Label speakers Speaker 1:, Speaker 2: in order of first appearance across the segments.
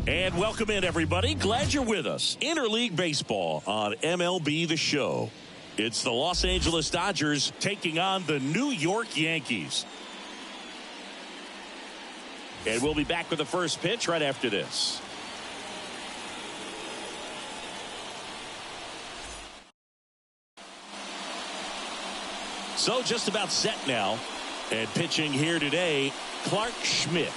Speaker 1: And welcome in, everybody. Glad you're with us. Interleague Baseball on MLB The Show. It's the Los Angeles Dodgers taking on the New York Yankees. And we'll be back with the first pitch right after this. So just about set now. And pitching here today, Clark Schmidt.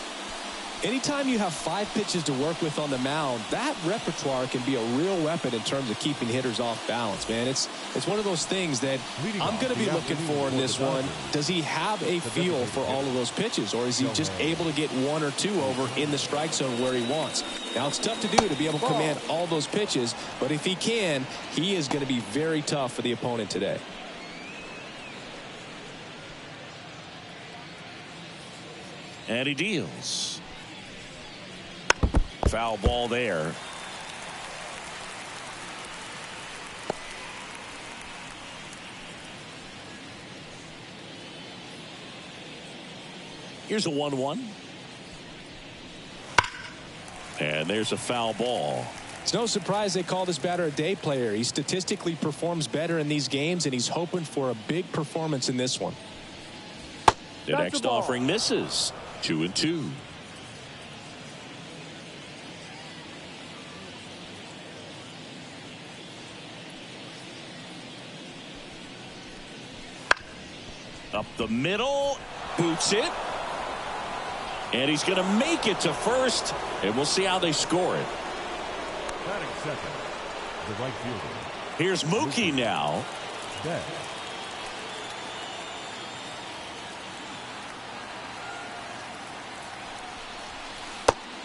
Speaker 2: Anytime you have 5 pitches to work with on the mound, that repertoire can be a real weapon in terms of keeping hitters off balance, man. It's one of those things that I'm going to be looking for in this one. Does he have a feel for all of those pitches, or is he just able to get 1 or 2 over in the strike zone where he wants? Now, it's tough to do to be able to command all those pitches, but if he can, he is going to be very tough for the opponent today.
Speaker 1: And he deals. Foul ball there. Here's a 1-1. And there's a foul ball.
Speaker 2: It's no surprise they call this batter a day player. He statistically performs better in these games, and he's hoping for a big performance in this one.
Speaker 1: The next offering misses. 2-2. Up the middle, boots it, and he's going to make it to first, and we'll see how they score it.
Speaker 3: Batting second, the right fielder.
Speaker 1: Here's Mookie now.
Speaker 3: Dead.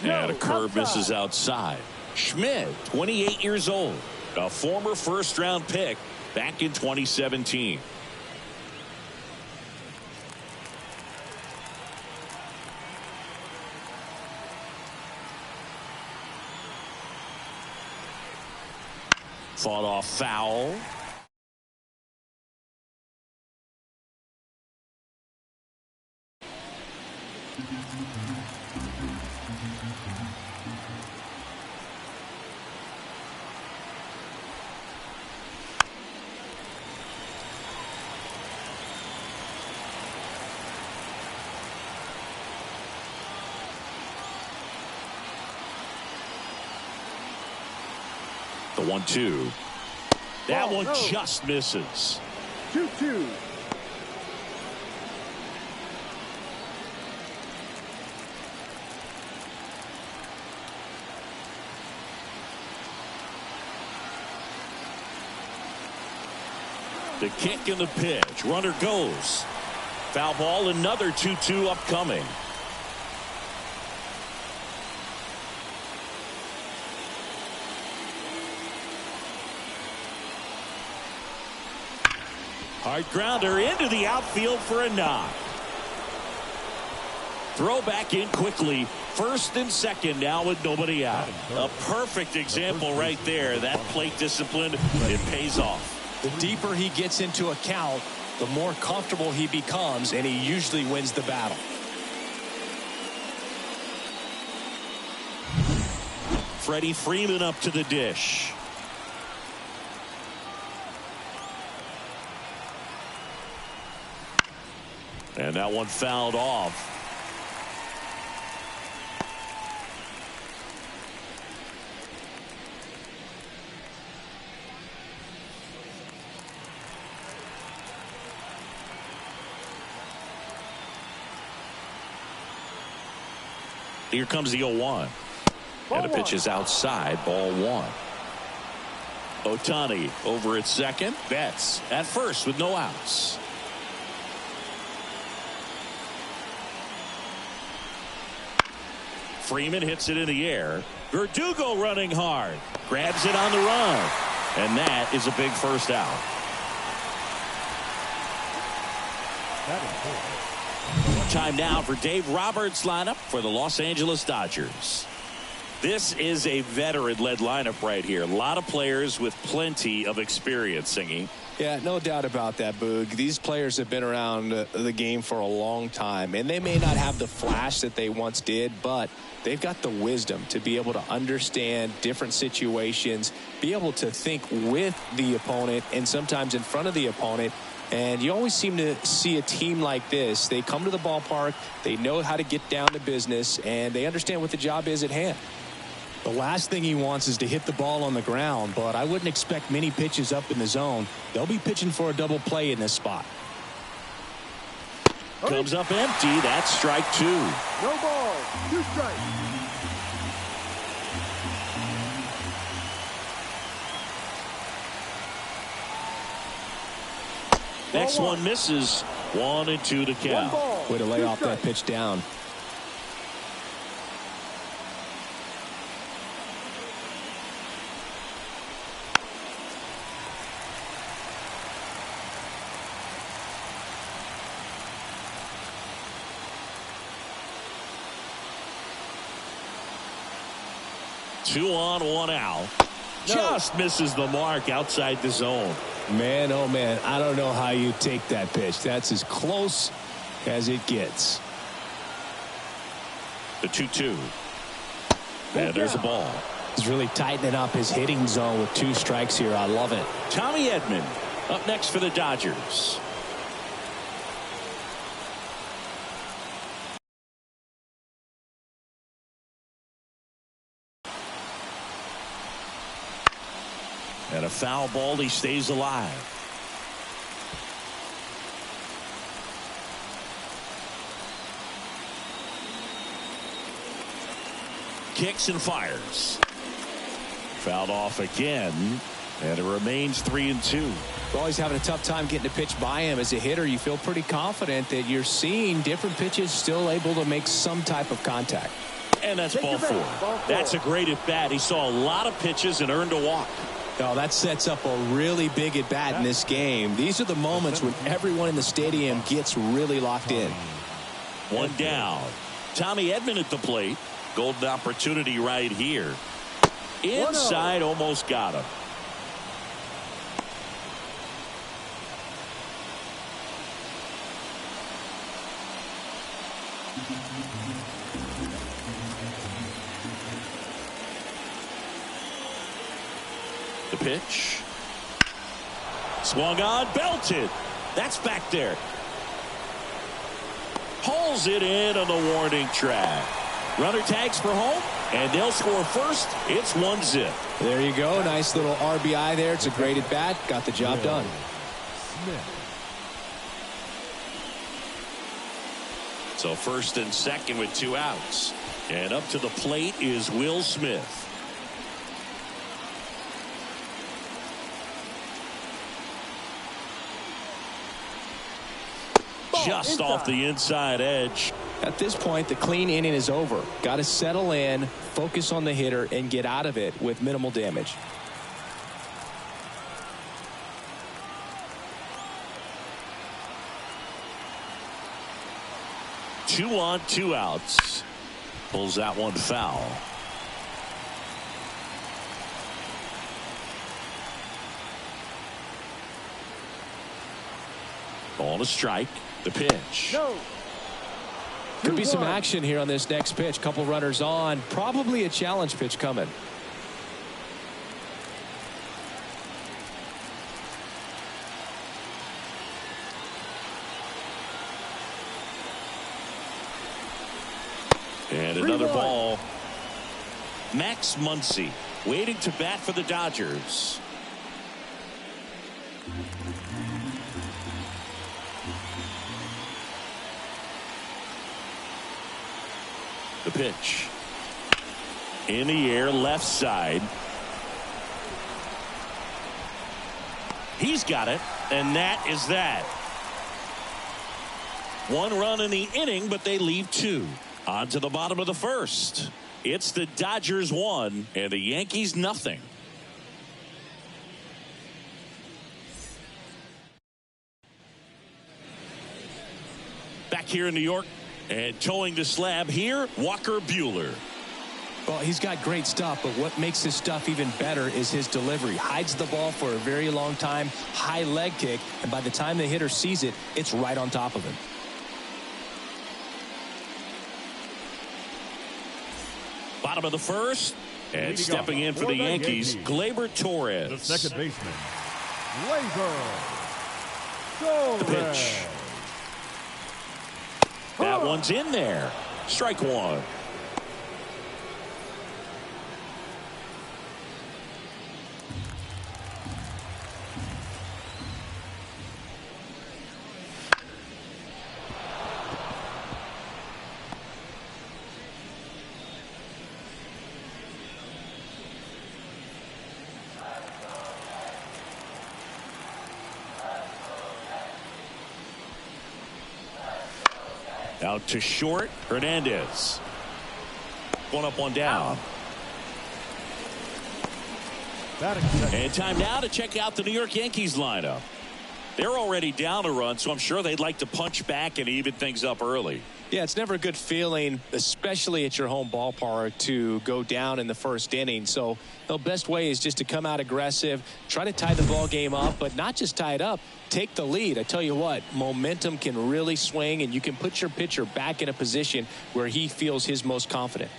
Speaker 1: And a curve misses outside. Schmidt, 28 years old, a former first-round pick back in 2017. Fought off foul. The 1-2. That one just misses.
Speaker 3: 2-2.
Speaker 1: The kick and the pitch. Runner goes. Foul ball, another 2-2 upcoming. Hard grounder into the outfield for a knock. Throw back in quickly. First and second now with nobody out. A perfect example right there. That plate discipline, it pays off.
Speaker 2: The deeper he gets into a count, the more comfortable he becomes, and he usually wins the battle.
Speaker 1: Freddie Freeman up to the dish. And that one fouled off. Here comes the 0-1. And the pitch is outside, ball 1. Ohtani over at second. Betts at first with no outs. Freeman hits it in the air. Verdugo running hard. Grabs it on the run. And that is a big first out. Time now for Dave Roberts' lineup for the Los Angeles Dodgers. This is a veteran-led lineup right here. A lot of players with plenty of experience, Singy.
Speaker 2: Yeah, no doubt about that, Boog. These players have been around the game for a long time, and they may not have the flash that they once did, but they've got the wisdom to be able to understand different situations, be able to think with the opponent and sometimes in front of the opponent. And you always seem to see a team like this. They come to the ballpark, they know how to get down to business, and they understand what the job is at hand.
Speaker 4: The last thing he wants is to hit the ball on the ground, but I wouldn't expect many pitches up in the zone. They'll be pitching for a double play in this spot.
Speaker 1: Comes up empty. That's strike 2.
Speaker 3: No ball. 2 strikes.
Speaker 1: Next one misses. 1-2 to count.
Speaker 2: Way to lay off that pitch down.
Speaker 1: Two on, 1 out. Just misses the mark outside the zone.
Speaker 2: Man, oh man, I don't know how you take that pitch. That's as close as it gets.
Speaker 1: The 2-2. And there's a ball.
Speaker 4: He's really tightening up his hitting zone with 2 strikes here. I love it.
Speaker 1: Tommy Edman up next for the Dodgers. And a foul ball. He stays alive. Kicks and fires. Fouled off again. And it remains 3-2.
Speaker 2: We're always having a tough time getting a pitch by him. As a hitter, you feel pretty confident that you're seeing different pitches still able to make some type of contact.
Speaker 1: And that's ball 4. That's a great at bat. He saw a lot of pitches and earned a walk.
Speaker 2: Oh, that sets up a really big at bat in this game. These are the moments when everyone in the stadium gets really locked in.
Speaker 1: 1 down. Tommy Edman at the plate. Golden opportunity right here. Inside, almost got him. The pitch. Swung on, belted. That's back there. Hauls it in on the warning track. Runner tags for home, and they'll score first. It's 1-0.
Speaker 2: There you go. Nice little RBI there. It's a great at bat. Got the job done.
Speaker 1: So first and second with 2 outs. And up to the plate is Will Smith. Just off the inside edge.
Speaker 2: At this point, the clean inning is over. Got to settle in, focus on the hitter, and get out of it with minimal damage.
Speaker 1: Two on, 2 outs. Pulls that one foul. Ball to strike. The pitch.
Speaker 2: Could be some action here on this next pitch. Couple runners on. Probably a challenge pitch coming.
Speaker 1: And another ball. Max Muncy waiting to bat for the Dodgers. The pitch. In the air, left side. He's got it, and that is that. 1 run in the inning, but they leave 2. On to the bottom of the first. It's the Dodgers 1 and the Yankees nothing. Back here in New York, and towing the slab here, Walker Buehler.
Speaker 2: Well, he's got great stuff, but what makes his stuff even better is his delivery. Hides the ball for a very long time, high leg kick, and by the time the hitter sees it, it's right on top of him.
Speaker 1: Bottom of the first, and stepping in for the Yankees, Gleyber Torres.
Speaker 3: The second baseman, Gleyber
Speaker 1: The
Speaker 3: Torres.
Speaker 1: pitch. That one's in there. Strike one. Out to short, Hernandez. One up, one down. And time now to check out the New York Yankees lineup. They're already down a run, so I'm sure they'd like to punch back and even things up early.
Speaker 2: Yeah, it's never a good feeling, especially at your home ballpark, to go down in the first inning. So the best way is just to come out aggressive, try to tie the ball game up, but not just tie it up, take the lead. I tell you what, momentum can really swing, and you can put your pitcher back in a position where he feels his most confident.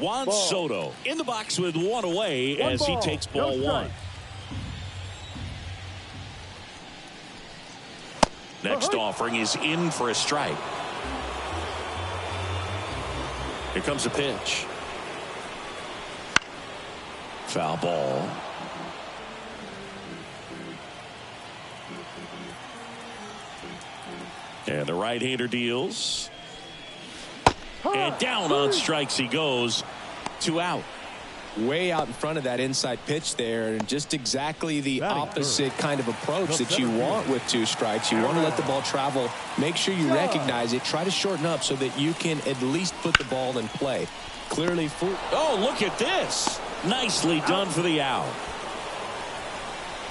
Speaker 1: Juan Soto in the box with one away as he takes ball one. Next offering is in for a strike. Here comes a pitch. Foul ball. And the right-hander deals. And down on strikes he goes. 2 out.
Speaker 2: Way out in front of that inside pitch there, and just exactly the opposite kind of approach that you want with 2 strikes. You want to let the ball travel, make sure you recognize it, try to shorten up so that you can at least put the ball in play. Clearly
Speaker 1: oh, look at this. Nicely done for the out.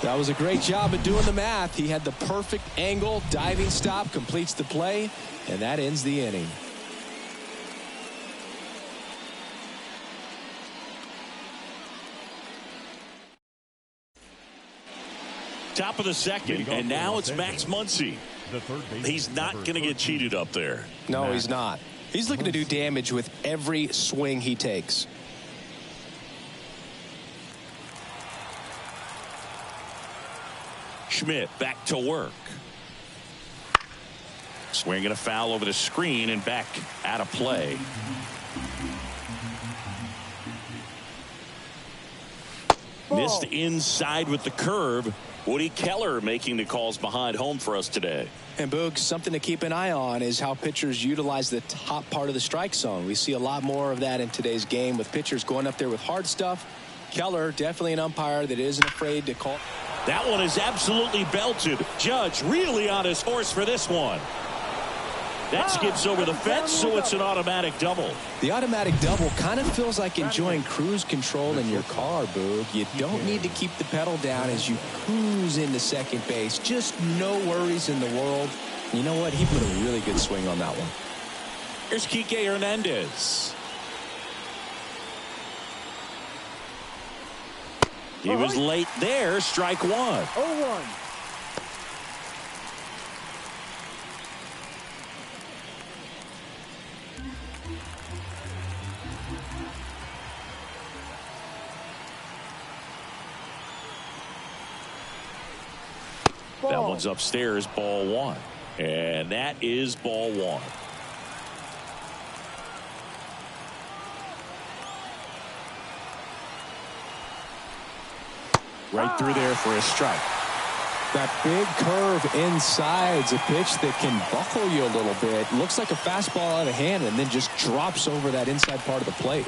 Speaker 2: That was a great job of doing the math. He had the perfect angle, diving stop, completes the play, and that ends the inning.
Speaker 1: Top of the second, and now it's Max Muncy. He's not going to get cheated up there.
Speaker 2: No, he's not. He's looking to do damage with every swing he takes.
Speaker 1: Schmidt back to work. Swinging a foul over the screen and back out of play. Missed inside with the curve. Woody Keller making the calls behind home for us today.
Speaker 2: And Boog, something to keep an eye on is how pitchers utilize the top part of the strike zone. We see a lot more of that in today's game with pitchers going up there with hard stuff. Keller, definitely an umpire that isn't afraid to call.
Speaker 1: That one is absolutely belted. Judge really on his horse for this one. That skips over the fence, so it's an automatic double.
Speaker 2: The automatic double kind of feels like enjoying cruise control in your car, Boog. You don't need to keep the pedal down as you cruise into second base. Just no worries in the world. You know what? He put a really good swing on that one.
Speaker 1: Here's Kike Hernandez. He was late there. Strike one.
Speaker 3: 0-1.
Speaker 1: That one's upstairs, ball one. And that is ball one. Right through there for a strike.
Speaker 2: That big curve inside's a pitch that can buckle you a little bit. Looks like a fastball out of hand and then just drops over that inside part of the plate.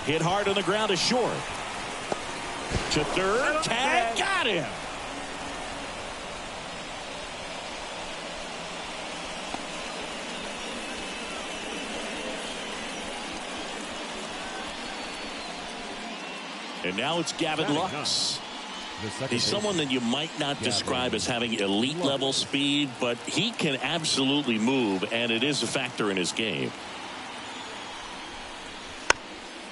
Speaker 1: Hit hard on the ground to short. To third, tag, got him. And now it's Gavin Lux. He's someone that you might not describe as having elite level speed, but he can absolutely move, and it is a factor in his game.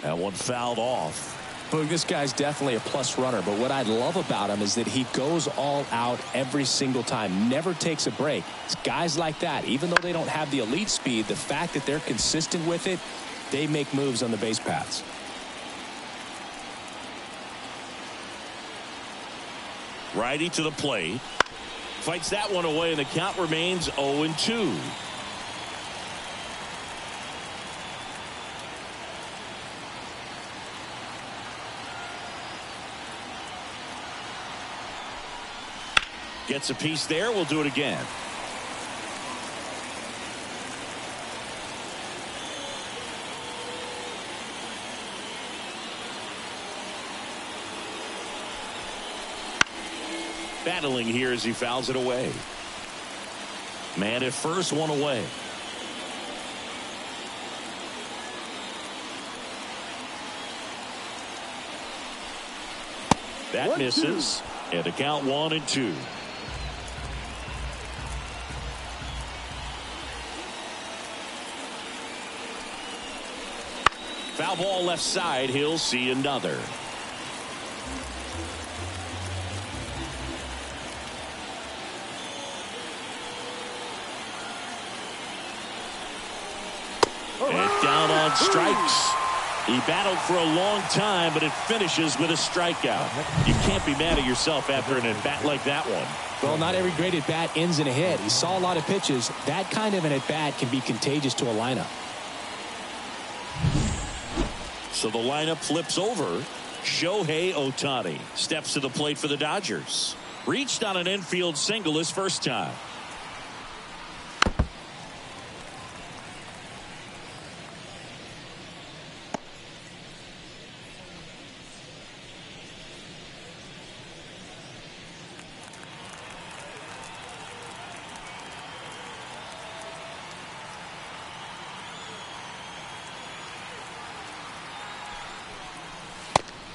Speaker 1: That one fouled off.
Speaker 2: But this guy's definitely a plus runner, but what I love about him is that he goes all out every single time, never takes a break. It's guys like that, even though they don't have the elite speed, the fact that they're consistent with it, they make moves on the base paths.
Speaker 1: Righty to the plate. Fights that one away, and the count remains 0-2. Gets a piece there. We'll do it again. Battling here as he fouls it away. Man at first, one away. That misses. And the count 1-2. Foul ball left side. He'll see another. And down on strikes. He battled for a long time, but it finishes with a strikeout. You can't be mad at yourself after an at-bat like that one.
Speaker 2: Well, not every great at-bat ends in a hit. He saw a lot of pitches. That kind of an at-bat can be contagious to a lineup.
Speaker 1: So the lineup flips over. Shohei Ohtani steps to the plate for the Dodgers. Reached on an infield single his first time.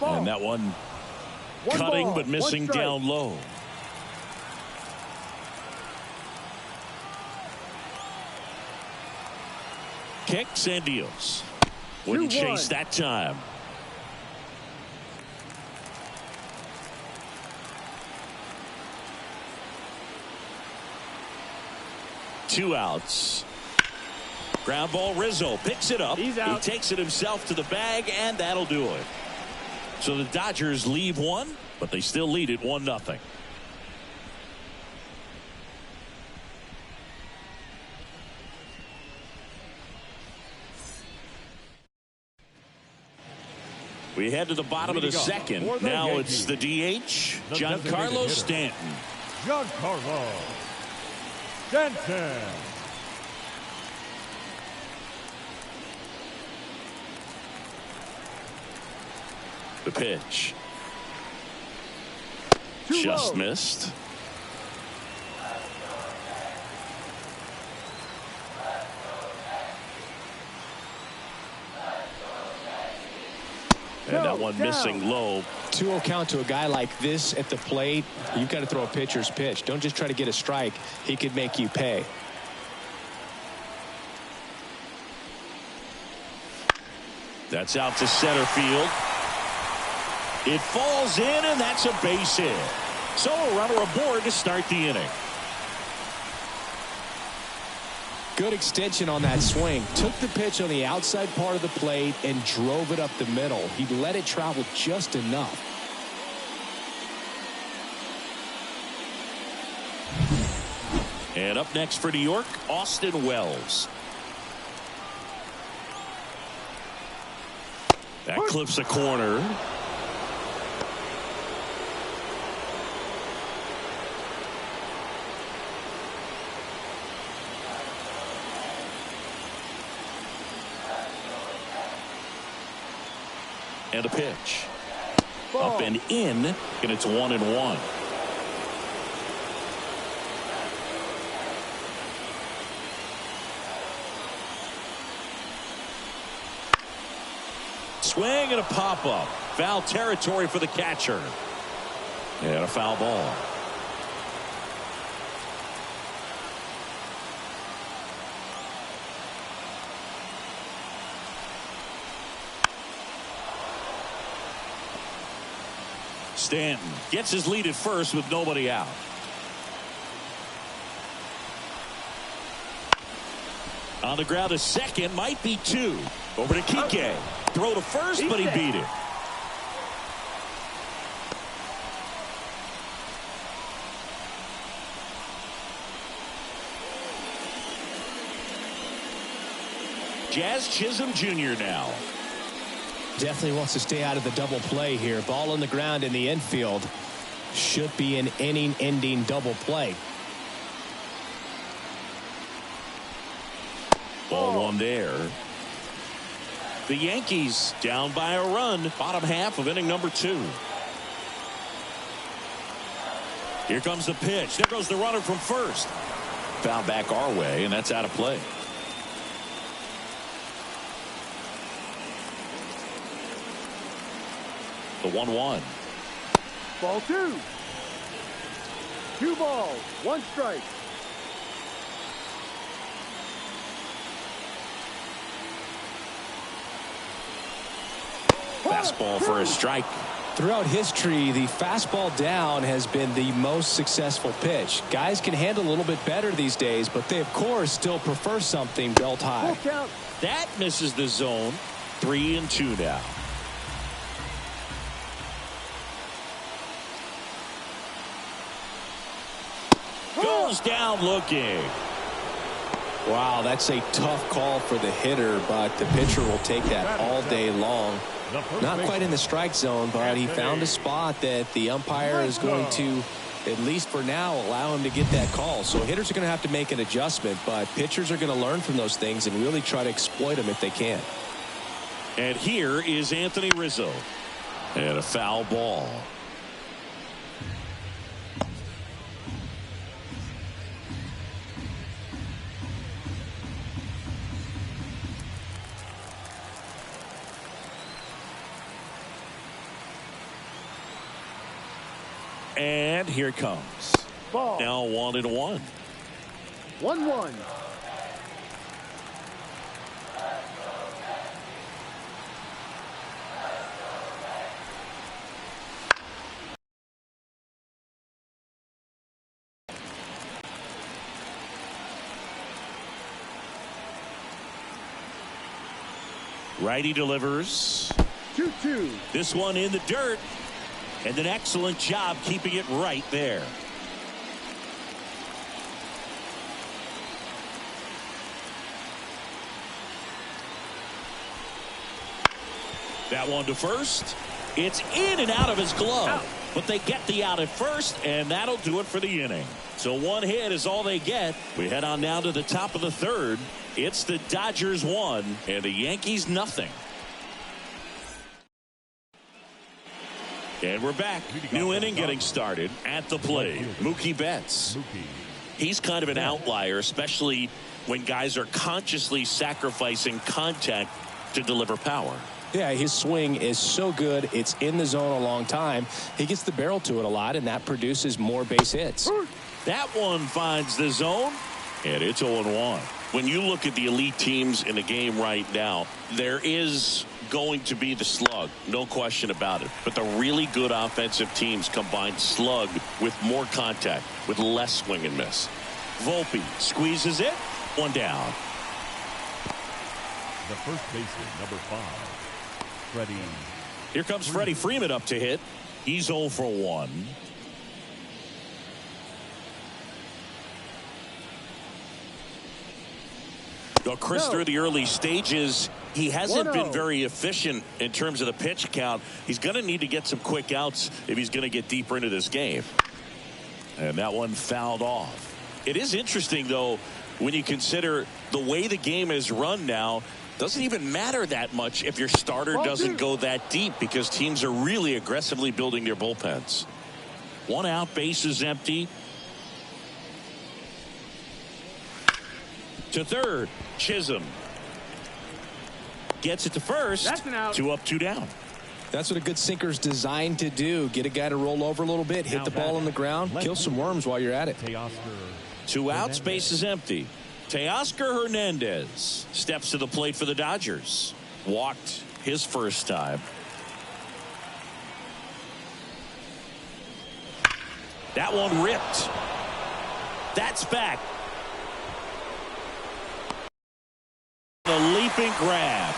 Speaker 1: And that one cutting but missing down low. Kicks and deals. Wouldn't chase that time. Two outs. Ground ball. Rizzo picks it up. He takes it himself to the bag, and that'll do it. So the Dodgers leave one, but they still lead it 1-0. We head to the bottom of the second. Now it's the DH, Giancarlo Stanton.
Speaker 3: Giancarlo Stanton.
Speaker 1: The pitch. Just missed. And that one missing low.
Speaker 2: 2-0 count to a guy like this at the plate. You've got to throw a pitcher's pitch. Don't just try to get a strike. He could make you pay.
Speaker 1: That's out to center field. It falls in, and that's a base hit. So a runner aboard to start the inning.
Speaker 2: Good extension on that swing. Took the pitch on the outside part of the plate and drove it up the middle. He let it travel just enough.
Speaker 1: And up next for New York, Austin Wells. That clips a corner. And a pitch. Up and in, and it's 1-1. Swing and a pop-up. Foul territory for the catcher. And a foul ball. Stanton gets his lead at first with nobody out. On the ground, a second, might be two. Over to Kike. Throw to first, but he beat it. Jazz Chisholm Jr. now.
Speaker 2: Definitely wants to stay out of the double play here. Ball on the ground in the infield. Should be an inning-ending double play.
Speaker 1: Ball one there. The Yankees down by a run. Bottom half of inning number 2. Here comes the pitch. There goes the runner from first. Foul back our way, and that's out of play. The 1-1.
Speaker 5: Ball 2. 2 balls, 1 strike.
Speaker 1: Fastball for a strike.
Speaker 2: Throughout history, the fastball down has been the most successful pitch. Guys can handle a little bit better these days, but they, of course, still prefer something belt high.
Speaker 1: That misses the zone. 3-2 now. Goes down looking.
Speaker 2: Wow, that's a tough call for the hitter, but the pitcher will take that all day long. Not quite in the strike zone, but he found a spot that the umpire is going to, at least for now, allow him to get that call. So hitters are going to have to make an adjustment, but pitchers are going to learn from those things and really try to exploit them if they can.
Speaker 1: And here is Anthony Rizzo. And a foul ball. And here it comes.
Speaker 5: Ball.
Speaker 1: Now 1-1.
Speaker 5: 1-1.
Speaker 1: Righty delivers.
Speaker 5: 2-2.
Speaker 1: This one in the dirt. And an excellent job keeping it right there. That one to first. It's in and out of his glove. But they get the out at first, and that'll do it for the inning. So 1 hit is all they get. We head on now to the top of the 3rd. It's the Dodgers 1 and the Yankees nothing. And we're back. New inning getting started. At the plate, Mookie Betts. He's kind of an outlier, especially when guys are consciously sacrificing contact to deliver power.
Speaker 2: Yeah, his swing is so good. It's in the zone a long time. He gets the barrel to it a lot, and that produces more base hits.
Speaker 1: That one finds the zone, and it's 0-1. When you look at the elite teams in the game right now, there is going to be the slug, no question about it. But the really good offensive teams combine slug with more contact, with less swing and miss. Volpe squeezes it, 1 down.
Speaker 3: The first baseman, number 5. Freddie.
Speaker 1: Here comes Freddie Freeman up to hit. He's 0 for 1. Chris, through the early stages, he hasn't been very efficient in terms of the pitch count. He's going to need to get some quick outs if he's going to get deeper into this game. And that one fouled off. It is interesting, though, when you consider the way the game is run now. Doesn't even matter that much if your starter doesn't go that deep, because teams are really aggressively building their bullpens. 1 out, base is empty. To third, Chisholm gets it to first.
Speaker 5: That's an out.
Speaker 1: 2 up, 2 down.
Speaker 2: That's what a good sinker's designed to do. Get a guy to roll over a little bit, hit the ball on the ground, kill some worms while you're at it.
Speaker 1: 2 outs, base is empty. Teoscar Hernandez steps to the plate for the Dodgers. Walked his first time. That one ripped. That's back. The leaping grab.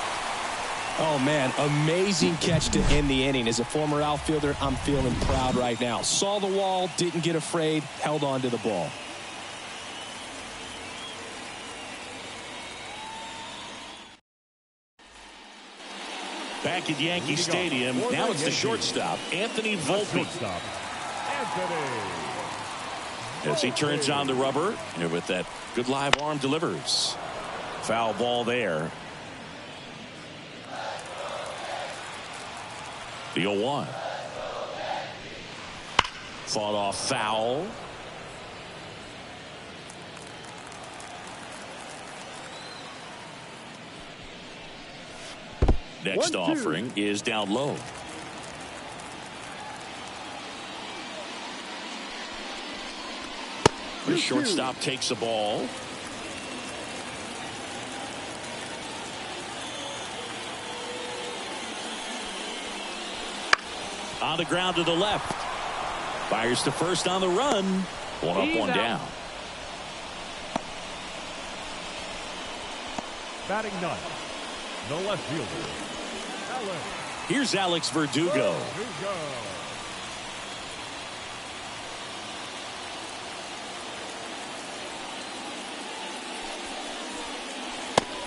Speaker 2: Oh, man, amazing catch to end the inning. As a former outfielder, I'm feeling proud right now. Saw the wall, didn't get afraid, held on to the ball.
Speaker 1: Back at Yankee Stadium, now it's the shortstop, Anthony Volpe. As he turns on the rubber, and with that good live arm delivers. Foul ball there. The 0-1. Fought off foul. Next offering is down low. The shortstop takes the ball. On the ground to the left. Fires to first on the run. One up, one down.
Speaker 3: Batting ninth, the left fielder, Alex.
Speaker 1: Here's Alex Verdugo.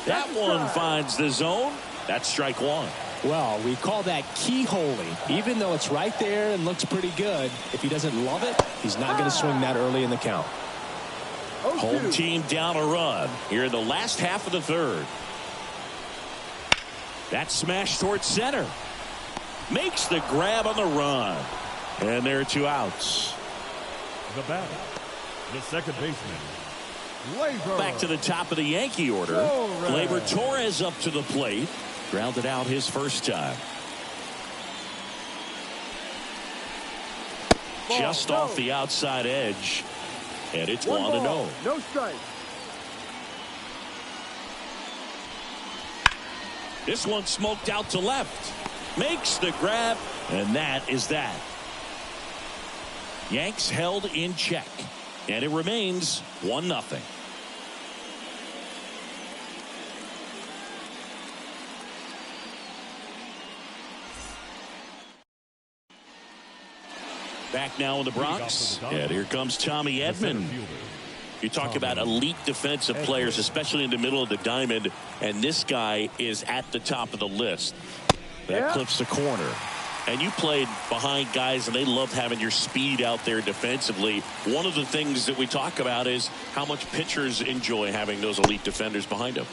Speaker 1: That one finds the zone. That's strike one.
Speaker 2: Well, we call that keyholing. Even though it's right there and looks pretty good, if he doesn't love it, he's not going to swing that early in the count.
Speaker 1: Home team down a run here in the last half of the third. That smash towards center. Makes the grab on the run. And there are 2 outs.
Speaker 3: The batter, the second baseman, Labor.
Speaker 1: Back to the top of the Yankee order. Gleyber Torres up to the plate. Grounded out his first time. Just off the outside edge. And it's 1-0.
Speaker 5: No strike.
Speaker 1: This one smoked out to left. Makes the grab. And that is that. Yanks held in check. And it remains 1-0. Back now in the Bronx. And here comes Tommy Edman. You talk about elite defensive players, especially in the middle of the diamond, and this guy is at the top of the list. That clips the corner. And you played behind guys, and they love having your speed out there defensively. One of the things that we talk about is how much pitchers enjoy having those elite defenders behind them.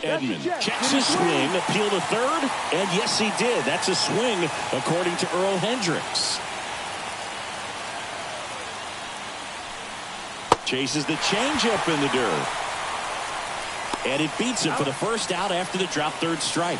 Speaker 1: Edman checks his swing, appeal to third, and yes, he did. That's a swing, according to Earl Hendricks. Chases the changeup in the dirt. And it beats him for the first out after the drop third strike.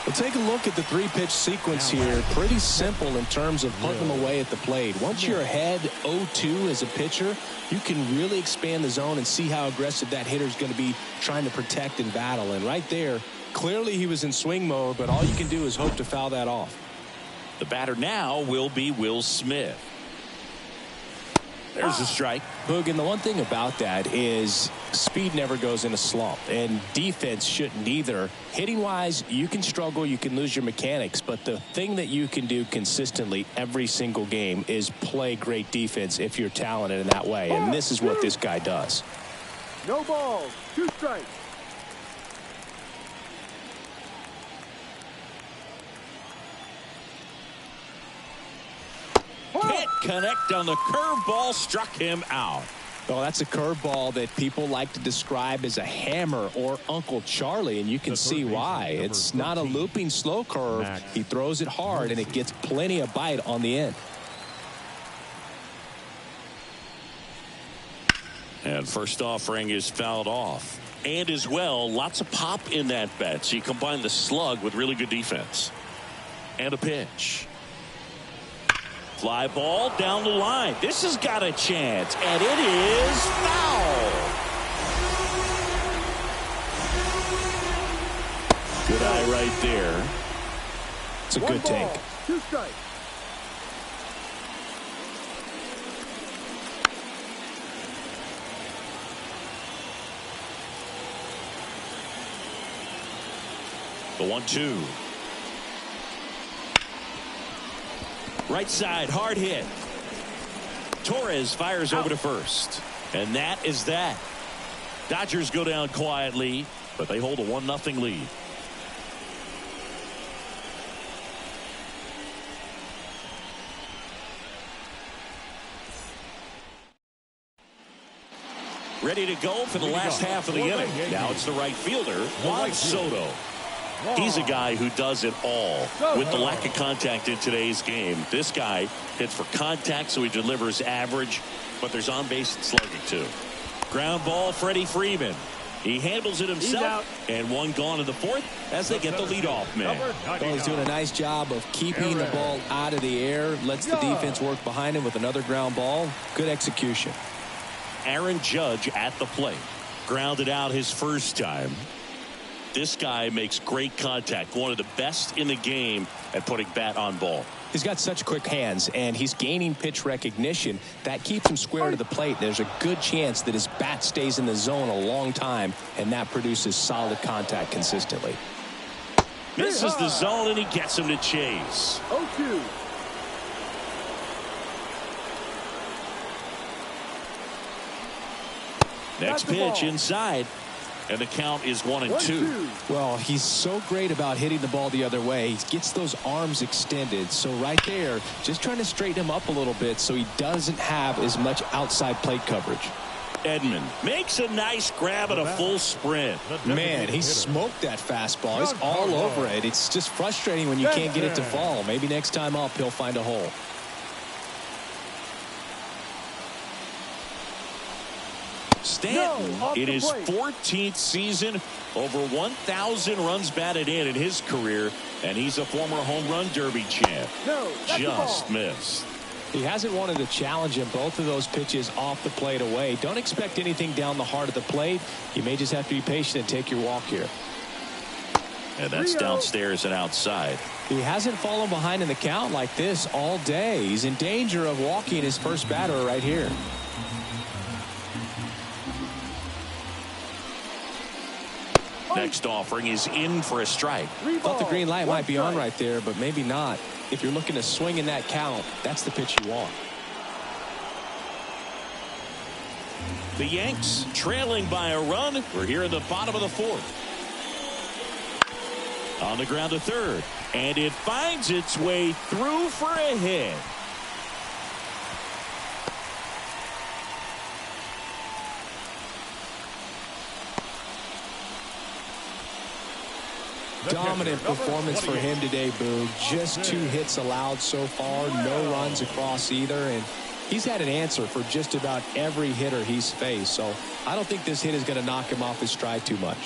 Speaker 2: Well, take a look at the 3-pitch sequence here. Pretty simple in terms of putting them away at the plate. Once you're ahead 0-2 as a pitcher, you can really expand the zone and see how aggressive that hitter's going to be trying to protect and battle. And right there, clearly he was in swing mode, but all you can do is hope to foul that off.
Speaker 1: The batter now will be Will Smith. There's a strike.
Speaker 2: Boog, and the one thing about that is speed never goes in a slump, and defense shouldn't either. Hitting-wise, you can struggle, you can lose your mechanics, but the thing that you can do consistently every single game is play great defense if you're talented in that way, and this is what this guy does.
Speaker 5: No balls, 2 strikes.
Speaker 1: Can't connect on the curveball, struck him out.
Speaker 2: Well, that's a curveball that people like to describe as a hammer or Uncle Charlie, and you can see why. It's not a looping slow curve. He throws it hard, and it gets plenty of bite on the end.
Speaker 1: And first offering is fouled off. And as well, lots of pop in that bat. So you combine the slug with really good defense. And a pitch. Fly ball down the line. This has got a chance, and it is foul. Good eye right there.
Speaker 2: It's a good take.
Speaker 5: 2 strikes.
Speaker 1: The 1-2. Right side, hard hit. Torres fires over to first. And that is that. Dodgers go down quietly, but they hold a 1-0 lead. Ready to go for the last half of the inning. Now it's the right fielder, Juan Soto. He's a guy who does it all. With the lack of contact in today's game, this guy hits for contact, so he delivers average, but there's on-base slugging too. Ground ball, Freddie Freeman. He handles it himself, and one gone in the fourth as they get the leadoff man.
Speaker 2: Well, he's doing a nice job of keeping the ball out of the air, lets the defense work behind him with another ground ball. Good execution.
Speaker 1: Aaron Judge at the plate. Grounded out his first time. This guy makes great contact. One of the best in the game at putting bat on ball.
Speaker 2: He's got such quick hands, and he's gaining pitch recognition. That keeps him square to the plate. There's a good chance that his bat stays in the zone a long time, and that produces solid contact consistently.
Speaker 1: Misses the zone, and he gets him to chase.
Speaker 5: 0-2.
Speaker 1: Next pitch inside. And the count is 1-2.
Speaker 2: Well, he's so great about hitting the ball the other way. He gets those arms extended. So right there, just trying to straighten him up a little bit so he doesn't have as much outside plate coverage.
Speaker 1: Edman makes a nice grab at a full sprint.
Speaker 2: Man, he smoked that fastball. He's all over it. It's just frustrating when you can't get it to fall. Maybe next time up, he'll find a hole.
Speaker 1: Stanton in his 14th season, over 1,000 runs batted in his career, and he's a former home run derby champ. Just missed.
Speaker 2: He hasn't wanted to challenge him. Both of those pitches off the plate away. Don't expect anything down the heart of the plate. You may just have to be patient and take your walk here.
Speaker 1: And that's downstairs and outside.
Speaker 2: He hasn't fallen behind in the count like this all day. He's in danger of walking his first batter right here.
Speaker 1: Next offering is in for a strike.
Speaker 2: Thought the green light might be on right there, but maybe not. If you're looking to swing in that count, that's the pitch you want.
Speaker 1: The Yanks trailing by a run. We're here in the bottom of the fourth. On the ground to third. And it finds its way through for a hit.
Speaker 2: Dominant performance for him today, Boog. Just 2 hits allowed so far. No runs across either. And he's had an answer for just about every hitter he's faced. So I don't think this hit is going to knock him off his stride too much.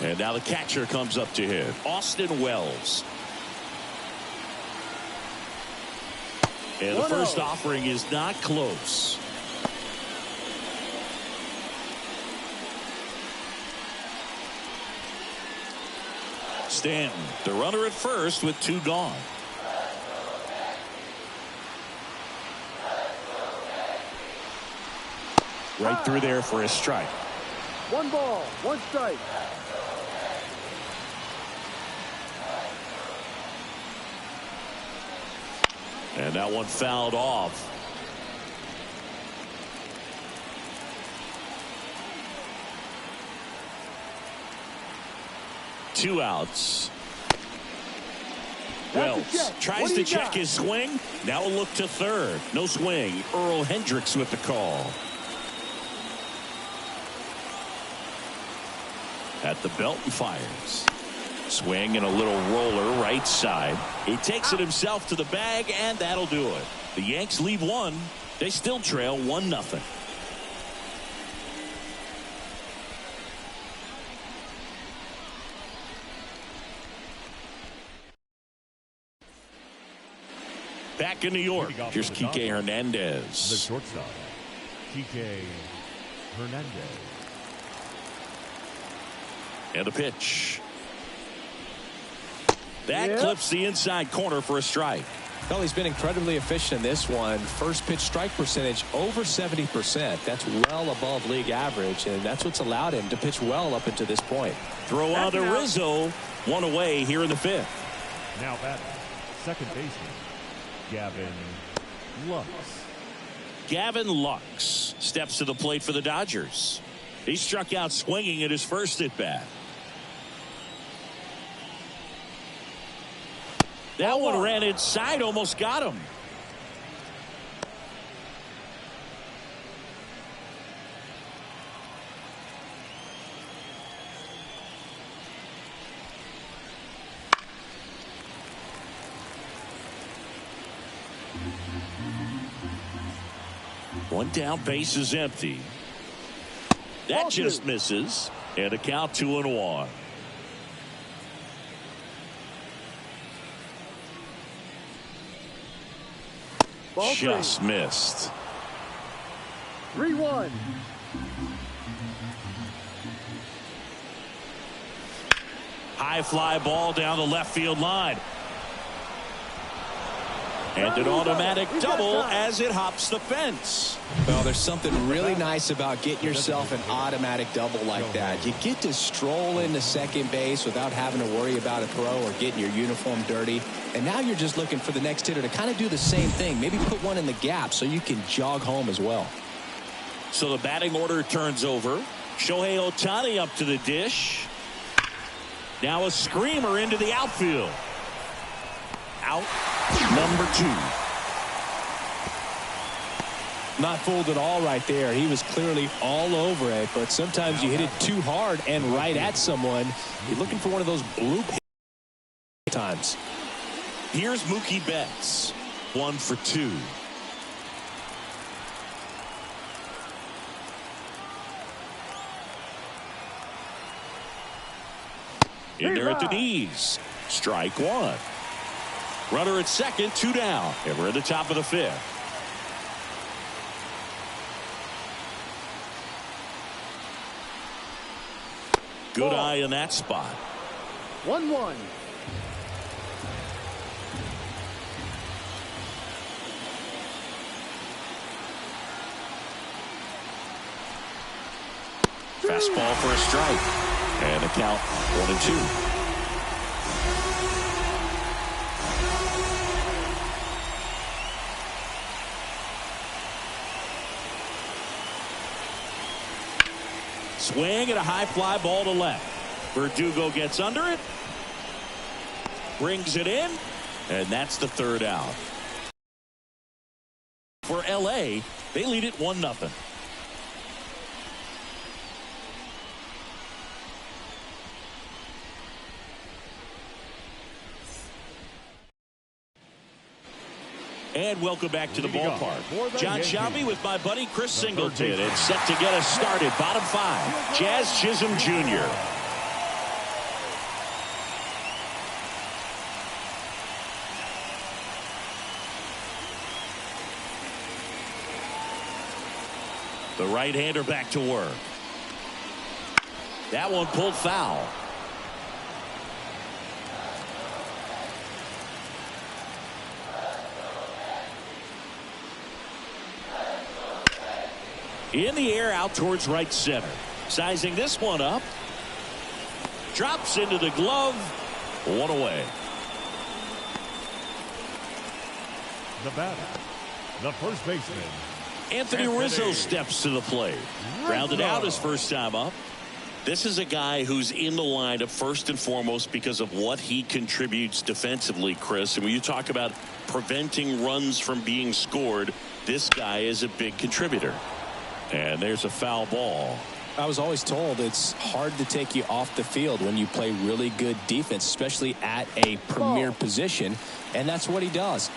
Speaker 1: And now the catcher comes up to hit. Austin Wells. And the first offering is not close. Stanton, the runner at first with 2 gone. Right through there for a strike.
Speaker 5: 1 ball, 1 strike.
Speaker 1: And that one fouled off. Two outs. Wells tries to check his swing. Now a look to third. No swing. Earl Hendricks with the call. At the belt and fires. Swing and a little roller right side. He takes it himself to the bag, and that'll do it. The Yanks leave 1. They still trail 1-0. Back in New York, here's Kike Hernandez.
Speaker 3: The shortstop, Kike Hernandez.
Speaker 1: And a pitch. That clips the inside corner for a strike.
Speaker 2: Well, he's been incredibly efficient in this one. First pitch strike percentage over 70%. That's well above league average, and that's what's allowed him to pitch well up until this point.
Speaker 1: Throw on to Rizzo. One away here in the fifth.
Speaker 3: Now batting, second baseman, Gavin Lux.
Speaker 1: Gavin Lux steps to the plate for the Dodgers. He struck out swinging at his first at bat. That one ran inside, almost got him. One down, base is empty. That just misses. And a count 2-1. Just missed.
Speaker 5: 3-1.
Speaker 1: High fly ball down the left field line. And an automatic double as it hops the fence.
Speaker 2: Well, there's something really nice about getting yourself an automatic double like that. You get to stroll into second base without having to worry about a throw or getting your uniform dirty. And now you're just looking for the next hitter to kind of do the same thing. Maybe put one in the gap so you can jog home as well.
Speaker 1: So the batting order turns over. Shohei Ohtani up to the dish. Now a screamer into the outfield. Out number 2.
Speaker 2: Not fooled at all right there. He was clearly all over it, but sometimes you hit it too hard and right at someone. You're looking for one of those blue times.
Speaker 1: Here's Mookie Betts. 1 for 2. In there at the knees. Strike 1. Runner at second, 2 down. And we're at the top of the fifth. Good eye in that spot.
Speaker 5: 1-1.
Speaker 1: Fastball for a strike. And a count 1-2. Swing and a high fly ball to left. Verdugo gets under it. Brings it in. And that's the third out. For LA, they lead it 1-0. And welcome back to the ballpark. John Shelby with my buddy Chris Singleton. It's set to get us started. Bottom 5. Jazz Chisholm Jr. The right-hander back to work. That one pulled foul. In the air out towards right center. Sizing this one up. Drops into the glove. 1 away.
Speaker 3: The batter, the first baseman,
Speaker 1: Anthony Rizzo steps to the plate. Grounded out his first time up. This is a guy who's in the lineup first and foremost because of what he contributes defensively, Chris. And when you talk about preventing runs from being scored, this guy is a big contributor. And there's a foul ball.
Speaker 2: I was always told it's hard to take you off the field when you play really good defense, especially at a premier position. And that's what he does.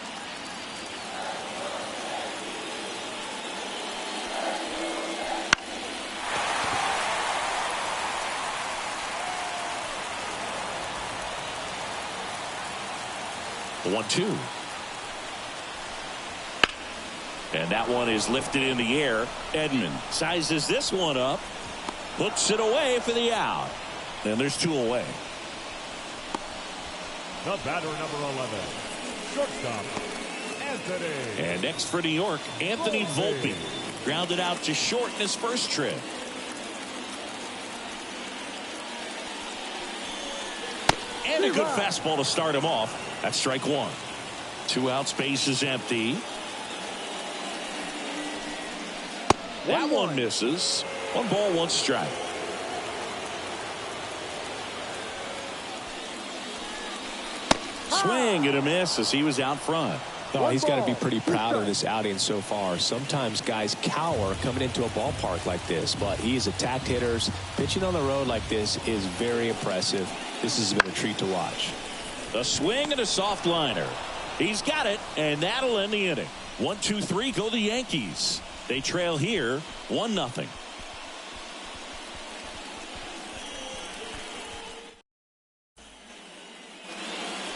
Speaker 1: The 1-2. And that one is lifted in the air. Edman sizes this one up. Hooks it away for the out. And there's 2 away.
Speaker 3: The batter, number 11, shortstop, Anthony.
Speaker 1: And next for New York, Anthony Volpe. Grounded out to short in his first trip. And a good fastball to start him off. That's strike 1. 2 outs, base is empty. That one misses. 1 ball, 1 strike. Swing and a miss as he was out front.
Speaker 2: Oh, he's got to be pretty proud of this outing so far. Sometimes guys cower coming into a ballpark like this, but he's attacked hitters. Pitching on the road like this is very impressive. This has been a treat to watch.
Speaker 1: A swing and a soft liner. He's got it, and that'll end the inning. 1, 2, 3, go the Yankees. They trail here 1-0.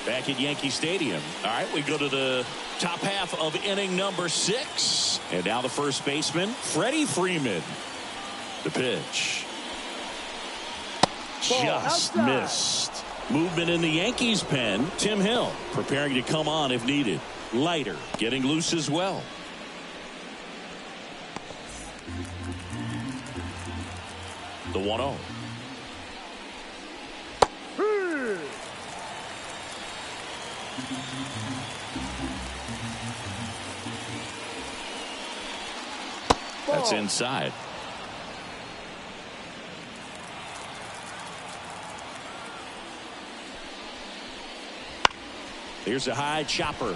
Speaker 1: Back at Yankee Stadium. All right, we go to the top half of inning number 6. And now the first baseman, Freddie Freeman. The pitch. Just missed. Movement in the Yankees pen. Tim Hill preparing to come on if needed. Leiter getting loose as well. The 1-0. That's inside. Here's a high chopper.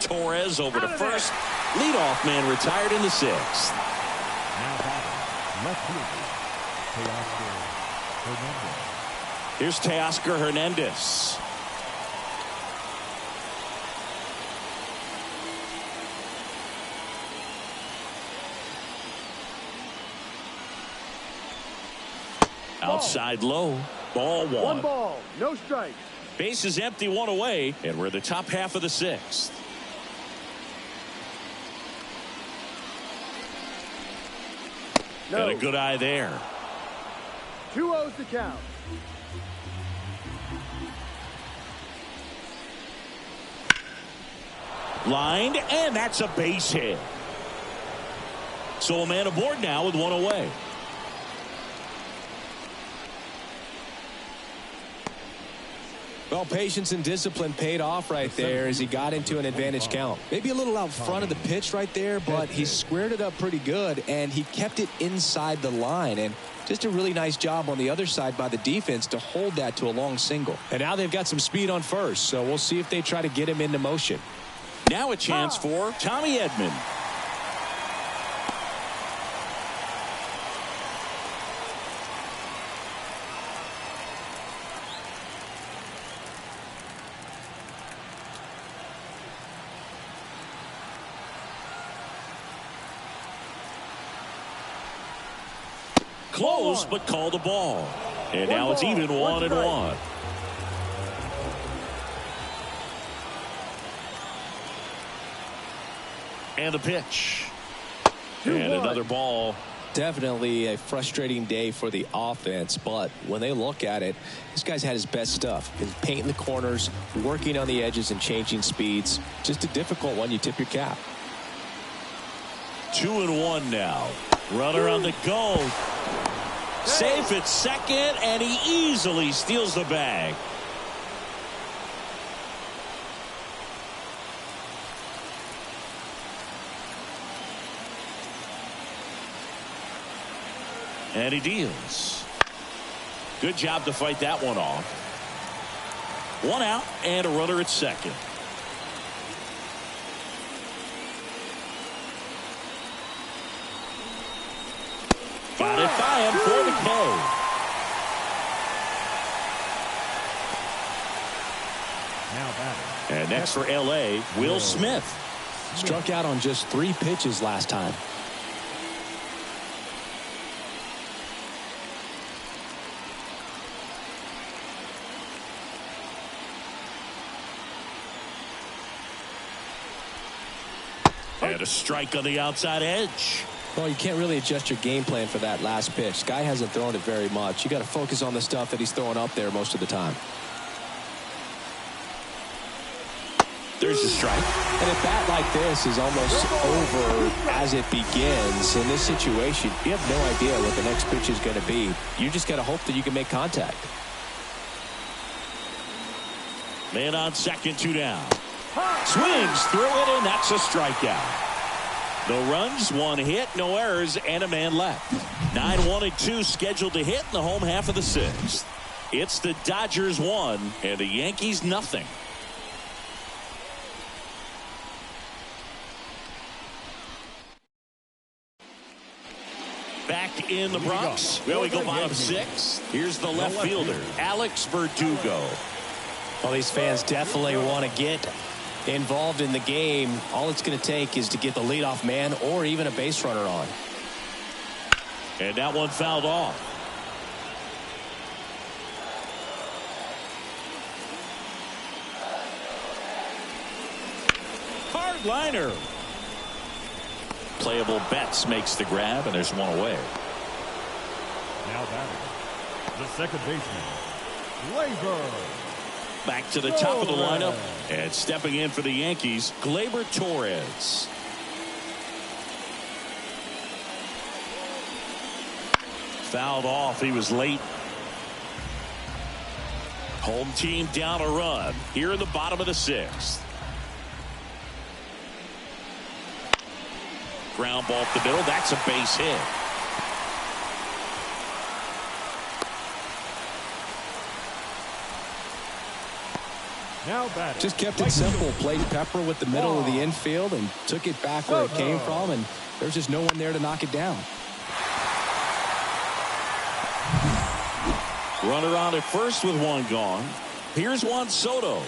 Speaker 1: Torres over to first. Leadoff man retired in the 6th.
Speaker 3: Now batting, left fielder, Teoscar Hernandez.
Speaker 1: Here's Teoscar Hernandez. Outside low. Ball 1.
Speaker 5: 1 ball, no strikes.
Speaker 1: Base is empty, 1 away, and we're in the top half of the 6th.
Speaker 5: No.
Speaker 1: And a good eye there.
Speaker 5: 2-0's the count.
Speaker 1: Lined, and that's a base hit. So a man aboard now with 1 away.
Speaker 2: Well, patience and discipline paid off right there as he got into an advantage count. Maybe a little out front of the pitch right there, but he squared it up pretty good, and he kept it inside the line. And just a really nice job on the other side by the defense to hold that to a long single. And now they've got some speed on first, so we'll see if they try to get him into motion.
Speaker 1: Now a chance for Tommy Edman. Close, but called a ball. And now it's even 1-1. And the pitch. And another ball.
Speaker 2: Definitely a frustrating day for the offense, but when they look at it, this guy's had his best stuff. He's painting the corners, working on the edges and changing speeds. Just a difficult one. You tip your cap.
Speaker 1: 2-1 now. Runner on the go. Safe at second, and he easily steals the bag. And he deals. Good job to fight that one off. 1 out and a runner at second. Got it by him for the K.
Speaker 3: Now batting.
Speaker 1: And next for L.A., Will Smith.
Speaker 2: Struck out on just 3 pitches last time.
Speaker 1: And a strike on the outside edge.
Speaker 2: Well, you can't really adjust your game plan for that last pitch. Guy hasn't thrown it very much. You got to focus on the stuff that he's throwing up there most of the time.
Speaker 1: There's a strike.
Speaker 2: And a bat like this is almost over as it begins. In this situation, you have no idea what the next pitch is going to be. You just got to hope that you can make contact.
Speaker 1: Man on second, 2 down. Swings through it, and that's a strikeout. No runs, 1 hit, no errors, and a man left. 9-1-2 scheduled to hit in the home half of the 6th. It's the Dodgers 1 and the Yankees nothing. Back in the Bronx. Well, we go bottom 6. Here's the left fielder, Alex Verdugo.
Speaker 2: Well, these fans definitely want to get involved in the game. All it's going to take is to get the leadoff man or even a base runner on.
Speaker 1: And that one fouled off. Hard liner. Playable Betts makes the grab, and there's one away.
Speaker 3: Now batting, the second baseman, Gleyber.
Speaker 1: Back to the top of the lineup, and stepping in for the Yankees, Gleyber Torres. Fouled off. He was late. Home team down a run here in the bottom of the 6th. Ground ball up the middle. That's a base hit.
Speaker 3: Now batting.
Speaker 2: Just kept it simple. Played pepper with the middle of the infield and took it back where it came from, and there's just no one there to knock it down.
Speaker 1: Runner on at first with 1 gone. Here's Juan Soto.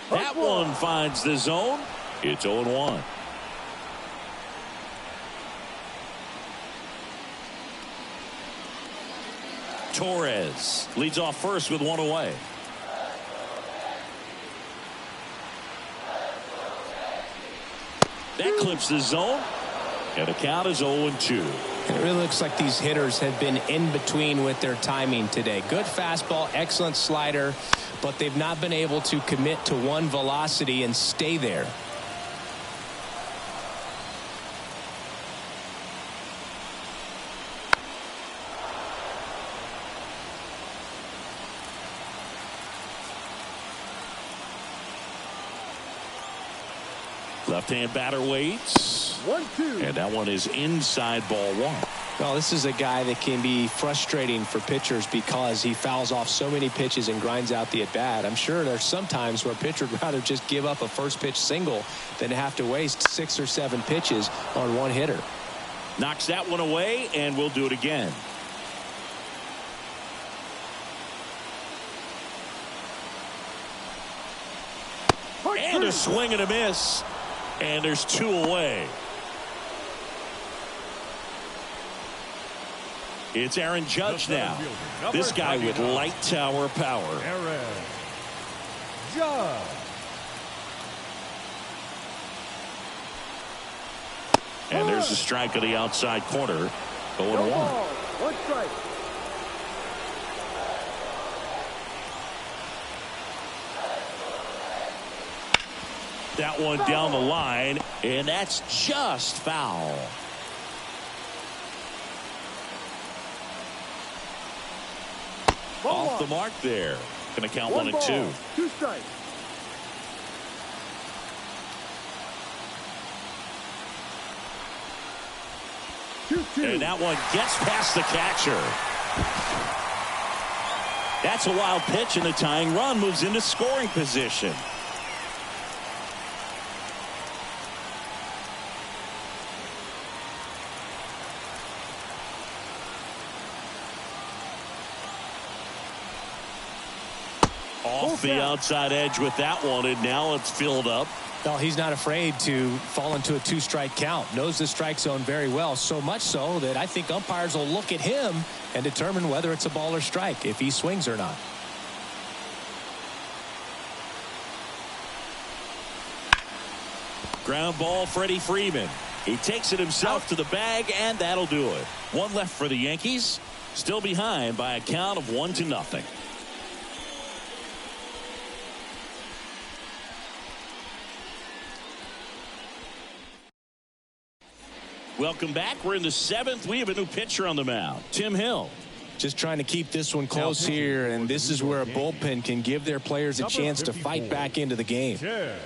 Speaker 1: That one finds the zone. It's 0-1. Torres leads off first with 1 away. That clips the zone, and the count is 0-2.
Speaker 2: And it really looks like these hitters have been in between with their timing today. Good fastball, excellent slider, but they've not been able to commit to one velocity and stay there.
Speaker 1: Left-hand batter waits.
Speaker 5: 1-2.
Speaker 1: And that one is inside ball 1.
Speaker 2: Well, this is a guy that can be frustrating for pitchers because he fouls off so many pitches and grinds out the at-bat. I'm sure there's some times where a pitcher would rather just give up a first pitch single than have to waste 6 or 7 pitches on one hitter.
Speaker 1: Knocks that one away, and we'll do it again. And a swing and a miss. And there's 2 away. It's Aaron Judge now. This guy with light tower power.
Speaker 3: Aaron Judge.
Speaker 1: And there's a strike on the outside corner. 0-1.
Speaker 5: 1 strike.
Speaker 1: That one down the line, and that's just foul. Off the mark there. Going to count 1-2.
Speaker 5: 2 strikes.
Speaker 1: And that one gets past the catcher. That's a wild pitch, and the tying run moves into scoring position. Off the outside edge with that one, and now it's filled up.
Speaker 2: No, he's not afraid to fall into a 2-strike count. Knows the strike zone very well, so much so that I think umpires will look at him and determine whether it's a ball or strike, if he swings or not.
Speaker 1: Ground ball, Freddie Freeman. He takes it himself to the bag, and that'll do it. One left for the Yankees. Still behind by a count of 1-0. Welcome back. We're in the 7th. We have a new pitcher on the mound, Tim Hill.
Speaker 2: Just trying to keep this one close here, and this is where a bullpen can give their players a chance to fight back into the game.
Speaker 3: Hill.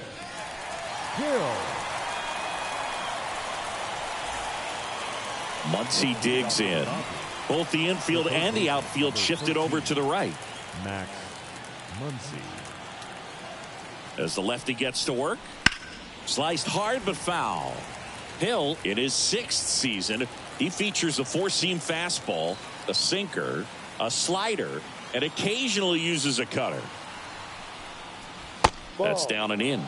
Speaker 1: Muncy digs in. Both the infield and the outfield shifted over to the right.
Speaker 3: Max Muncy.
Speaker 1: As the lefty gets to work. Sliced hard but foul. Hill, in his 6th season, he features a 4-seam fastball, a sinker, a slider, and occasionally uses a cutter. That's down and in.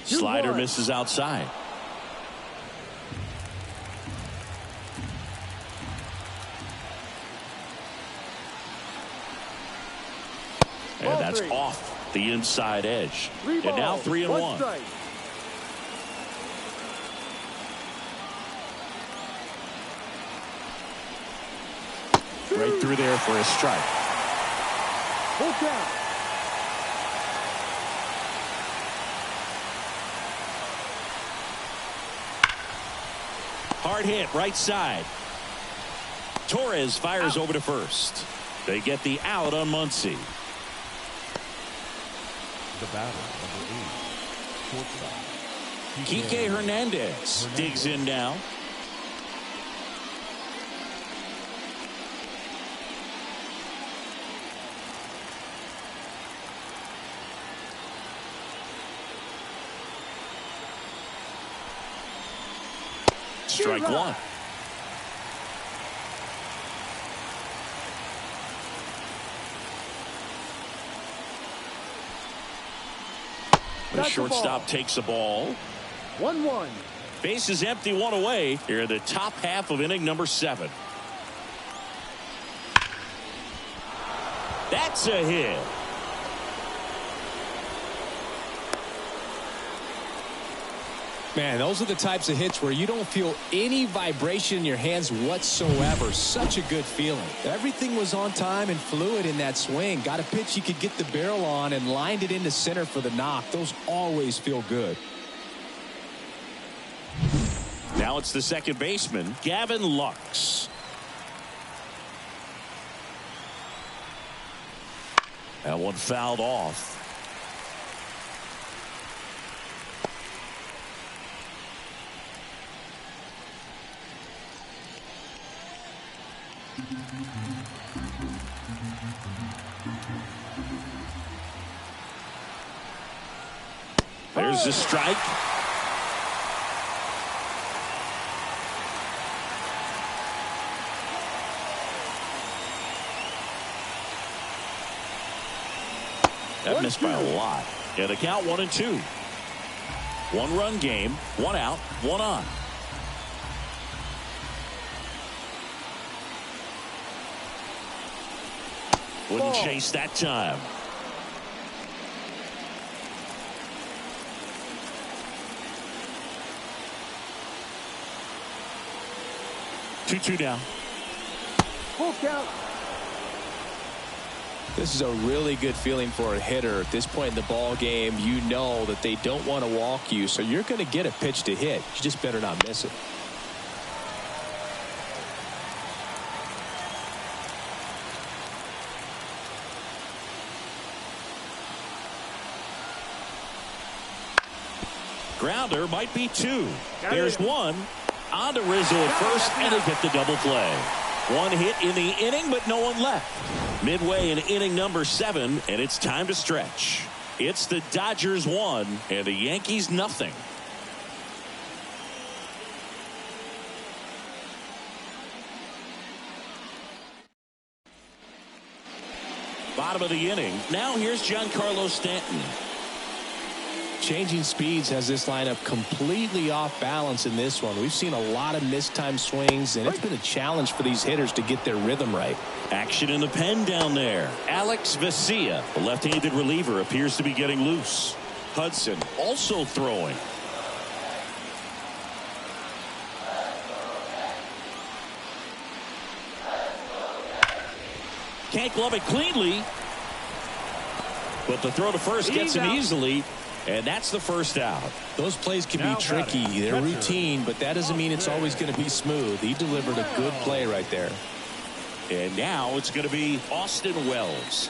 Speaker 1: Slider misses outside. And that's off the inside edge. And now 3-1.
Speaker 2: Right through there for a strike.
Speaker 5: Full count.
Speaker 1: Hard hit right side. Torres fires over to first. They get the out on Muncy.
Speaker 3: The batter, number 8, shortstop.
Speaker 1: Kike Hernandez digs in now. Strike one. The shortstop takes the ball.
Speaker 5: 1-1.
Speaker 1: Base is empty, one away. Here in the top half of inning number 7. That's a hit.
Speaker 2: Man, those are the types of hits where you don't feel any vibration in your hands whatsoever. Such a good feeling. Everything was on time and fluid in that swing. Got a pitch you could get the barrel on and lined it into center for the knock. Those always feel good.
Speaker 1: Now it's the second baseman, Gavin Lux. That one fouled off. There's the strike. That missed by a lot. Yeah, the count 1-2. 1-run game, 1 out, 1 on. Wouldn't chase that time. Two down.
Speaker 5: Full count.
Speaker 2: This is a really good feeling for a hitter. At this point in the ball game, you know that they don't want to walk you, so you're going to get a pitch to hit. You just better not miss it.
Speaker 1: Grounder might be 2. There's 1. On to Rizzo at first, and they get the double play. 1 hit in the inning, but no one left. Midway in inning number 7, and it's time to stretch. It's the Dodgers 1 and the Yankees nothing. Bottom of the inning. Now here's Giancarlo Stanton.
Speaker 2: Changing speeds has this lineup completely off balance in this one. We've seen a lot of mistimed swings, and it's been a challenge for these hitters to get their rhythm right.
Speaker 1: Action in the pen down there. Alex Vesia, the left-handed reliever, appears to be getting loose. Hudson also throwing. Can't glove it cleanly. But the throw to first gets him easily. And that's the first out.
Speaker 2: Those plays can be tricky. They're routine, but that doesn't mean it's always going to be smooth. He delivered a good play right there.
Speaker 1: And now it's going to be Austin Wells.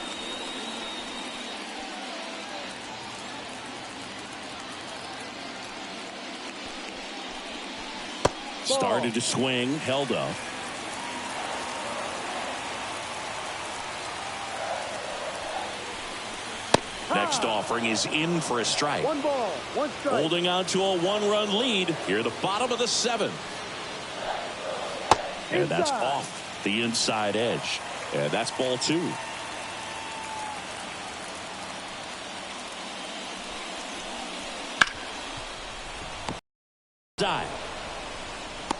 Speaker 1: Started to swing, held up. Next offering is in for a strike.
Speaker 5: 1 ball, 1 strike.
Speaker 1: Holding on to a 1-run lead here, the bottom of the 7th. And that's off the inside edge. And that's ball 2. Dive.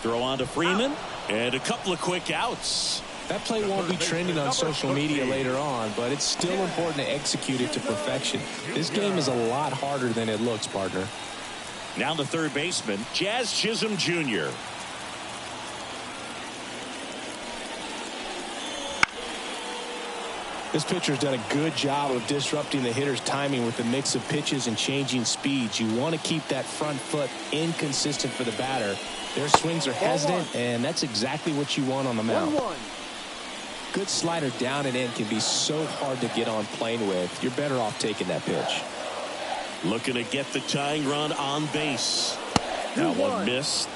Speaker 1: Throw on to Freeman. And a couple of quick outs.
Speaker 2: That play won't be trending on social media later on, but it's still important to execute it to perfection. This game is a lot harder than it looks, partner.
Speaker 1: Now the third baseman, Jazz Chisholm Jr.
Speaker 2: This pitcher's done a good job of disrupting the hitter's timing with the mix of pitches and changing speeds. You want to keep that front foot inconsistent for the batter. Their swings are hesitant, and that's exactly what you want on the mound.
Speaker 5: 1-1.
Speaker 2: Good slider down and in can be so hard to get on plane with. You're better off taking that pitch.
Speaker 1: Looking to get the tying run on base. That one missed.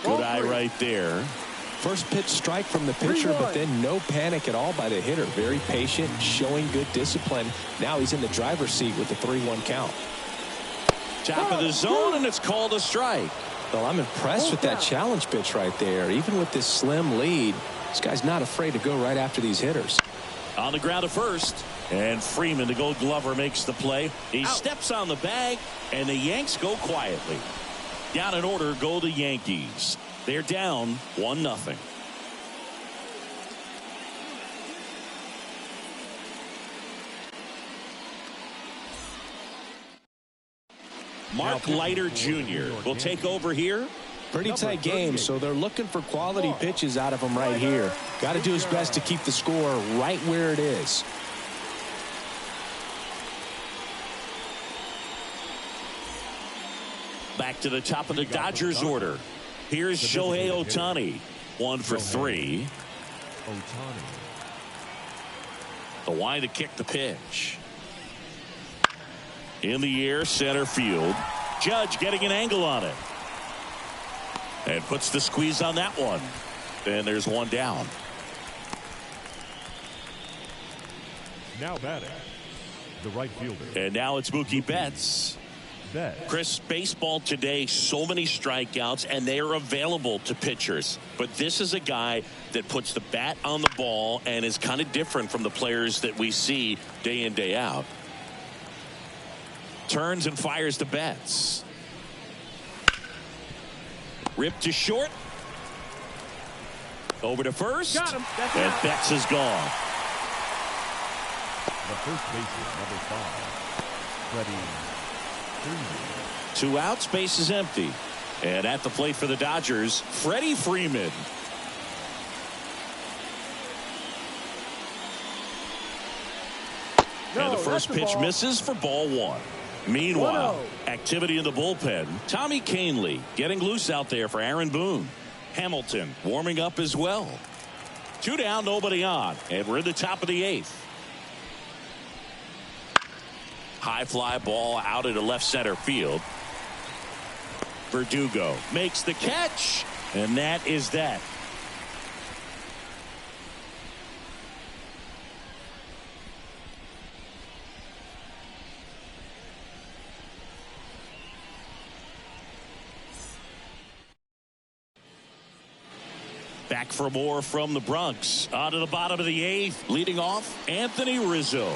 Speaker 1: Good eye right there.
Speaker 2: First pitch strike from the pitcher, but then no panic at all by the hitter. Very patient, showing good discipline. Now he's in the driver's seat with the 3-1 count.
Speaker 1: Top of the zone, and it's called a strike.
Speaker 2: Well, I'm impressed with that challenge pitch right there. Even with this slim lead, this guy's not afraid to go right after these hitters.
Speaker 1: On the ground to first, and Freeman, the Gold Glover, makes the play. He steps on the bag, and the Yanks go quietly. Down in order go the Yankees. They're down 1-0. Mark Leiter Jr. will take over here.
Speaker 2: Pretty tight game, so they're looking for quality pitches out of him right here. Got to do his best to keep the score right where it is.
Speaker 1: Back to the top of the Dodgers order. Here's Shohei Ohtani, 1 for 3. The line to kick the pitch. In the air, center field. Judge getting an angle on it. And puts the squeeze on that one. And there's one down.
Speaker 3: Now batting, the right fielder.
Speaker 1: And now it's Mookie Betts. Chris, baseball today, so many strikeouts, and they are available to pitchers. But this is a guy that puts the bat on the ball and is kind of different from the players that we see day in, day out. Turns and fires to Betts. Ripped to short. Over to first.
Speaker 5: Got him. That's
Speaker 1: and
Speaker 5: out.
Speaker 1: Betts is gone.
Speaker 3: The first baseman, number 5, Freddie.
Speaker 1: 2 outs, base is empty. And at the plate for the Dodgers, Freddie Freeman. And the first pitch misses for ball 1. Meanwhile, activity in the bullpen. Tommy Kahnle getting loose out there for Aaron Boone. Hamilton warming up as well. 2 down, nobody on. And we're in the top of the 8th. High fly ball out into left center field. Verdugo makes the catch, and that is that. Back for more from the Bronx. On to the bottom of the 8th. Leading off, Anthony Rizzo.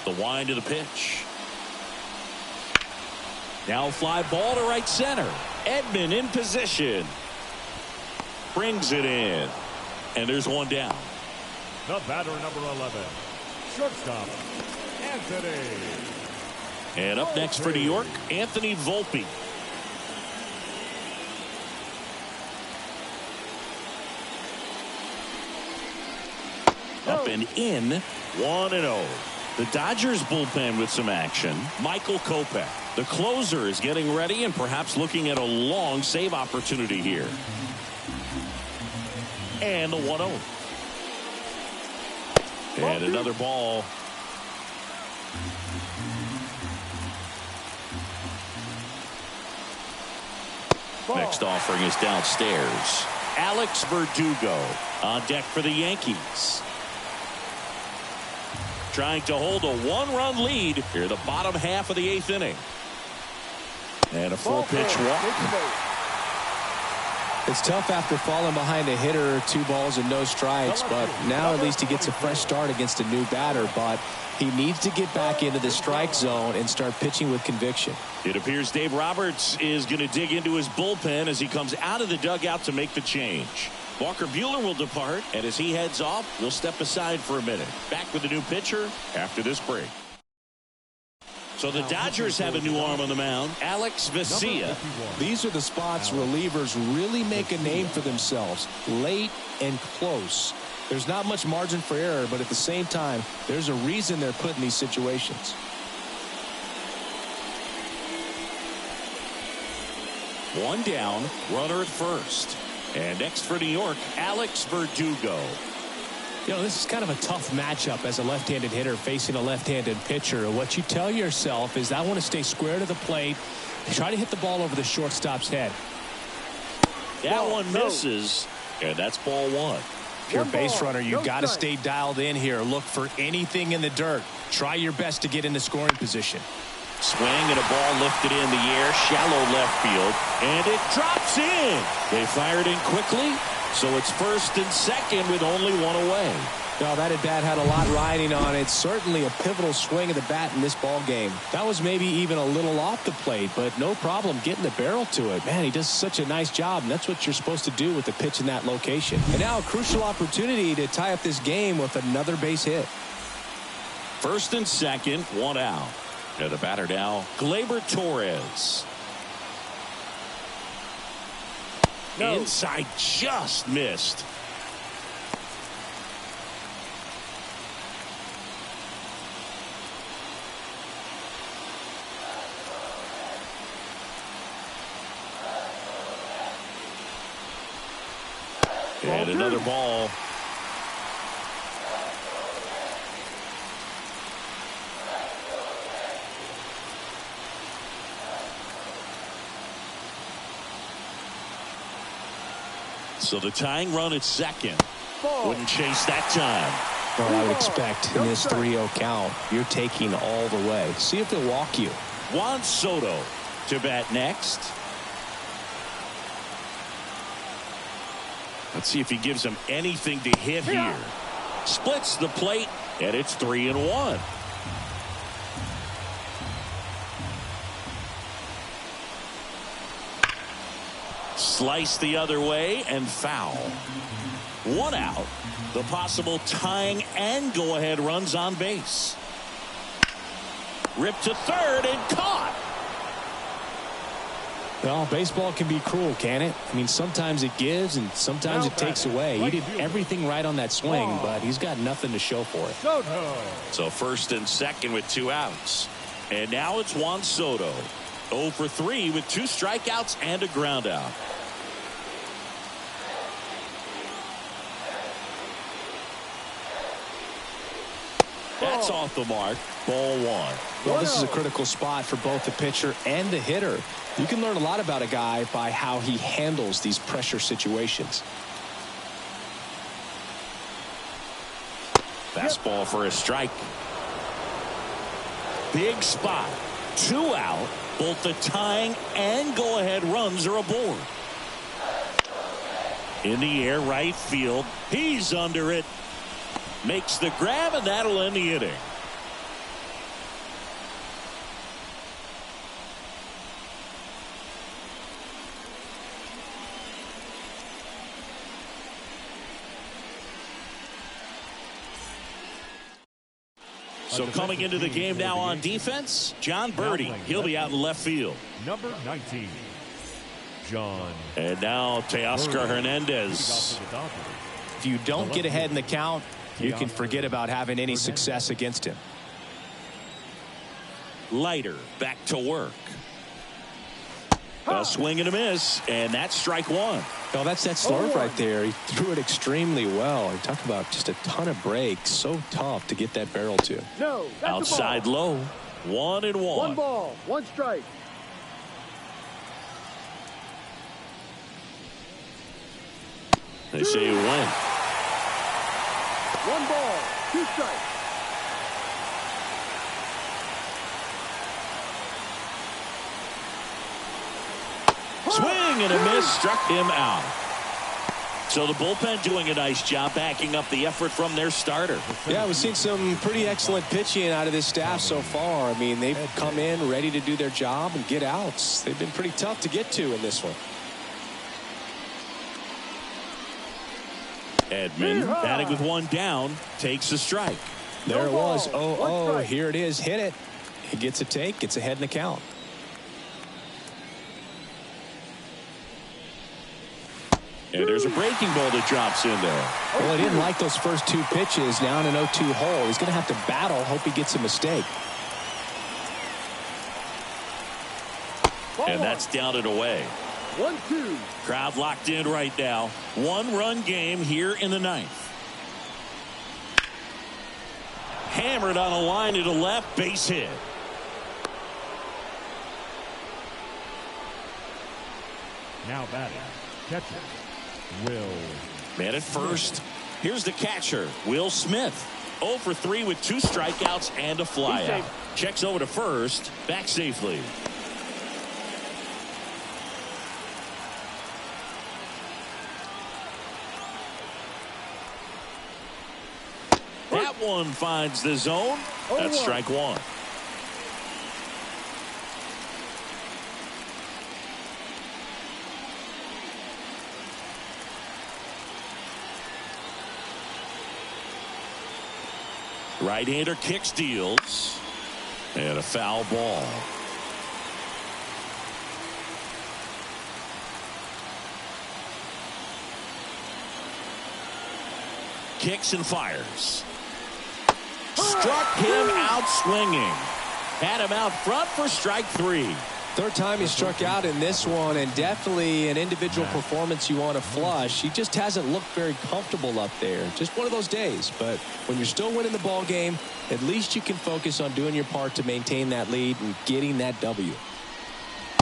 Speaker 1: The wind to the pitch. Now fly ball to right center. Edman in position. Brings it in. And there's one down.
Speaker 3: The batter, number 11, shortstop, Anthony.
Speaker 1: And up next for New York, Anthony Volpe. Up and in, 1-0. The Dodgers bullpen with some action. Michael Kopech, the closer, is getting ready and perhaps looking at a long save opportunity here. And the 1-0. And another ball. Next offering is downstairs. Alex Verdugo on deck for the Yankees. Trying to hold a 1-run lead here the bottom half of the 8th inning. And a full pitch walk.
Speaker 2: It's tough after falling behind a hitter, 2 balls and no strikes, but now at least he gets a fresh start against a new batter, but he needs to get back into the strike zone and start pitching with conviction.
Speaker 1: It appears Dave Roberts is going to dig into his bullpen as he comes out of the dugout to make the change. Walker Buehler will depart, and as he heads off, we'll step aside for a minute. Back with a new pitcher after this break. So the Dodgers have a new arm on the mound, Alex Vesia.
Speaker 2: These are the spots relievers really make a name for themselves, late and close. There's not much margin for error, but at the same time, there's a reason they're put in these situations.
Speaker 1: One down, runner at first. And next for New York, Alex Verdugo.
Speaker 2: You know, this is kind of a tough matchup as a left-handed hitter facing a left-handed pitcher. What you tell yourself is, I want to stay square to the plate, try to hit the ball over the shortstop's head.
Speaker 1: That one misses, and that's ball 1.
Speaker 2: If you're a base runner, you got to stay dialed in here. Look for anything in the dirt. Try your best to get into scoring position.
Speaker 1: Swing and a ball lifted in the air, shallow left field, and it drops in. They fired in quickly, so it's first and second with only one away.
Speaker 2: Now, that at bat had a lot riding on it. Certainly a pivotal swing of the bat in this ball game. That was maybe even a little off the plate, but no problem getting the barrel to it. Man, he does such a nice job, and that's what you're supposed to do with the pitch in that location. And now a crucial opportunity to tie up this game with another base hit.
Speaker 1: First and second, 1 out. And the batter now, Gleyber Torres. No. Inside, just missed. And another ball. So the tying run at second. Wouldn't chase that time.
Speaker 2: Well, I would expect in this 3-0 count, you're taking all the way. See if they'll walk you.
Speaker 1: Juan Soto to bat next. Let's see if he gives him anything to hit here. Splits the plate, and it's 3-1. Slice the other way and foul. 1 out. The possible tying and go-ahead runs on base. Ripped to third and caught.
Speaker 2: Well, baseball can be cruel, can it? I mean, sometimes it gives and sometimes it takes away. He did everything right on that swing, but he's got nothing to show for it.
Speaker 1: So first and second with 2 outs. And now it's Juan Soto. 0 for 3 with 2 strikeouts and a ground out. That's off the mark. Ball 1.
Speaker 2: Well, this is a critical spot for both the pitcher and the hitter. You can learn a lot about a guy by how he handles these pressure situations.
Speaker 1: Fastball for a strike. Big spot. 2 out. Both the tying and go-ahead runs are aboard. In the air, right field. He's under it. Makes the grab, and that'll end the inning. So coming into the game now on defense, John Birdie. He'll be out in left field.
Speaker 3: Number 19, John.
Speaker 1: And now Teoscar Hernandez.
Speaker 2: If you don't get ahead in the count, you can forget about having any success against him.
Speaker 1: Leiter back to work. A swing and a miss, and that's strike one.
Speaker 2: Oh, that's that slurve right there. He threw it extremely well. You talk about just a ton of breaks. So tough to get that barrel to.
Speaker 5: No, that's
Speaker 1: outside low. 1-1.
Speaker 5: One ball, one strike.
Speaker 1: They say you win.
Speaker 5: One ball, two strikes.
Speaker 1: Swing and a miss, struck him out. So the bullpen doing a nice job backing up the effort from their starter.
Speaker 2: Yeah, we've seen some pretty excellent pitching out of this staff so far. I mean, they've come in ready to do their job and get outs. They've been pretty tough to get to in this one.
Speaker 1: Edman batting with one down, takes the strike.
Speaker 2: There it was. Oh, here it is. Hit it. He gets a take, gets ahead in the count.
Speaker 1: And there's a breaking ball that drops in there.
Speaker 2: Well, he didn't like those first two pitches. Now in an 0-2 hole. He's going to have to battle. Hope he gets a mistake.
Speaker 1: And that's down and away.
Speaker 5: 1-2.
Speaker 1: Crowd locked in right now. One-run game here in the ninth. Hammered on a line to the left, base hit.
Speaker 3: Now batting, catcher, Will.
Speaker 1: Man at first. Here's the catcher, Will Smith. 0 for 3 with 2 strikeouts and a flyout. Checks over to first, back safely. That one finds the zone. That's strike one. Right-hander kicks, deals, and a foul ball. Kicks and fires. Struck him out swinging. Had him out front for strike 3.
Speaker 2: Third time he struck out in this one, and definitely an individual performance you want to flush. He just hasn't looked very comfortable up there. Just one of those days. But when you're still winning the ball game, at least you can focus on doing your part to maintain that lead and getting that W.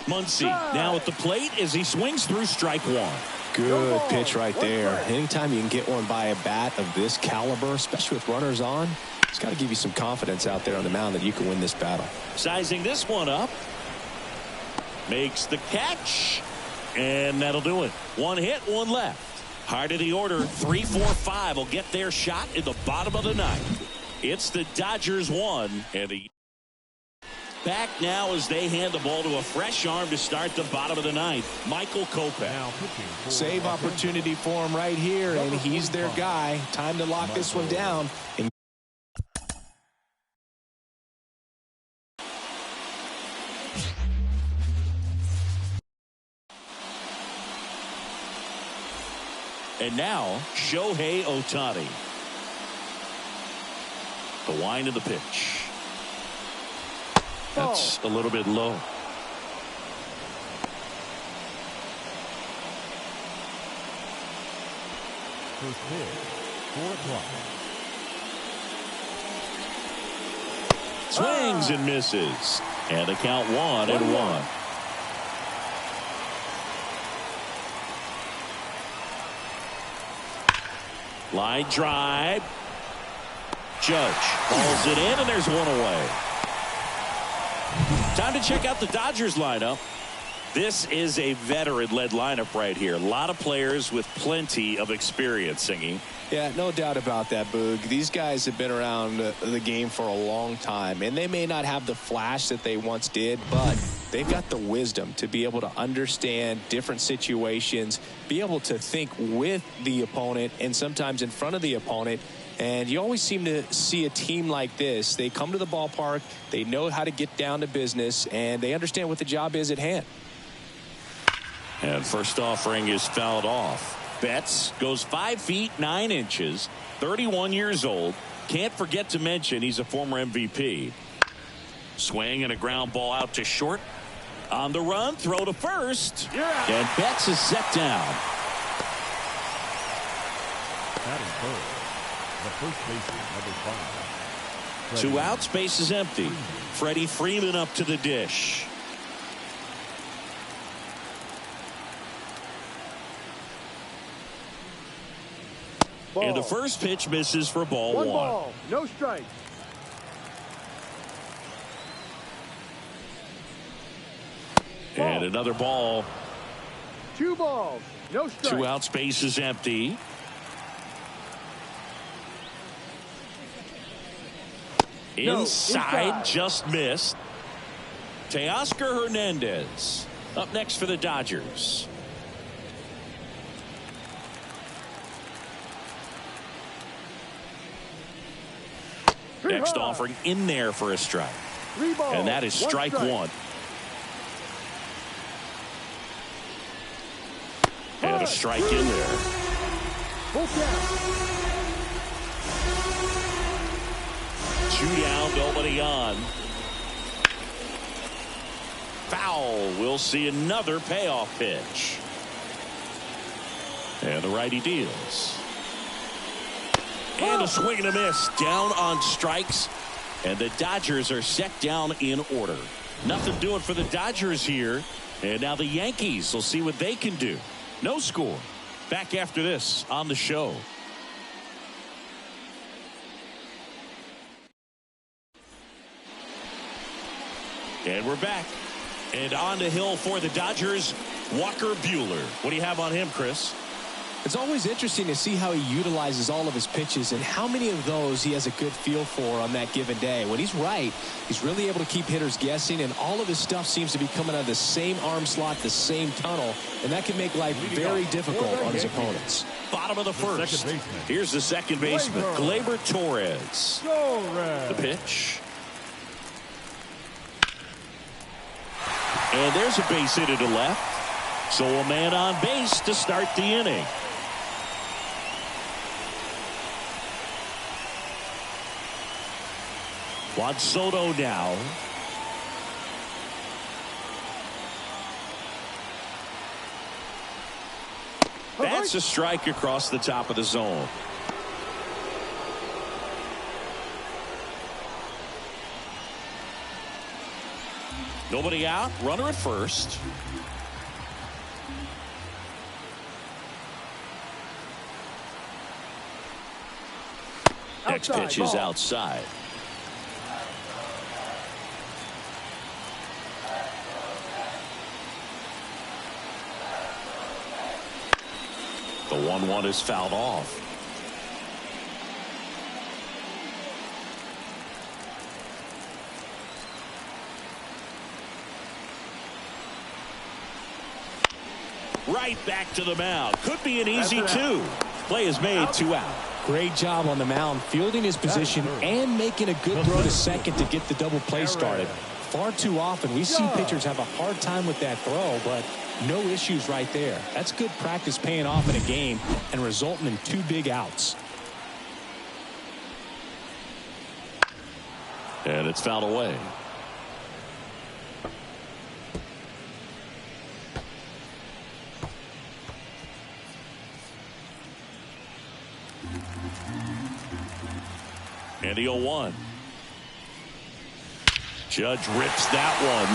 Speaker 1: Muncy now at the plate as he swings through strike 1.
Speaker 2: Good pitch right there. Anytime you can get one by a bat of this caliber, especially with runners on, it's got to give you some confidence out there on the mound that you can win this battle.
Speaker 1: Sizing this one up. Makes the catch, and that'll do it. One hit, one left. Heart of the order, 3, 4, 5 will get their shot in the bottom of the ninth. It's the Dodgers 1, and the back now as they hand the ball to a fresh arm to start the bottom of the ninth. Michael Kopech.
Speaker 2: Save opportunity for him right here, and he's their guy. Time to lock this one down.
Speaker 1: And now, Shohei Ohtani. The wind of the pitch. That's a little bit low.
Speaker 3: First pitch, 4 o'clock.
Speaker 1: Swings and misses. And the count 1-1. Line drive. Judge hauls it in, and there's one away. Time to check out the Dodgers lineup. This is a veteran-led lineup right here. A lot of players with plenty of experience, Singing.
Speaker 2: Yeah, no doubt about that, Boog. These guys have been around the game for a long time, and they may not have the flash that they once did, but they've got the wisdom to be able to understand different situations, be able to think with the opponent and sometimes in front of the opponent. And you always seem to see a team like this. They come to the ballpark, they know how to get down to business, and they understand what the job is at hand.
Speaker 1: And first offering is fouled off. Betts goes 5 feet 9 inches, 31 years old. Can't forget to mention he's a former MVP. Swing and a ground ball out to short. On the run, throw to first. And Betts is set down.
Speaker 3: Batting first, the first baseman, number 5.
Speaker 1: 2 outs, base is empty. Freddie Freeman up to the dish. And the first pitch misses for ball 1.
Speaker 5: 1 ball, no strikes.
Speaker 1: And another ball.
Speaker 5: 2 balls, no strikes.
Speaker 1: 2 outs, base is empty. Inside, just missed. Teoscar Hernandez up next for the Dodgers. Next offering in there for a strike.
Speaker 5: 3 balls,
Speaker 1: and that is strike 1. And a strike in there.
Speaker 5: Full count.
Speaker 1: 2 down, nobody on. Foul. We'll see another payoff pitch. And the righty deals. And a swing and a miss. Down on strikes. And the Dodgers are set down in order. Nothing doing for the Dodgers here. And now the Yankees will see what they can do. No score. Back after this on the show. And we're back. And on the hill for the Dodgers, Walker Buehler. What do you have on him, Chris?
Speaker 2: It's always interesting to see how he utilizes all of his pitches and how many of those he has a good feel for on that given day. When he's right, he's really able to keep hitters guessing, and all of his stuff seems to be coming out of the same arm slot, the same tunnel, and that can make life very difficult on his opponents.
Speaker 1: Bottom of the first. Here's the second baseman, Gleyber Torres. The pitch. And there's a base hit to left. So a man on base to start the inning. Juan Soto now. That's a strike across the top of the zone. Nobody out. Runner at first. Next pitch is outside. The 1-1 is fouled off. Right back to the mound. Could be an easy 2. Play is made, 2 out.
Speaker 2: Great job on the mound, fielding his position and making a good throw to second to get the double play started. Far too often we see pitchers have a hard time with that throw, but no issues right there. That's good practice paying off in a game and resulting in 2 big outs.
Speaker 1: And it's fouled away. And the 0-1. Judge rips that one.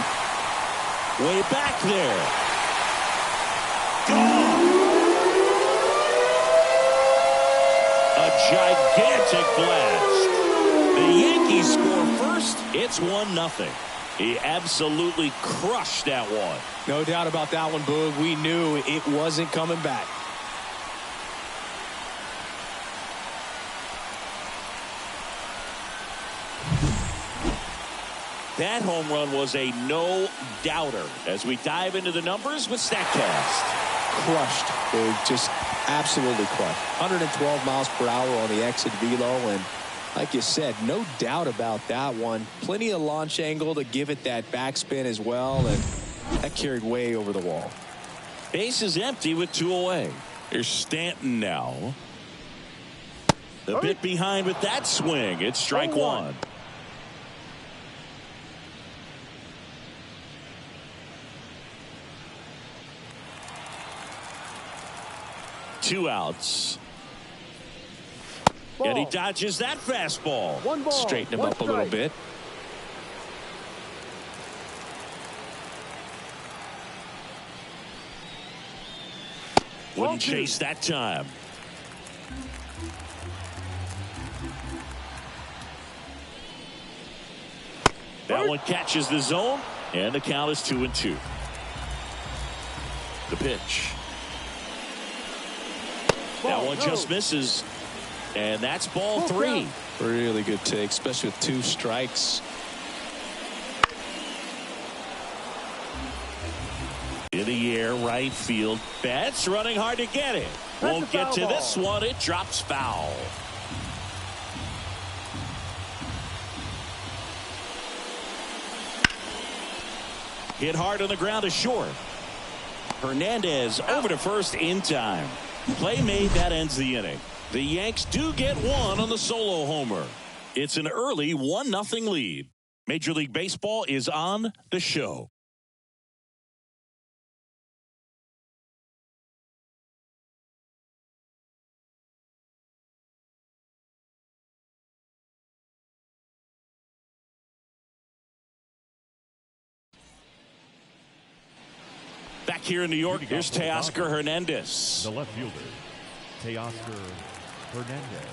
Speaker 1: Way back there. Gone. A gigantic blast. The Yankees score first. It's 1-0. He absolutely crushed that one.
Speaker 2: No doubt about that one, Boog. We knew it wasn't coming back.
Speaker 1: That home run was a no-doubter. As we dive into the numbers with StatCast.
Speaker 2: Crushed, Boog. Just absolutely crushed. 112 miles per hour on the exit velo, and like you said, no doubt about that one. Plenty of launch angle to give it that backspin as well, and that carried way over the wall.
Speaker 1: Base is empty with 2 away. Here's Stanton now. A bit behind with that swing. It's strike one. Two outs.
Speaker 5: Ball.
Speaker 1: And he dodges that fastball.
Speaker 5: One ball.
Speaker 2: Straighten him
Speaker 5: One
Speaker 2: up a little
Speaker 5: strike.
Speaker 2: bit.
Speaker 1: Wouldn't chase that time. That one catches the zone, and the count is 2-2. The pitch. That one just misses, and that's ball 3.
Speaker 2: Really good take, especially with 2 strikes.
Speaker 1: In the air, right field. Betts running hard to get it. Won't get to this one. It drops foul. Hit hard on the ground to short. Hernandez over to first in time. Play made, that ends the inning. The Yanks do get one on the solo homer. It's an early 1-0 lead. Major League Baseball is on the show. Back here in New York, here's Teoscar Hernandez.
Speaker 3: The left fielder, Teoscar Hernandez.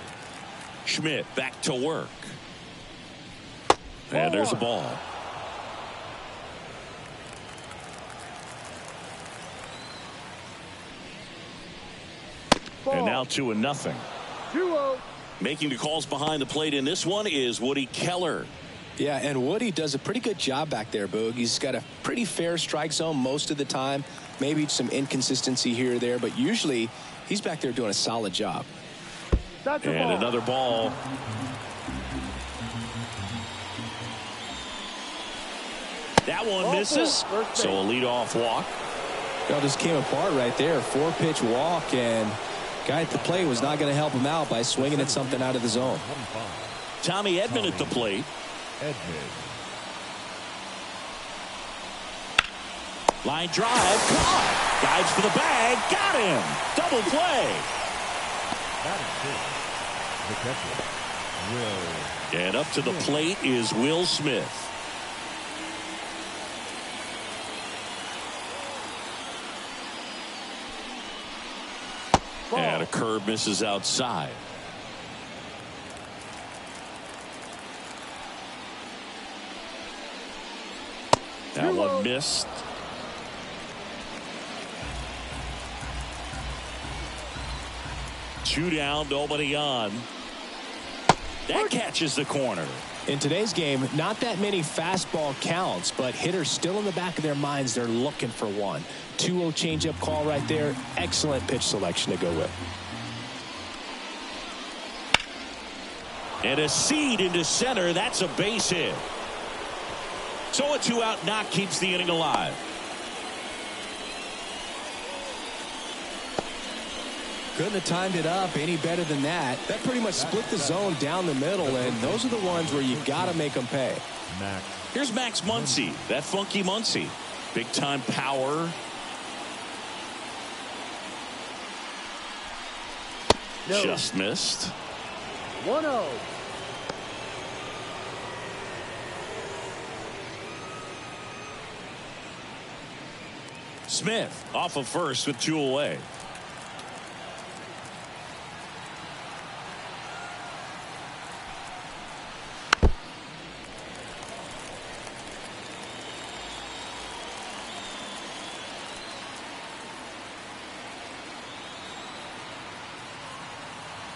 Speaker 1: Schmidt back to work. And there's a ball. And now 2-0.
Speaker 5: 2-0.
Speaker 1: Making the calls behind the plate in this one is Woody Keller.
Speaker 2: Yeah, and Woody does a pretty good job back there, Boog. He's got a pretty fair strike zone most of the time. Maybe some inconsistency here or there, but usually he's back there doing a solid job.
Speaker 5: That's a
Speaker 1: And
Speaker 5: ball.
Speaker 1: another ball. That one misses. So a leadoff walk.
Speaker 2: It all just came apart right there. 4-pitch walk, and guy at the plate was not going to help him out by swinging at something out of the zone.
Speaker 1: Tommy Edman at the plate. Line drive, caught. Dives for the bag, got him. Double play.
Speaker 3: The catcher, Will.
Speaker 1: And up to the plate is Will Smith. And a curve misses outside. That one missed. Two down, nobody on. That catches the corner.
Speaker 2: In today's game, not that many fastball counts, but hitters still in the back of their minds, they're looking for one. 2-0 changeup call right there. Excellent pitch selection to go with.
Speaker 1: And a seed into center. That's a base hit. So a 2-out knock keeps the inning alive.
Speaker 2: Couldn't have timed it up any better than that. That pretty much split the zone down the middle, and those are the ones where you got to make them pay.
Speaker 3: Max.
Speaker 1: Here's Max Muncy. That funky Muncy. Big time power.
Speaker 5: No.
Speaker 1: Just missed.
Speaker 5: 1-0.
Speaker 1: Smith off of first with 2 away.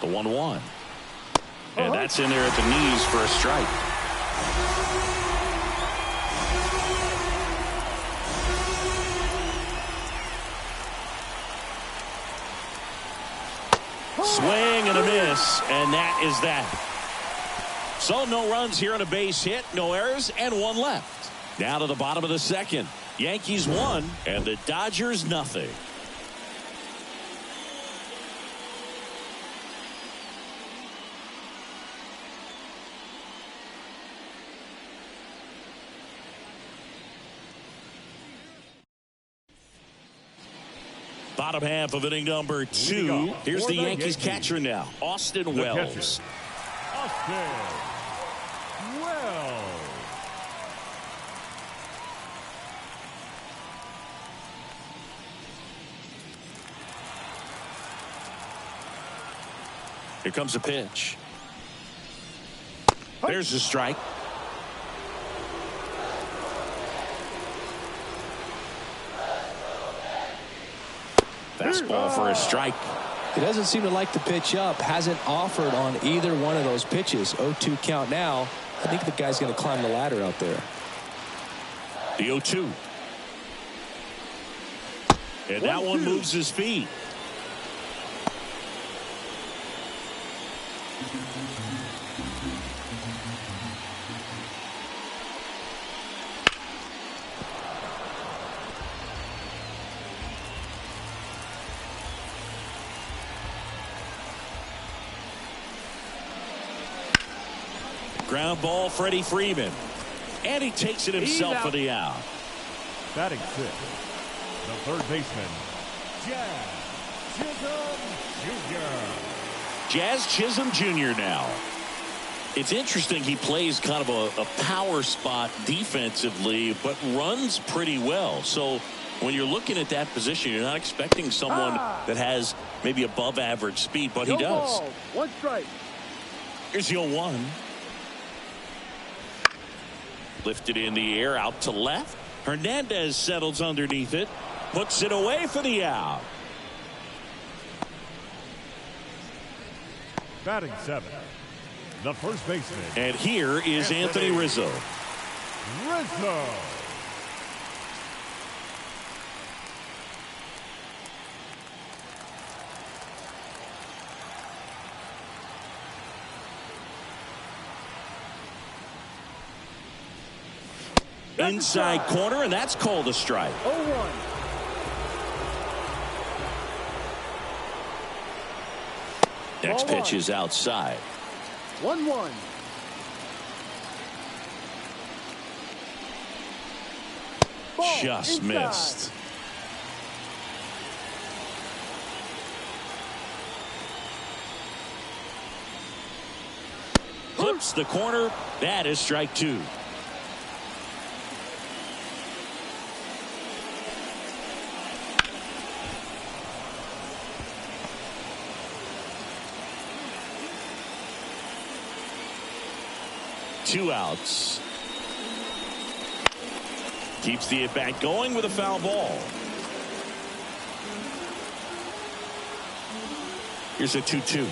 Speaker 1: The 1-1. And that's in there at the knees for a strike. Swing and a miss, and that is that. So no runs here on a base hit, no errors, and one left. Now to the bottom of the second. Yankees 1 and the Dodgers nothing. Bottom half of inning number 2. Here's the Yankees catcher now, Austin Wells.
Speaker 3: Austin Wells.
Speaker 1: Here comes a pitch. There's the strike. Fastball for a strike.
Speaker 2: He doesn't seem to like the pitch up. Hasn't offered on either one of those pitches. 0-2 count now. I think the guy's going to climb the ladder out there.
Speaker 1: The 0-2. And that one moves his feet. Ground ball, Freddie Freeman. And he takes it himself for the out.
Speaker 3: Batting 6, the third baseman, Jazz Chisholm Jr.
Speaker 1: Jazz Chisholm Jr. now. It's interesting, he plays kind of a power spot defensively, but runs pretty well. So when you're looking at that position, you're not expecting someone that has maybe above average speed, but he does.
Speaker 5: Ball. One strike.
Speaker 1: Here's the 0-1. Lifted in the air out to left. Hernandez settles underneath it. Puts it away for the out.
Speaker 3: Batting 7, the first baseman.
Speaker 1: And here is Anthony Rizzo.
Speaker 3: Rizzo.
Speaker 1: Inside corner, and that's called a strike.
Speaker 5: 0-1.
Speaker 1: Next pitch is outside.
Speaker 5: 1-1.
Speaker 1: Just missed. Clips the corner. That is strike 2. Two outs. Keeps the at-bat going with a foul ball. Here's a 2-2.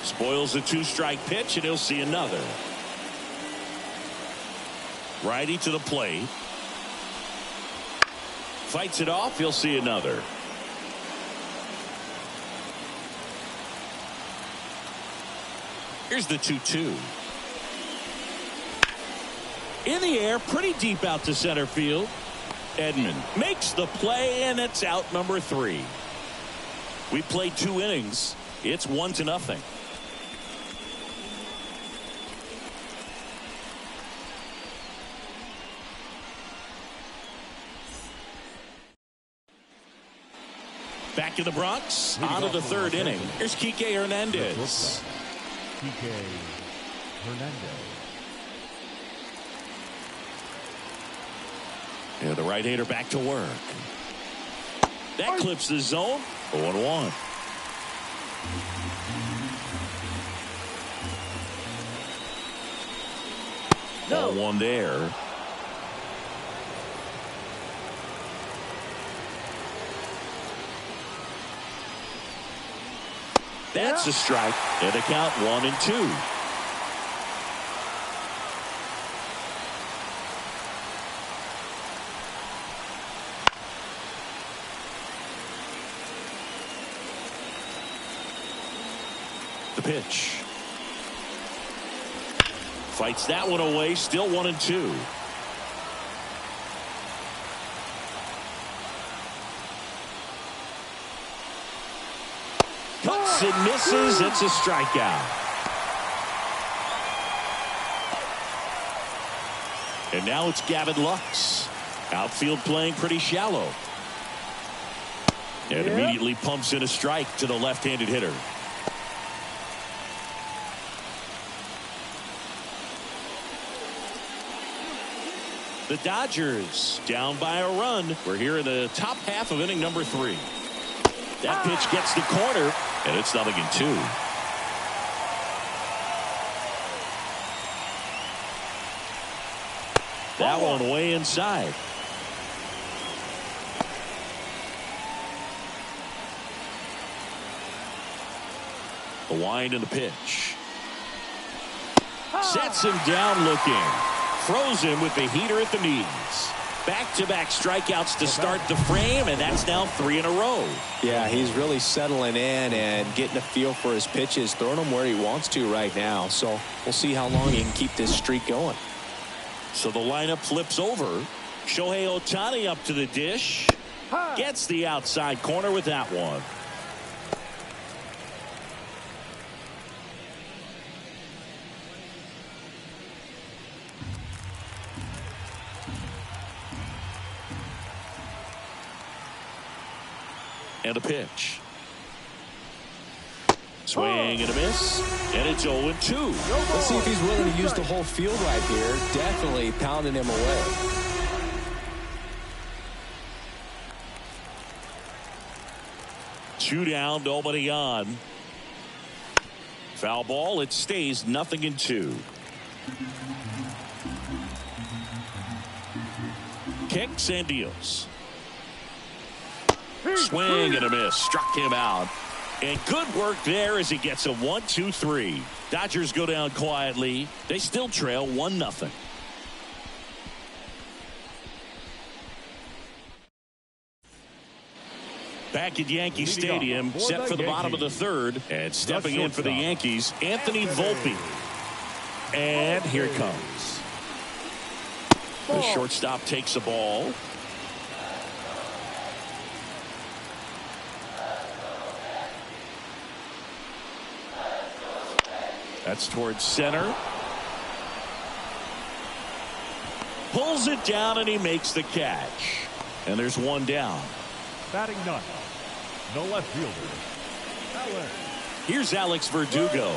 Speaker 1: Spoils the 2-strike pitch, and he'll see another. Righty to the plate. Fights it off. He'll see another. Here's the 2-2. In the air, pretty deep out to center field. Edman makes the play, and it's out number 3. We played 2 innings. It's 1-0. Back in the Bronx, on to the 3rd inning. Here's Kike Hernandez.
Speaker 3: Kike Hernandez.
Speaker 1: Yeah, the right-hander back to work. That clips the zone. 0-1.
Speaker 5: No.
Speaker 1: 0-1 there. That's a strike, and the count 1-2. The pitch. Fights that one away, still 1-2. Cuts and misses. It's a strikeout. And now it's Gavin Lux. Outfield playing pretty shallow. And immediately pumps in a strike to the left-handed hitter. The Dodgers down by a run. We're here in the top half of inning number 3. That pitch gets the corner, and it's 0-2. That one way inside. The wind and the pitch. Sets him down looking. Throws him with the heater at the knees. Back-to-back strikeouts to start the frame, and that's now 3 in a row.
Speaker 2: Yeah, he's really settling in and getting a feel for his pitches, throwing them where he wants to right now. So we'll see how long he can keep this streak going.
Speaker 1: So the lineup flips over. Shohei Ohtani up to the dish. Gets the outside corner with that one. And a pitch. Swing and a miss. And it's 0-2.
Speaker 2: Let's see if he's willing to use the whole field right here. Definitely pounding him away.
Speaker 1: Two down, nobody on. Foul ball. It stays 0-2. Kicks and deals. Swing and a miss. Struck him out. And good work there as he gets a 1-2-3. Dodgers go down quietly. They still trail 1-0. Back at Yankee Stadium, set for the bottom of the third. And stepping in for the Yankees, Anthony Volpe. And here it comes. The shortstop takes the ball. That's towards center. Pulls it down and he makes the catch. And there's one down.
Speaker 3: Batting ninth, no left fielder. Alex.
Speaker 1: Here's Alex Verdugo.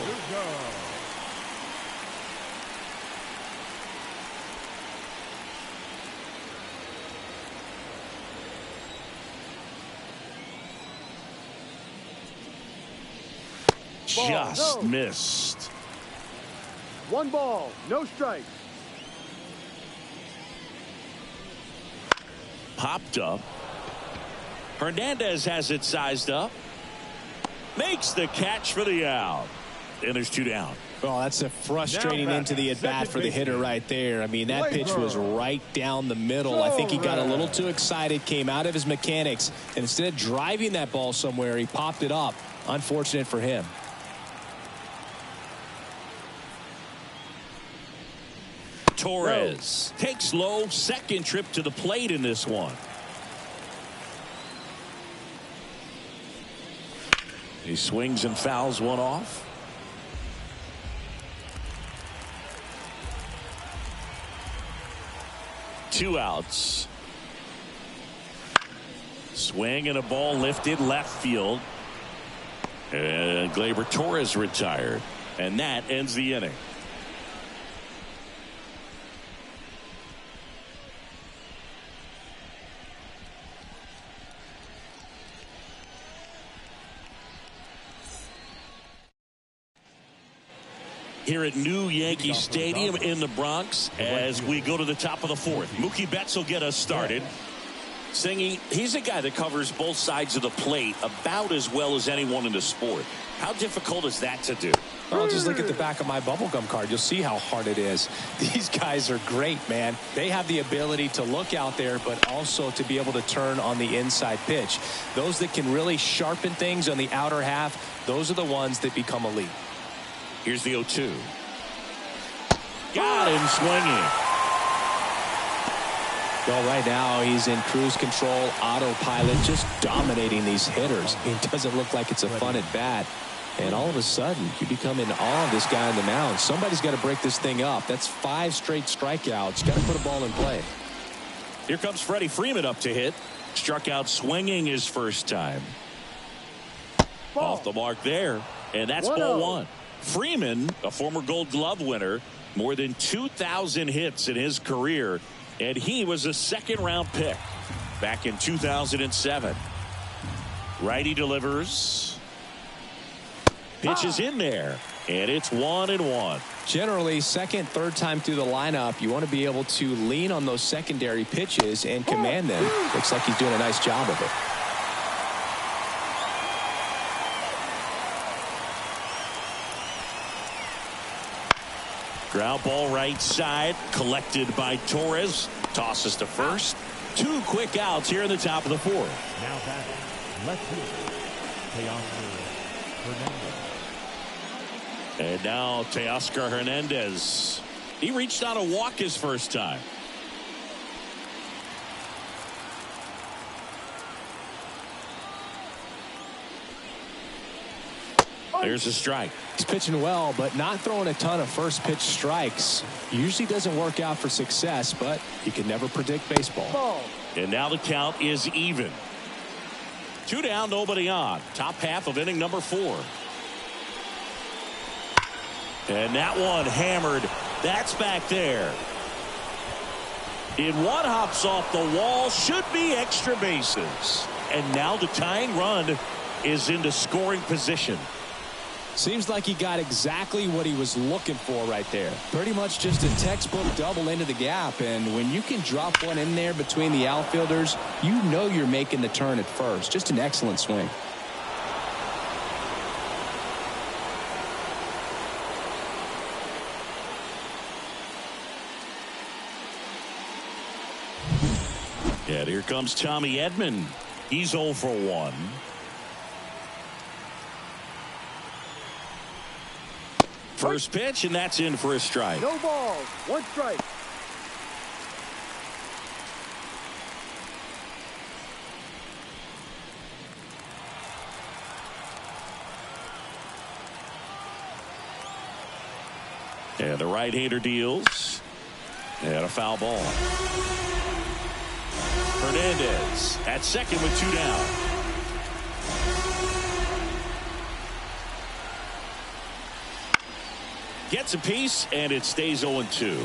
Speaker 1: Just missed.
Speaker 5: 1 ball, no strikes.
Speaker 1: Popped up. Hernandez has it sized up. Makes the catch for the out. And there's 2 down.
Speaker 2: Oh, that's a frustrating into the at-bat for the hitter right there. I mean, that pitch was right down the middle. I think he got a little too excited, came out of his mechanics, and instead of driving that ball somewhere, he popped it up. Unfortunate for him.
Speaker 1: Torres takes low, second trip to the plate in this one. He swings and fouls one off. Two outs. Swing and a ball lifted left field. And Gleyber Torres retired. And that ends the inning. Here at New Yankee Stadium in the Bronx as we go to the top of the fourth. Mookie Betts will get us started. Singy, he's a guy that covers both sides of the plate about as well as anyone in the sport. How difficult is that to do?
Speaker 2: Oh, just look at the back of my bubblegum card. You'll see how hard it is. These guys are great, man. They have the ability to look out there, but also to be able to turn on the inside pitch. Those that can really sharpen things on the outer half, those are the ones that become elite.
Speaker 1: Here's the 0-2. Got him swinging.
Speaker 2: Well, right now he's in cruise control, autopilot, just dominating these hitters. It doesn't look like it's a fun at bat. And all of a sudden, you become in awe of this guy on the mound. Somebody's got to break this thing up. That's 5 straight strikeouts. Got to put a ball in play.
Speaker 1: Here comes Freddie Freeman up to hit. Struck out swinging his first time. Off the mark there. And that's ball 1. Freeman, a former Gold Glove winner, more than 2,000 hits in his career. And he was a second-round pick back in 2007. Righty delivers. Pitch is in there. And it's 1-1.
Speaker 2: Generally, second, third time through the lineup, you want to be able to lean on those secondary pitches and command them. Looks like he's doing a nice job of it.
Speaker 1: Ground ball right side, collected by Torres. Tosses to first. 2 quick outs here in the top of the 4th.
Speaker 3: Now batting, left fielder, Teoscar Hernandez.
Speaker 1: And now Teoscar Hernandez. He reached out a walk his first time. There's a strike.
Speaker 2: He's pitching well, but not throwing a ton of first pitch strikes. Usually doesn't work out for success, but you can never predict baseball.
Speaker 1: And now the count is even. 2 down, nobody on. Top half of inning number 4. And that one hammered. That's back there. In one hops off the wall, should be extra bases. And now the tying run is into scoring position.
Speaker 2: Seems like he got exactly what he was looking for right there. Pretty much just a textbook double into the gap. And when you can drop one in there between the outfielders, you know you're making the turn at first. Just an excellent swing.
Speaker 1: And here comes Tommy Edman. He's 0 for 1. First pitch, and that's in for a strike.
Speaker 5: No balls, 1 strike.
Speaker 1: And the right-hander deals. And a foul ball. Hernandez at second with 2 down. Gets a piece, and it stays 0-2.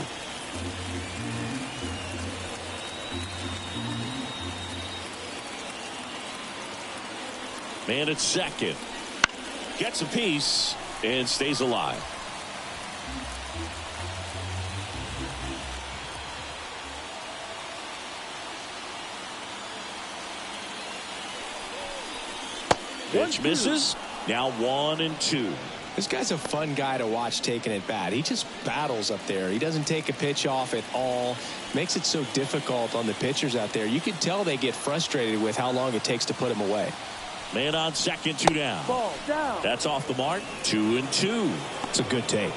Speaker 1: Man at second. Gets a piece, and stays alive. Pitch misses. Now 1-2.
Speaker 2: This guy's a fun guy to watch taking at bat. He just battles up there. He doesn't take a pitch off at all. Makes it so difficult on the pitchers out there. You can tell they get frustrated with how long it takes to put him away.
Speaker 1: Man on second, 2 down.
Speaker 5: Ball down.
Speaker 1: That's off the mark. 2-2.
Speaker 2: It's a good take.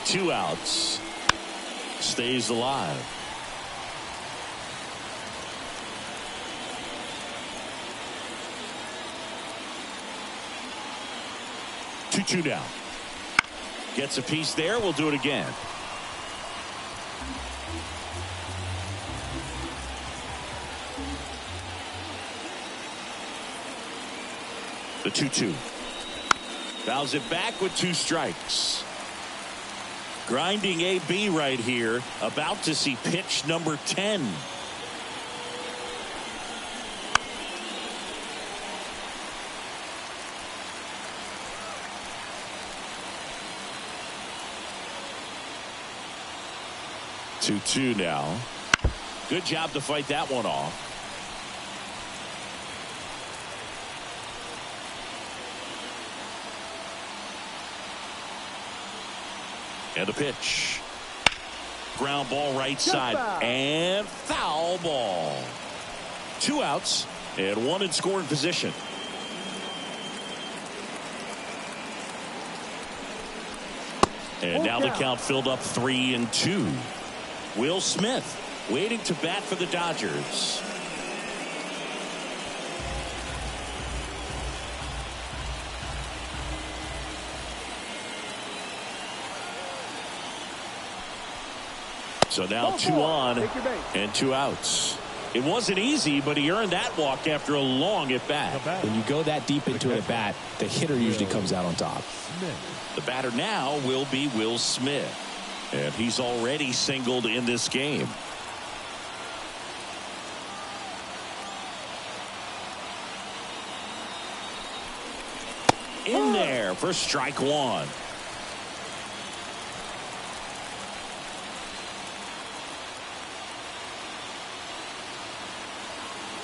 Speaker 1: Two outs. Stays alive. Two down. Gets a piece there. We'll do it again. The 2-2. Fouls it back with 2 strikes. Grinding AB right here. About to see pitch number 10. 2-2 now. Good job to fight that one off. And the pitch. Ground ball right side. And foul ball. 2 outs and 1 in scoring position. And now the count filled up 3-2. Will Smith waiting to bat for the Dodgers. So now 2 on and 2 outs. It wasn't easy, but he earned that walk after a long at bat.
Speaker 2: When you go that deep into an at bat, the hitter usually comes out on top.
Speaker 1: The batter now will be Will Smith, and he's already singled in this game. In there for strike 1.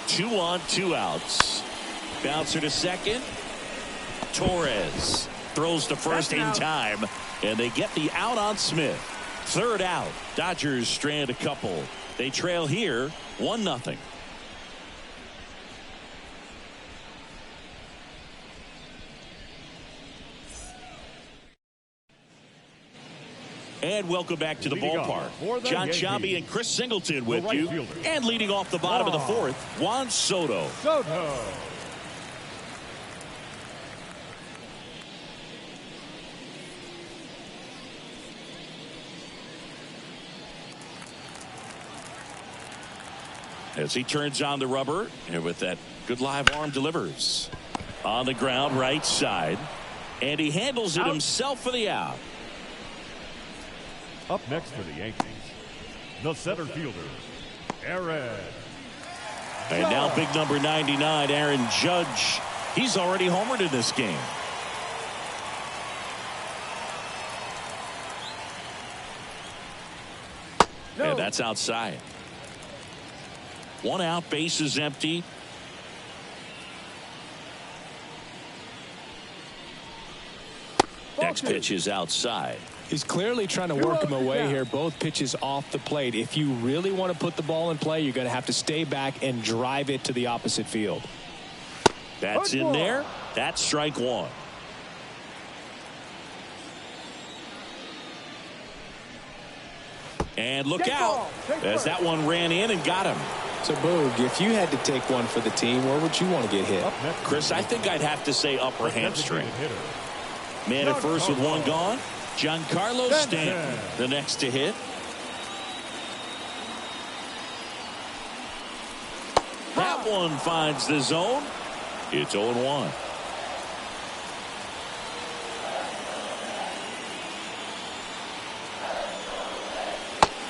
Speaker 1: Two on, 2 outs. Bouncer to second. Torres throws to first in time, and they get the out on Smith. 3rd out. Dodgers strand a couple. They trail here 1-0. And welcome back to the ballpark. John Sciambi and Chris Singleton with you. And leading off the bottom of the 4th, Juan Soto. As he turns on the rubber, and with that good live arm delivers. On the ground, right side. And he handles it himself for the out.
Speaker 3: Up next for the Yankees, the center fielder, Aaron.
Speaker 1: And now big number 99, Aaron Judge. He's already homered in this game. And that's outside. 1 out, base is empty. Next pitch is outside.
Speaker 2: He's clearly trying to work him away here. Both pitches off the plate. If you really want to put the ball in play, you're going to have to stay back and drive it to the opposite field.
Speaker 1: That's in there. That's strike 1. And look out as that one ran in and got him.
Speaker 2: So, Boog, if you had to take one for the team, where would you want to get hit?
Speaker 1: Chris, I think I'd have to say upper hamstring. Man at first with 1 gone. Giancarlo Stanton, the next to hit. That one finds the zone. It's 0-1.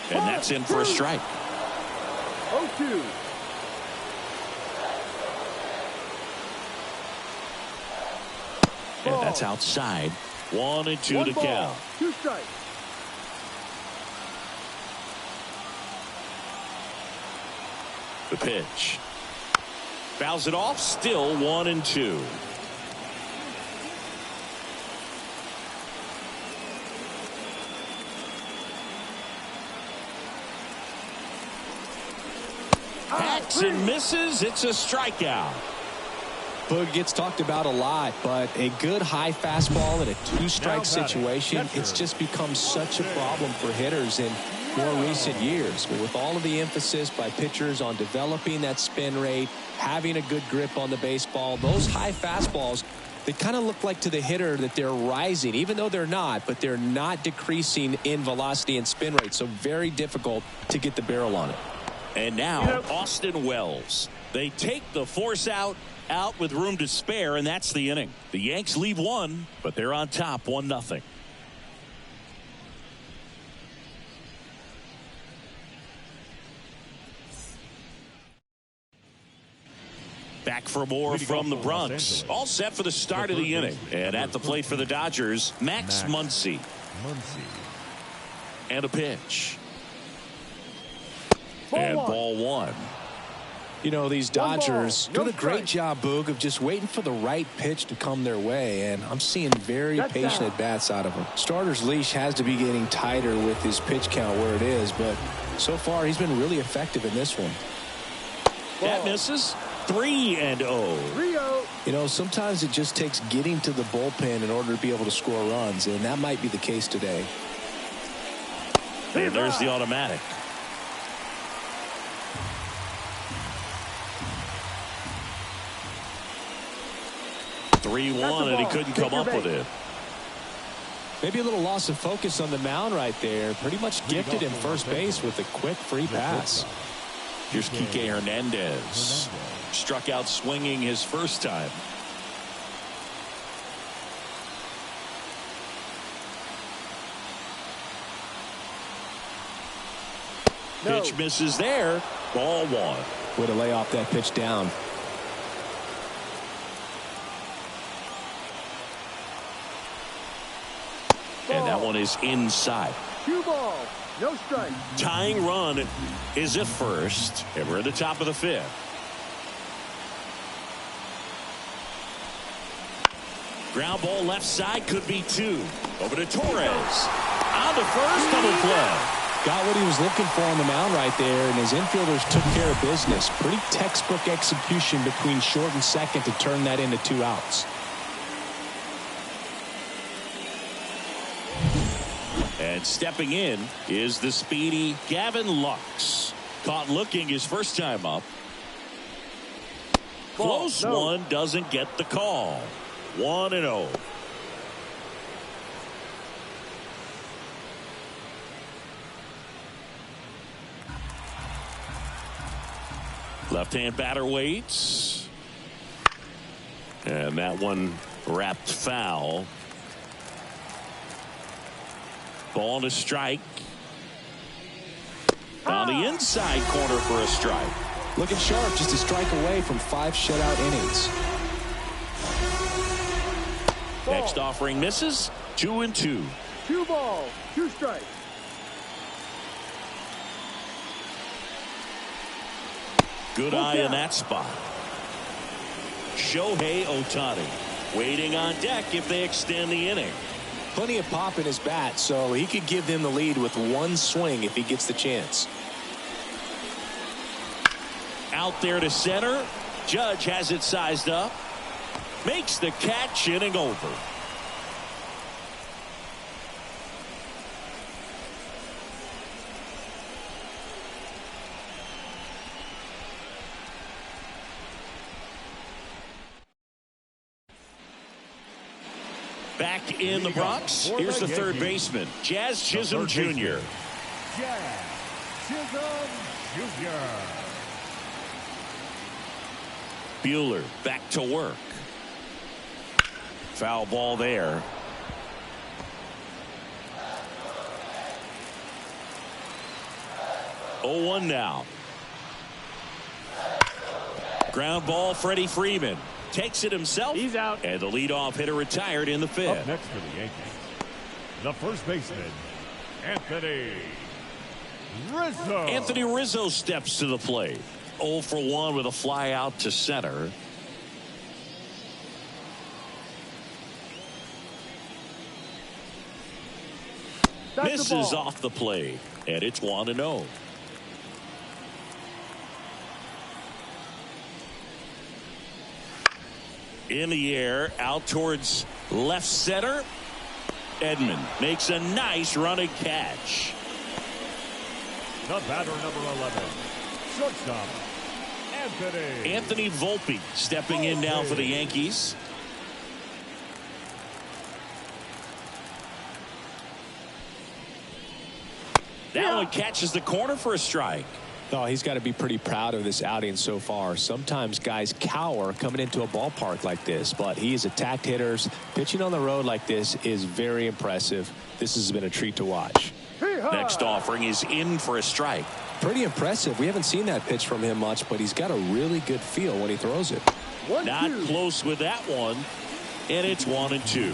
Speaker 1: And that's in for a strike.
Speaker 5: 0-2.
Speaker 1: And that's outside. 1-2 to count.
Speaker 5: 2 strikes.
Speaker 1: The pitch. Fouls it off. Still 1-2. Hacks and misses. It's a strikeout.
Speaker 2: Boog gets talked about a lot, but a good high fastball in a 2-strike situation, it's just become such a problem for hitters in more recent years. But with all of the emphasis by pitchers on developing that spin rate, having a good grip on the baseball, those high fastballs, they kind of look like to the hitter that they're rising, even though they're not, but they're not decreasing in velocity and spin rate. So very difficult to get the barrel on it.
Speaker 1: And now Austin Wells. They take the force out with room to spare, and that's the inning. The Yanks leave 1, but they're on top 1-0. Back for more from the Bronx. All set for the start of the inning. And at the plate for the Dodgers, Max Muncy. And a pitch. And ball one.
Speaker 2: You know, these Dodgers doing a great job, Boog, of just waiting for the right pitch to come their way, and I'm seeing very patient at-bats out of him. Starter's leash has to be getting tighter with his pitch count where it is, but so far he's been really effective in this one.
Speaker 1: That misses. 3-0.
Speaker 5: 3-0.
Speaker 2: You know, sometimes it just takes getting to the bullpen in order to be able to score runs, and that might be the case today.
Speaker 1: And there's the automatic. Three-1, and he couldn't come up with it.
Speaker 2: Maybe a little loss of focus on the mound right there. Pretty much gifted him first base with a quick free pass.
Speaker 1: Here's Kike Hernandez. Struck out swinging his first time.
Speaker 5: No.
Speaker 1: Pitch misses there. Ball one.
Speaker 2: Way to lay off that pitch down.
Speaker 1: And that one is inside.
Speaker 5: 2 ball, no strike.
Speaker 1: Tying run is at first, and we're at the top of the 5th. Ground ball left side, could be 2. Over to Torres. On to first, double play.
Speaker 2: Got what he was looking for on the mound right there, and his infielders took care of business. Pretty textbook execution between short and second to turn that into 2 outs.
Speaker 1: And stepping in is the speedy Gavin Lux. Caught looking his first time up. Close one, doesn't get the call. 1-0. Left-hand batter waits. And that one wrapped foul. Ball to strike. On the inside corner for a strike.
Speaker 2: Looking sharp, just a strike away from 5 shutout innings.
Speaker 1: Next offering misses. 2-2.
Speaker 5: 2 balls, 2 strikes.
Speaker 1: Good eye in that spot. Shohei Ohtani waiting on deck if they extend the inning.
Speaker 2: Plenty of pop in his bat, so he could give them the lead with 1 swing if he gets the chance.
Speaker 1: Out there to center. Judge has it sized up. Makes the catch, inning over. Back in the Bronx, here's the third baseman, Jazz Chisholm Jr.
Speaker 3: Jazz Chisholm Jr.
Speaker 1: Buehler back to work. Foul ball there. Oh, 1 now. Ground ball, Freddie Freeman. Takes it himself.
Speaker 5: He's out.
Speaker 1: And the leadoff hitter retired in the 5th.
Speaker 3: Up next for the Yankees, the first baseman, Anthony Rizzo.
Speaker 1: Anthony Rizzo steps to the plate. 0 for 1 with a fly out to center. Misses off the plate, and it's 1-0. In the air, out towards left center. Edman makes a nice running catch.
Speaker 3: The batter, number 11, shortstop,
Speaker 1: Anthony Volpe stepping in now for the Yankees. That one catches the corner for a strike.
Speaker 2: Oh, he's got to be pretty proud of this outing so far. Sometimes guys cower coming into a ballpark like this, but he has attacked hitters. Pitching on the road like this is very impressive. This has been a treat to watch.
Speaker 1: Next offering is in for a strike.
Speaker 2: Pretty impressive. We haven't seen that pitch from him much, but he's got a really good feel when he throws it.
Speaker 1: Not close with that one, and it's 1-2.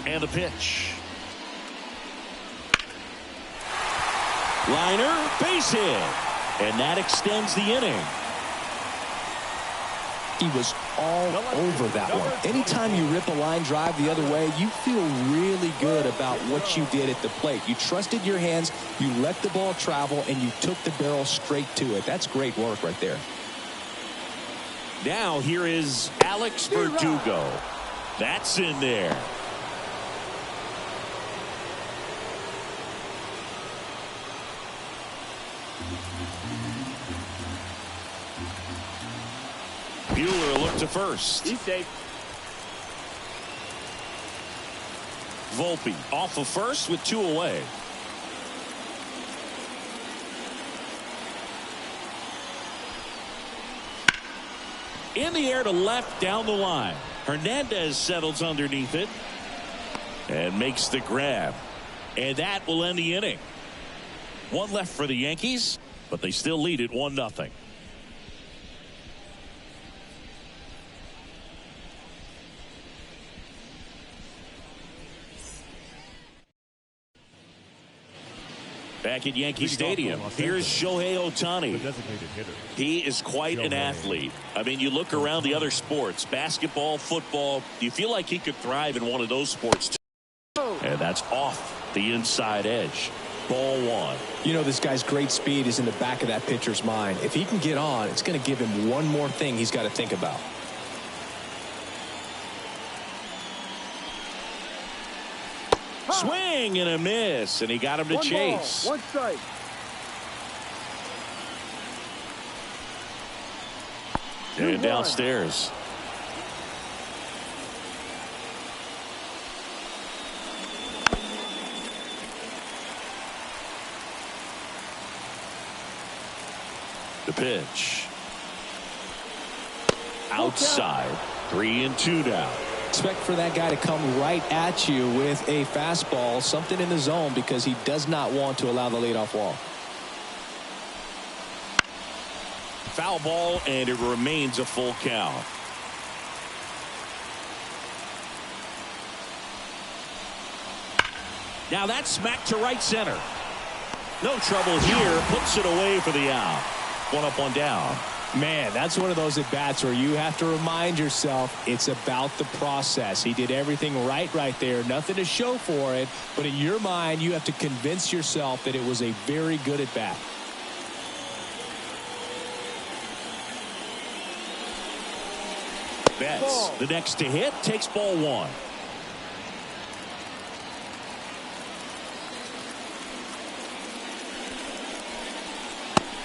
Speaker 1: And the pitch. Liner, base hit. And that extends the inning.
Speaker 2: He was all over that one. Anytime you rip a line drive the other way, you feel really good about what you did at the plate. You trusted your hands, you let the ball travel, and you took the barrel straight to it. That's great work right there.
Speaker 1: Now here is Alex Verdugo. That's in there. Buehler looked to first.
Speaker 5: He's safe.
Speaker 1: Volpe off of first with 2 away. In the air to left down the line. Hernandez settles underneath it and makes the grab. And that will end the inning. 1 left for the Yankees, but they still lead it 1-0. Back at Yankee Stadium, here's Shohei Ohtani. He is quite an athlete. I mean, you look around the other sports, basketball, football, you feel like he could thrive in one of those sports too. And that's off the inside edge. Ball 1.
Speaker 2: You know, this guy's great speed is in the back of that pitcher's mind. If he can get on, it's going to give him one more thing he's got to think about.
Speaker 1: Swing and a miss, and he got him to chase.
Speaker 5: 1 strike.
Speaker 1: And downstairs. The pitch. Outside. 3-2 now.
Speaker 2: Expect for that guy to come right at you with a fastball, something in the zone, because he does not want to allow the leadoff walk.
Speaker 1: Foul ball, and it remains a full count. Now that's smacked to right center. No trouble here. Puts it away for the out. 1 up, 1 down.
Speaker 2: Man, that's one of those at-bats where you have to remind yourself it's about the process. He did everything right there. Nothing to show for it. But in your mind, you have to convince yourself that it was a very good at-bat.
Speaker 1: Betts, the next to hit, takes ball 1.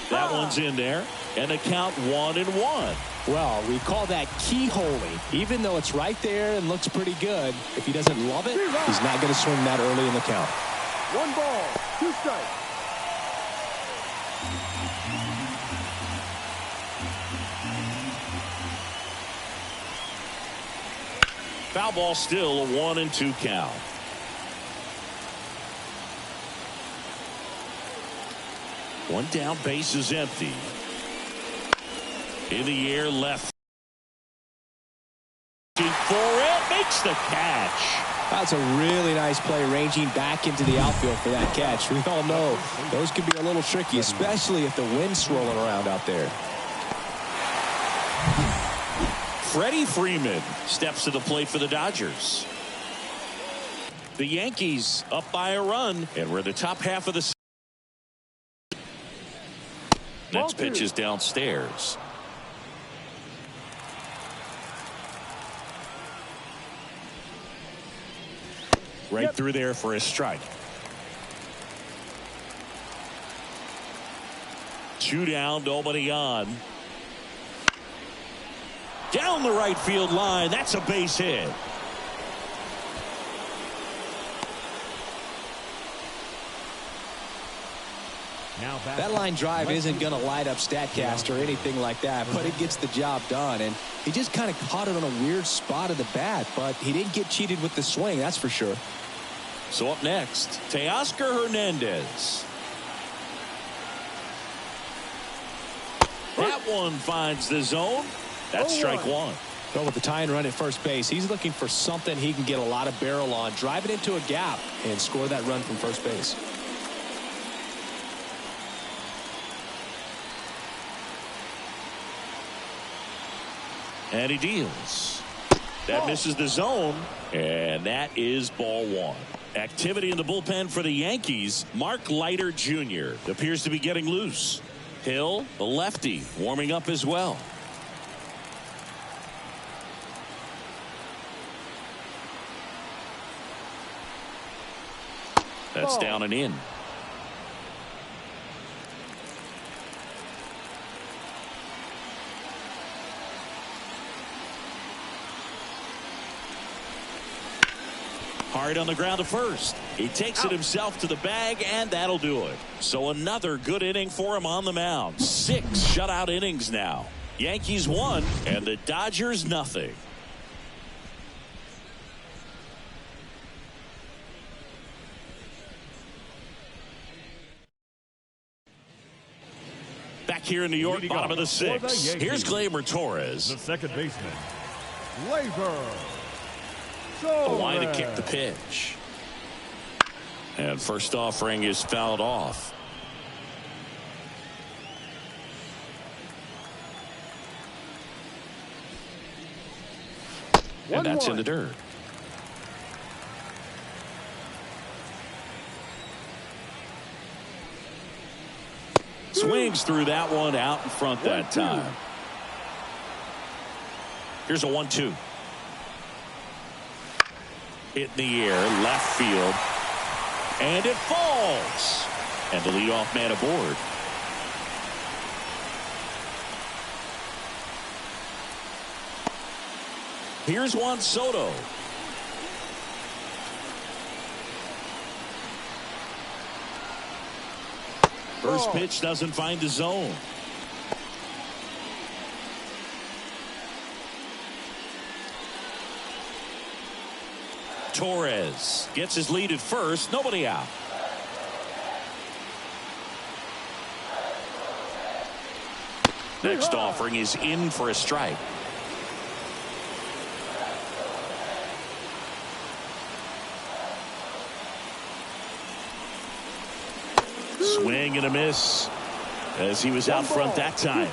Speaker 1: That one's in there, and the count 1-1.
Speaker 2: Well, we call that keyholing. Even though it's right there and looks pretty good, if he doesn't love it, he's not going to swing that early in the count.
Speaker 5: 1 ball, 2 strikes.
Speaker 1: Foul ball, still a 1-2 count. One down, base is empty. In the air, left. For it, makes the catch.
Speaker 2: That's a really nice play, ranging back into the outfield for that catch. We all know those can be a little tricky, especially if the wind's swirling around out there.
Speaker 1: Freddie Freeman steps to the plate for the Dodgers. The Yankees up by a run, and we're in the top half of the season. Next pitch is downstairs. Right through there for a strike. 2 down, nobody on. Down the right field line. That's a base hit.
Speaker 2: That line drive isn't going to light up StatCast or anything like that, but it gets the job done. And he just kind of caught it on a weird spot of the bat, but he didn't get cheated with the swing, that's for sure.
Speaker 1: So up next, Teoscar Hernandez. That one finds the zone. That's strike 1.
Speaker 2: Well, with the tying run at first base, he's looking for something he can get a lot of barrel on, drive it into a gap, and score that run from first base.
Speaker 1: And he deals. That misses the zone, and that is ball one. Activity in the bullpen for the Yankees. Mark Leiter Jr. appears to be getting loose. Hill, the lefty, warming up as well. That's down and in. Hard on the ground to first. He takes it himself to the bag, and that'll do it. So another good inning for him on the mound. 6 shutout innings now. Yankees 1 and the Dodgers nothing. Back here in New York, bottom of the 6th. Here's Gleyber Torres.
Speaker 3: The second baseman, Gleyber.
Speaker 1: The line to kick the pitch. And first offering is fouled off. And that's in the dirt. Swings through that one out in front that time. Here's a 1-2. Hit in the air, left field. And it falls. And the leadoff man aboard. Here's Juan Soto. First pitch doesn't find the zone. Torres gets his lead at first. Nobody out. Next offering is in for a strike. Swing and a miss as he was out front that time.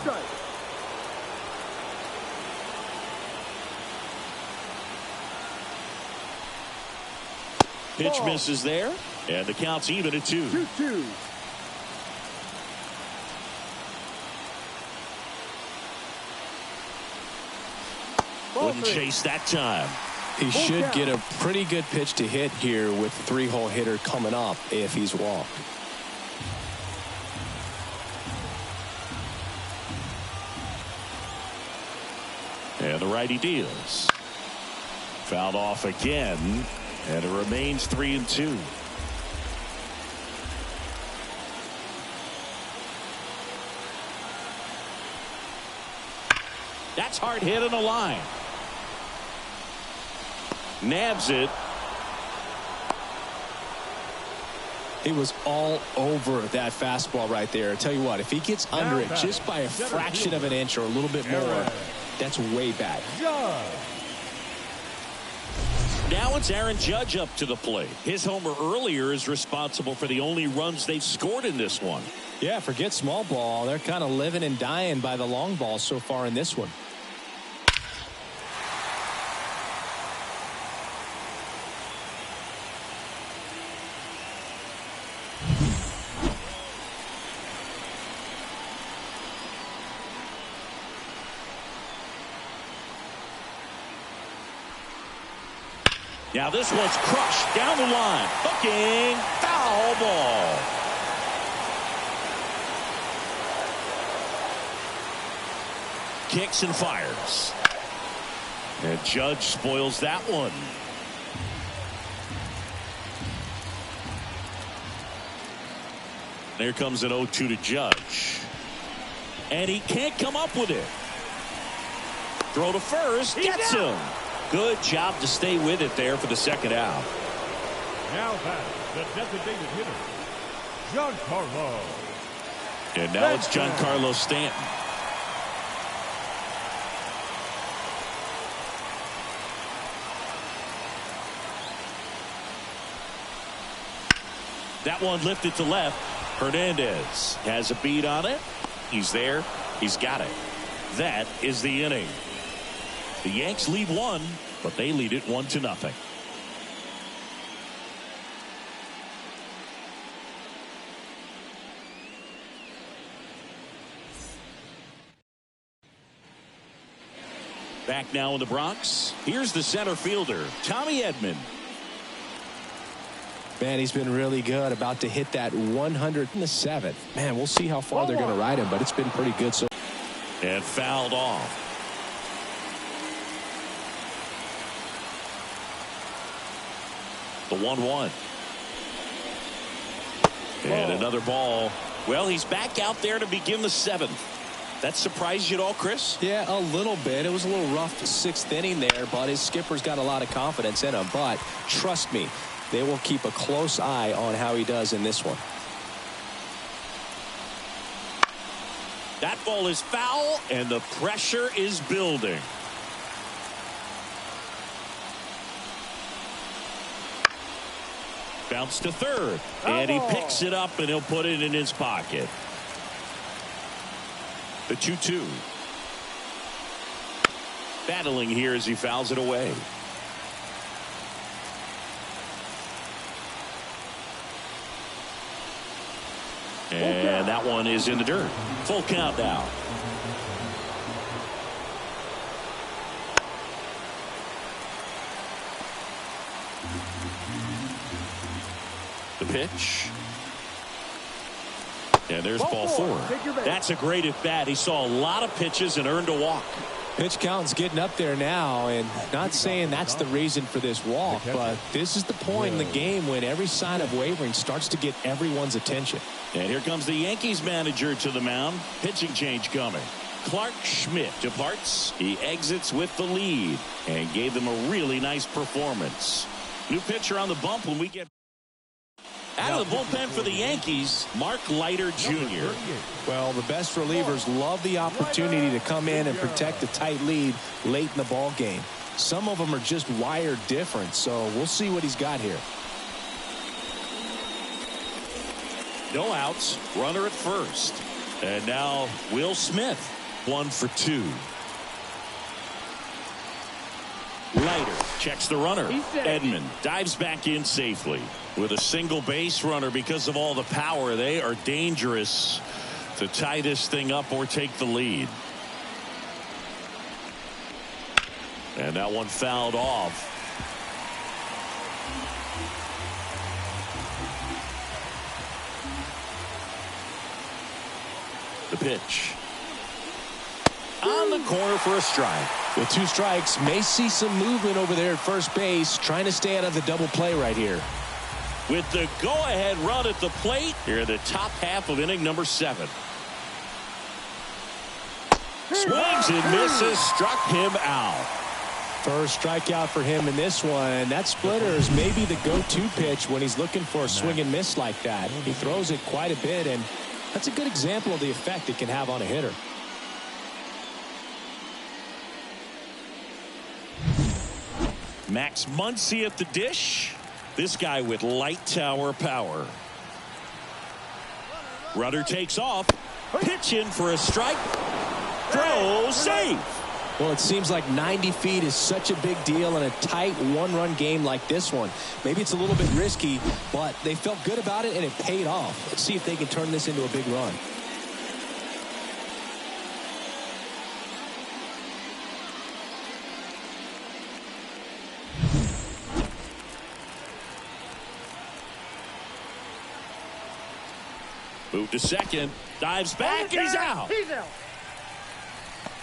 Speaker 1: Pitch misses there, and the count's even at 2-2. Wouldn't chase that time.
Speaker 2: He should get a pretty good pitch to hit here with the 3-hole hitter coming up if he's walked.
Speaker 1: And the righty deals. Fouled off again. And it remains 3-2. That's hard hit on the line. Nabs it.
Speaker 2: He was all over that fastball right there. I tell you what, if he gets under it just by a fraction of an inch or a little bit more, that's way back.
Speaker 1: Now it's Aaron Judge up to the plate. His homer earlier is responsible for the only runs they've scored in this one.
Speaker 2: Yeah, forget small ball. They're kind of living and dying by the long ball so far in this one.
Speaker 1: Now this one's crushed down the line. Hooking. Foul ball. Kicks and fires. And Judge spoils that one. There comes an 0-2 to Judge. And he can't come up with it. Throw to first. Gets him. Good job to stay with it there for the second out.
Speaker 3: Now back, the designated hitter, Giancarlo.
Speaker 1: And now it's Giancarlo Stanton. That one lifted to left. Hernandez has a beat on it. He's there. He's got it. That is the inning. The Yanks lead one, but they lead it 1-0. Back now in the Bronx. Here's the center fielder, Tommy Edman.
Speaker 2: Man, he's been really good. About to hit that 107th. Man, we'll see how far they're going to ride him, but it's been pretty good. So.
Speaker 1: And fouled off. The 1-1. And another ball. Well, he's back out there to begin the 7th. That surprised you at all, Chris?
Speaker 2: Yeah, a little bit. It was a little rough 6th inning there, but his skipper's got a lot of confidence in him. But trust me, they will keep a close eye on how he does in this one.
Speaker 1: That ball is foul, and the pressure is building. Bounce to third, and he picks it up, and he'll put it in his pocket. The 2-2. Battling here as he fouls it away. And that one is in the dirt. Full count now. The pitch. And there's ball 4. That's a great at bat. He saw a lot of pitches and earned a walk.
Speaker 2: Pitch count's getting up there now, and not saying that's the reason for this walk, but this is the point in the game when every sign of wavering starts to get everyone's attention.
Speaker 1: And here comes the Yankees manager to the mound. Pitching change coming. Clark Schmidt departs. He exits with the lead and gave them a really nice performance. New pitcher on the bump when we get out of the bullpen for the Yankees, Mark Leiter Jr.
Speaker 2: Well, the best relievers love the opportunity to come in and protect a tight lead late in the ball game. Some of them are just wired different, so we'll see what he's got here.
Speaker 1: No outs, runner at first. And now Will Smith, 1 for 2. Leiter checks the runner. Edman dives back in safely with a single base runner. Because of all the power, they are dangerous to tie this thing up or take the lead. And that one fouled off. The pitch. On the corner for a strike.
Speaker 2: With 2 strikes, may see some movement over there at first base, trying to stay out of the double play right here.
Speaker 1: With the go-ahead run at the plate here in the top half of inning number 7. Swings and misses, struck him out.
Speaker 2: First strikeout for him in this one. That splitter is maybe the go-to pitch when he's looking for a swing and miss like that. He throws it quite a bit, and that's a good example of the effect it can have on a hitter.
Speaker 1: Max Muncy at the dish. This guy with light tower power. Runner takes off. Pitch in for a strike. Throw safe.
Speaker 2: Well, it seems like 90 feet is such a big deal in a tight one-run game like this one. Maybe it's a little bit risky, but they felt good about it and it paid off. Let's see if they can turn this into a big run.
Speaker 1: Move to second. Dives back. He's out.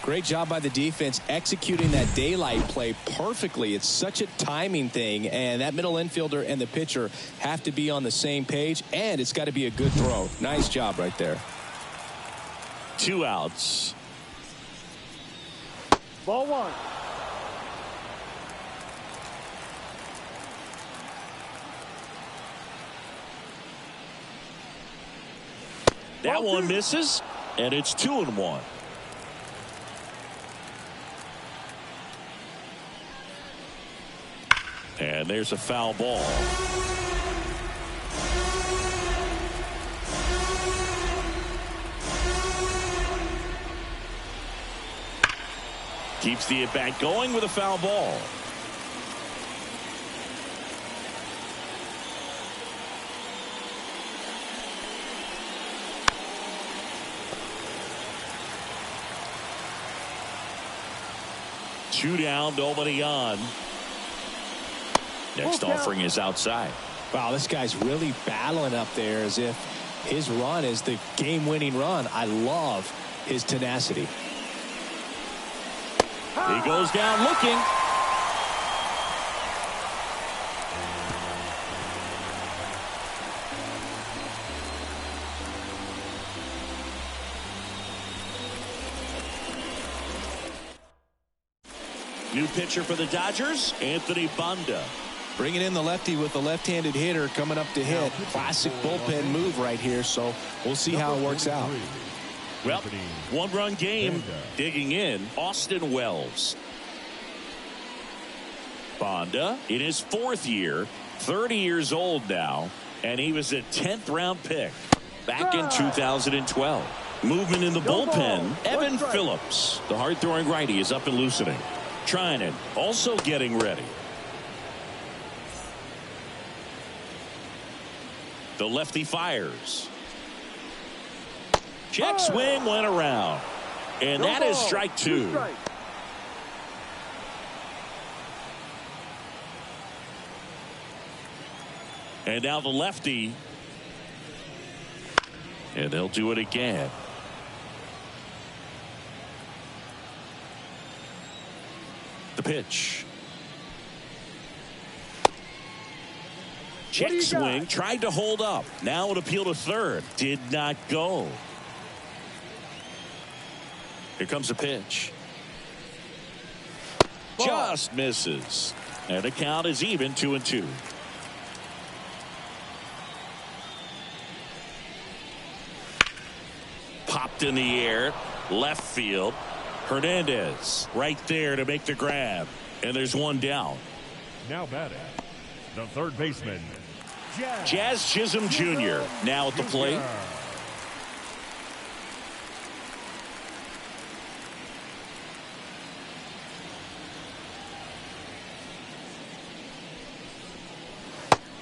Speaker 2: Great job by the defense executing that daylight play perfectly. It's such a timing thing, and that middle infielder and the pitcher have to be on the same page, and it's got to be a good throw. Nice job right there.
Speaker 1: 2 outs.
Speaker 5: Ball 1.
Speaker 1: That one misses, and it's 2-1. And there's a foul ball. Keeps the at-bat going with a foul ball. Two down, nobody on. Next offering is outside.
Speaker 2: Wow, this guy's really battling up there as if his run is the game-winning run. I love his tenacity.
Speaker 1: He goes down looking. New pitcher for the Dodgers, Anthony Banda.
Speaker 2: Bringing in the lefty with the left-handed hitter coming up to hit. Classic bullpen move right here, so we'll see how it works out.
Speaker 1: Well, one-run game. Digging in, Austin Wells. Banda in his 4th year, 30 years old now, and he was a 10th round pick back in 2012. Movement in the bullpen, Evan Phillips. The hard-throwing righty is up and loosening. Trying it, also getting ready. The lefty fires. Check swing went around. And that is strike 2. And now the lefty. And they'll do it again. The pitch. Check swing, tried to hold up. Now an appeal to third. Did not go. Here comes the pitch. Just misses. And the count is even 2-2. Popped in the air. Left field. Hernandez right there to make the grab. And there's one down.
Speaker 3: Now batting, the third baseman,
Speaker 1: Jazz Chisholm Jr. now at the plate.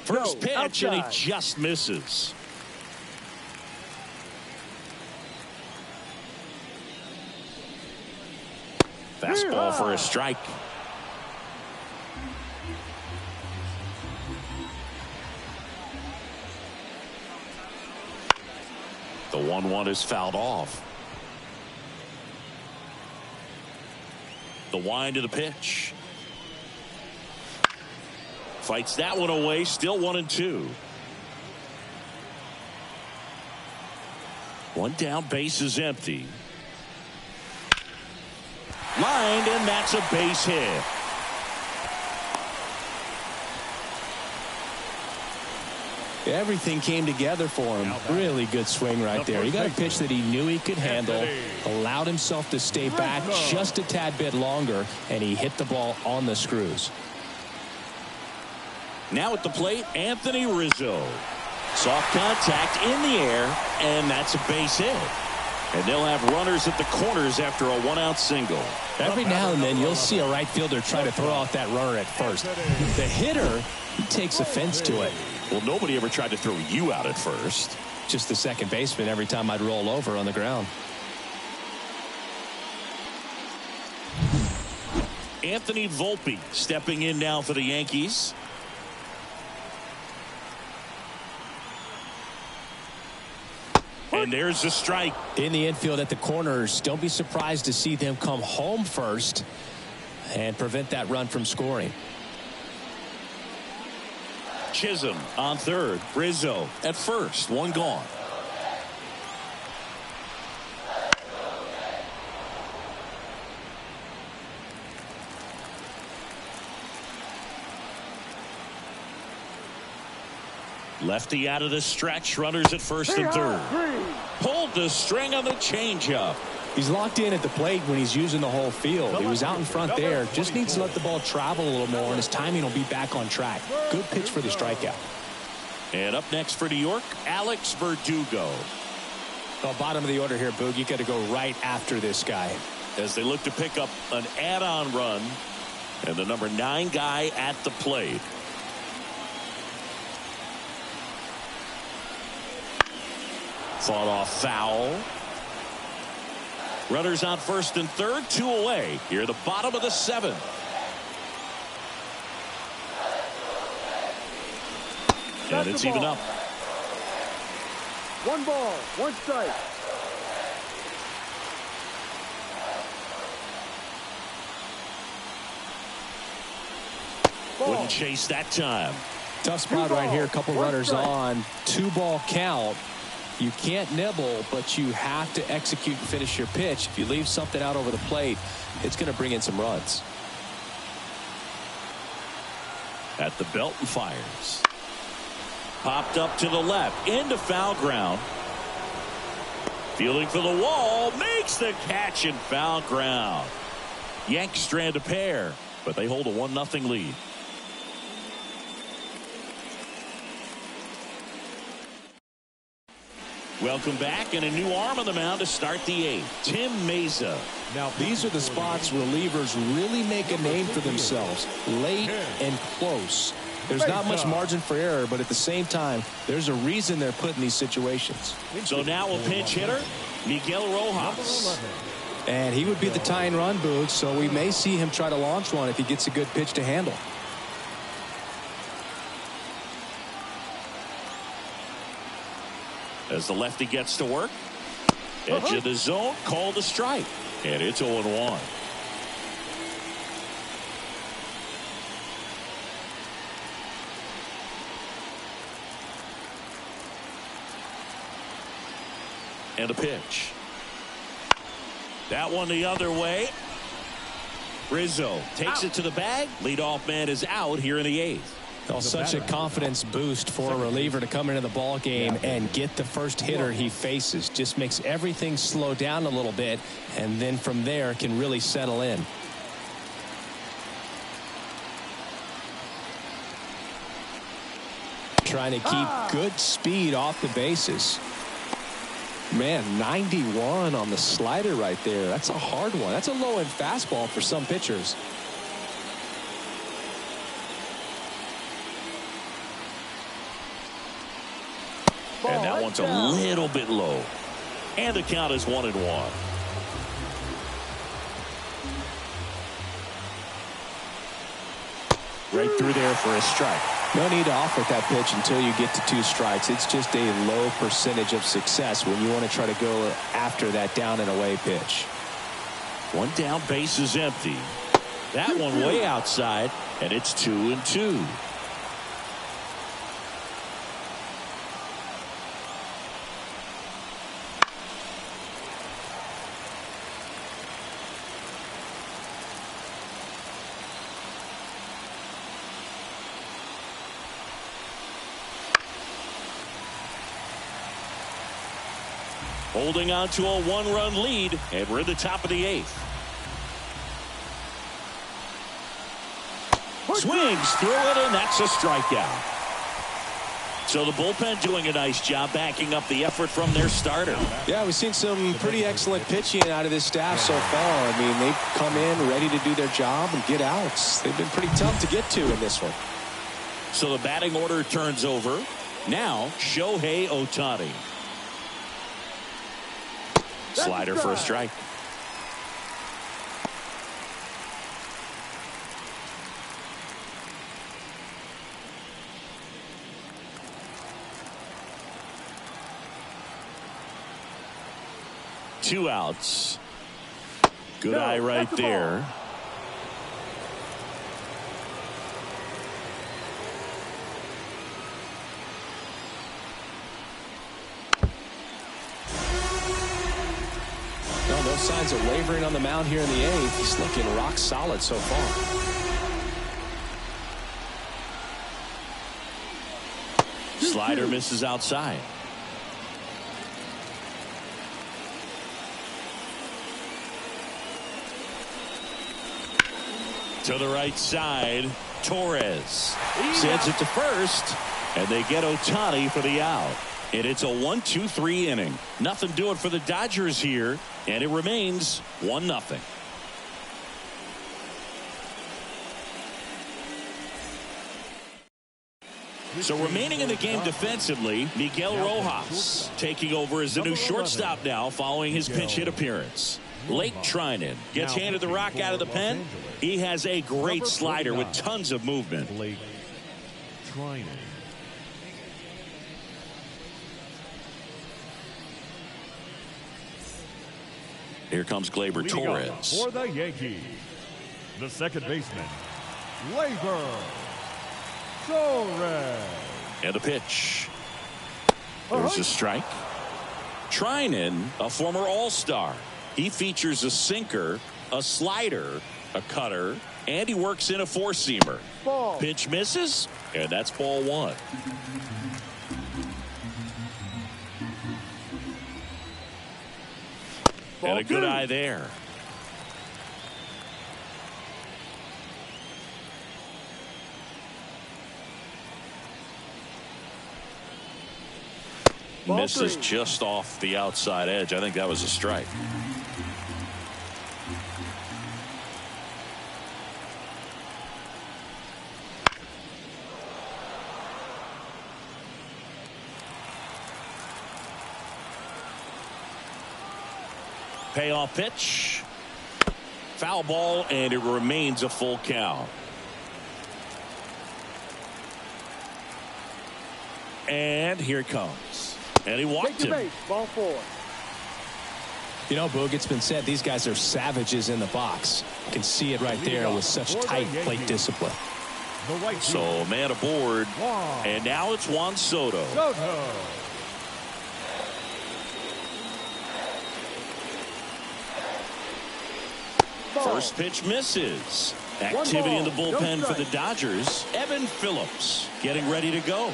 Speaker 1: First pitch, and he just misses. Fastball for a strike. The 1-1 is fouled off. The wind of the pitch. Fights that one away. Still 1-2. One down, base is empty. Lined, and that's a base hit.
Speaker 2: Everything came together for him. Really good swing right there. He got a pitch that he knew he could handle, allowed himself to stay back just a tad bit longer, and he hit the ball on the screws.
Speaker 1: Now at the plate, Anthony Rizzo. Soft contact in the air, and that's a base hit. And they'll have runners at the corners after a one-out single.
Speaker 2: Every now and then you'll see a right fielder try to throw out that runner at first. The hitter, he takes offense to it.
Speaker 1: Well, nobody ever tried to throw you out at first.
Speaker 2: Just the second baseman every time I'd roll over on the ground.
Speaker 1: Anthony Volpe stepping in now for the Yankees. And there's the strike.
Speaker 2: In the infield at the corners, don't be surprised to see them come home first and prevent that run from scoring.
Speaker 1: Chisholm on third. Rizzo at first. One gone. Lefty out of the stretch. Runners at first and third. Pulled the string on the changeup.
Speaker 2: He's locked in at the plate when he's using the whole field. He was out in front there. Just needs to let the ball travel a little more, and his timing will be back on track. Good pitch for the strikeout.
Speaker 1: And up next for New York, Alex Verdugo.
Speaker 2: Well, bottom of the order here, Boog. You got to go right after this guy.
Speaker 1: as they look to pick up an add-on run, and the number 9 guy at the plate. Fought off foul. Runners on first and third, 2 away. Here at the bottom of the 7th. And it's even up.
Speaker 5: 1 ball, 1 strike.
Speaker 1: Wouldn't chase that time.
Speaker 2: Tough spot right here. A couple runners on. 2-ball count. You can't nibble, but you have to execute and finish your pitch. If you leave something out over the plate, it's going to bring in some runs.
Speaker 1: At the belt and fires. Popped up to the left, into foul ground. Fielding for the wall, makes the catch in foul ground. Yanks strand a pair, but they hold a 1-0 lead. Welcome back, and a new arm on the mound to start the 8th. Tim Mesa.
Speaker 2: Now, these are the spots relievers really make a name for themselves. Late and close. There's not much margin for error, but at the same time, there's a reason they're put in these situations.
Speaker 1: So now a pinch hitter, Miguel Rojas.
Speaker 2: And he would be the tying run, Boog, so we may see him try to launch one if he gets a good pitch to handle.
Speaker 1: As the lefty gets to work, edge of the zone, called a strike, and it's 0-1. And a pitch. That one the other way. Rizzo takes it to the bag. Leadoff man is out here in the 8th.
Speaker 2: Well, such a confidence boost for a reliever to come into the ball game and get the first hitter he faces. Just makes everything slow down a little bit, and then from there can really settle in. Trying to keep good speed off the bases. Man, 91 on the slider right there. That's a hard one. That's a low-end fastball for some pitchers.
Speaker 1: And that one's a little bit low. And the count is 1-1. Right through there for a strike.
Speaker 2: No need to offer that pitch until you get to 2 strikes. It's just a low percentage of success when you want to try to go after that down and away pitch.
Speaker 1: 1 down, base is empty. That one way outside, and it's 2-2. Holding on to a 1-run lead, and we're at the top of the 8th. Swings through it, and that's a strikeout. So the bullpen doing a nice job backing up the effort from their starter.
Speaker 2: Yeah, we've seen some pretty excellent pitching out of this staff so far. I mean, they've come in ready to do their job and get outs. They've been pretty tough to get to in this one.
Speaker 1: So the batting order turns over. Now, Shohei Ohtani. Slider for a strike. Two outs. Good eye right there.
Speaker 2: No signs of wavering on the mound here in the 8th. He's looking rock solid so far.
Speaker 1: Slider misses outside. To the right side, Torres sends it to first, and they get Ohtani for the out. And it's a 1-2-3 inning. Nothing doing for the Dodgers here. And it remains 1-0. So remaining in the game defensively, Miguel Rojas taking over as the new shortstop now following his pinch hit appearance. Blake Trinan gets handed the rock out of the pen. He has a great slider with tons of movement.
Speaker 3: Blake Trinan.
Speaker 1: Here comes Gleyber Torres.
Speaker 3: For the Yankees, the second baseman, Gleyber Torres.
Speaker 1: And the pitch. There's a strike. Trinan, a former All-Star. He features a sinker, a slider, a cutter, and he works in a four-seamer. Pitch misses, and that's ball one. And a good eye there. Misses just off the outside edge. I think that was a strike. Payoff pitch. Foul ball, and it remains a full count. And here it comes. And he walked him.
Speaker 5: Ball four.
Speaker 2: You know, Boog, it's been said these guys are savages in the box. You can see it right there with such tight plate discipline.
Speaker 1: So man aboard, and now it's Juan Soto. First pitch misses. Activity in the bullpen for the Dodgers. Evan Phillips getting ready to go.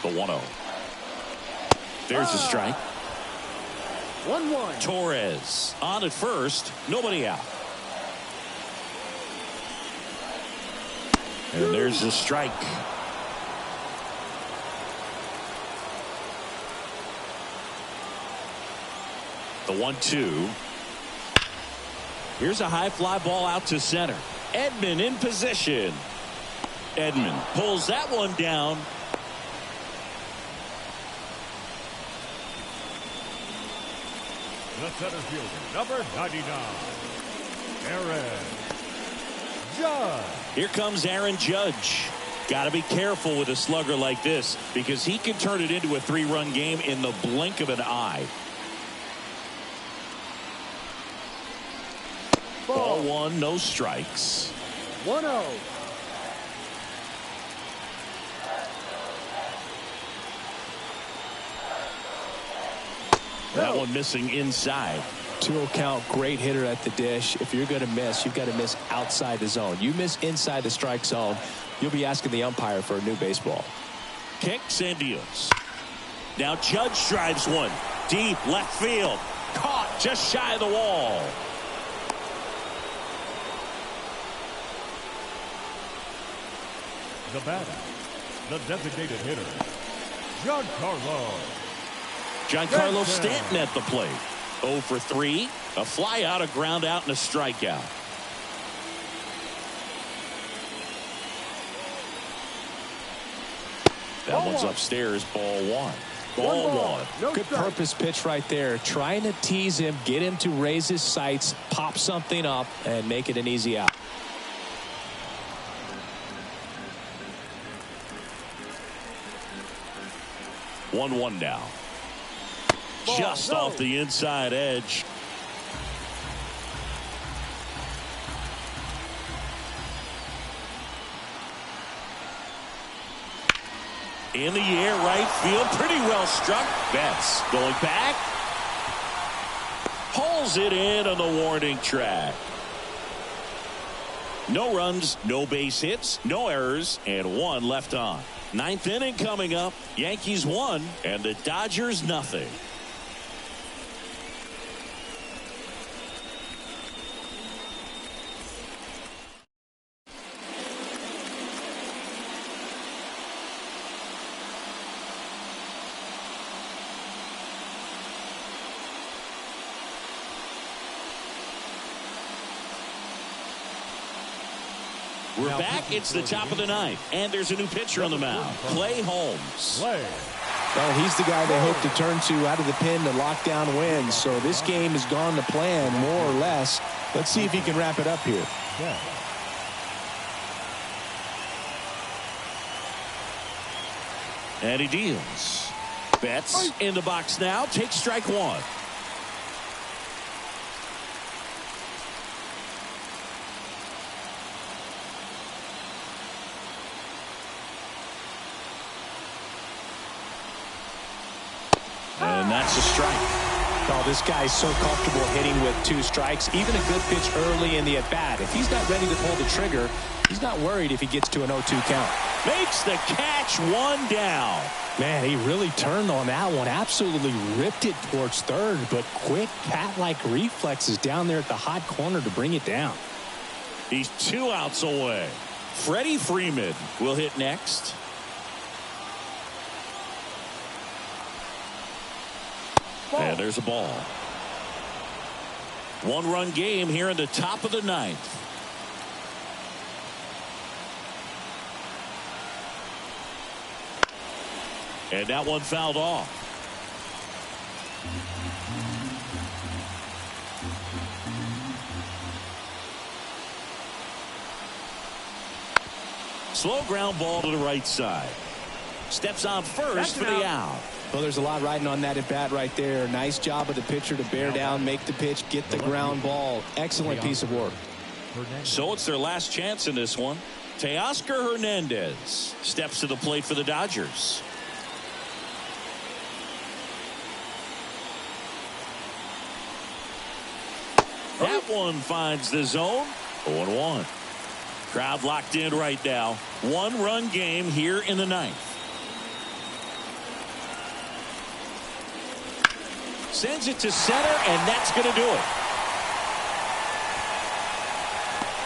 Speaker 1: The 1-0. There's a strike.
Speaker 5: 1-1.
Speaker 1: Torres on at first. Nobody out. And there's a strike. The 1-2. Here's a high fly ball out to center. Edman in position. Edman pulls that one down.
Speaker 3: The center fielder, number 99, Aaron Judge.
Speaker 1: Here comes Aaron Judge. Got to be careful with a slugger like this because he can turn it into a three-run game in the blink of an eye. Ball one, no strikes.
Speaker 5: 1-0.
Speaker 1: That one missing inside.
Speaker 2: 2-0 count, great hitter at the dish. If you're going to miss, you've got to miss outside the zone. You miss inside the strike zone, you'll be asking the umpire for a new baseball.
Speaker 1: Kicks and deals. Now Judge drives one. Deep left field. Caught just shy of the wall.
Speaker 3: The batter, the designated hitter,
Speaker 1: Giancarlo Stanton at the plate. 0 for 3. A fly out, a ground out, and a strikeout. That one's upstairs. Ball one. Ball one.
Speaker 2: Good purpose pitch right there. Trying to tease him, get him to raise his sights, pop something up, and make it an easy out.
Speaker 1: One now. Just off the inside edge. In the air, right field, pretty well struck. Betts going back. Pulls it in on the warning track. No runs, no base hits, no errors, and one left on. Ninth inning coming up. Yankees 1 and the Dodgers nothing. We're back. It's the top of the ninth, and there's a new pitcher on the mound, Clay Holmes.
Speaker 2: Well, he's the guy they hope to turn to out of the pen to lock down wins. So this game has gone to plan, more or less. Let's see if he can wrap it up here.
Speaker 1: And he deals. Betts in the box now. Takes strike one. And that's a strike.
Speaker 2: Oh, this guy's so comfortable hitting with 2 strikes. Even a good pitch early in the at-bat. If he's not ready to pull the trigger, he's not worried if he gets to an 0-2 count.
Speaker 1: Makes the catch, 1 down.
Speaker 2: Man, he really turned on that one. Absolutely ripped it towards third, but quick cat-like reflexes down there at the hot corner to bring it down.
Speaker 1: He's 2 outs away. Freddie Freeman will hit next. And there's a ball. 1-run game here in the top of the ninth. And that one fouled off. Slow ground ball to the right side. Steps on first for the out.
Speaker 2: Well, there's a lot riding on that at bat right there. Nice job of the pitcher to bear down, make the pitch, get the ground ball. Excellent piece of work.
Speaker 1: So it's their last chance in this one. Teoscar Hernandez steps to the plate for the Dodgers. That one finds the zone. 0-1. Crowd locked in right now. 1-run game here in the ninth. Sends it to center, and that's going to do it.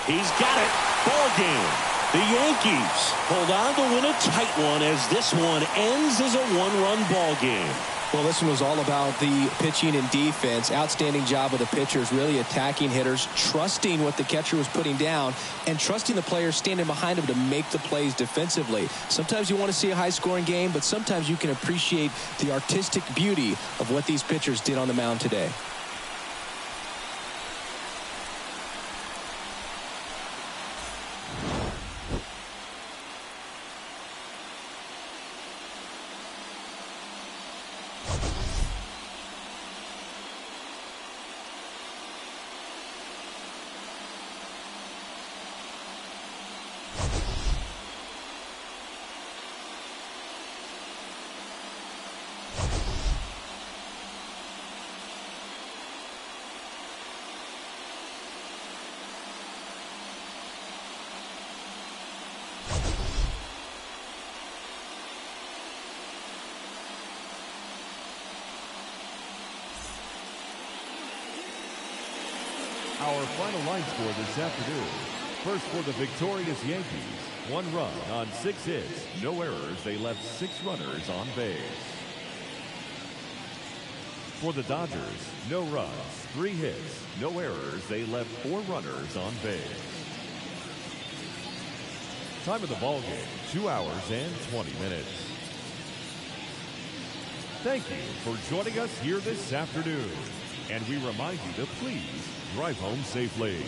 Speaker 1: He's got it. Ball game. The Yankees hold on to win a tight one as this one ends as a 1-run ball game.
Speaker 2: Well, this one was all about the pitching and defense. Outstanding job of the pitchers, really attacking hitters, trusting what the catcher was putting down, and trusting the players standing behind him to make the plays defensively. Sometimes you want to see a high-scoring game, but sometimes you can appreciate the artistic beauty of what these pitchers did on the mound today.
Speaker 3: Our final line score this afternoon. First for the victorious Yankees. 1 run on 6 hits. No errors. They left 6 runners on base. For the Dodgers, no runs, 3 hits. No errors. They left 4 runners on base. Time of the ball game, 2 hours and 20 minutes. Thank you for joining us here this afternoon. And we remind you to please drive home safely.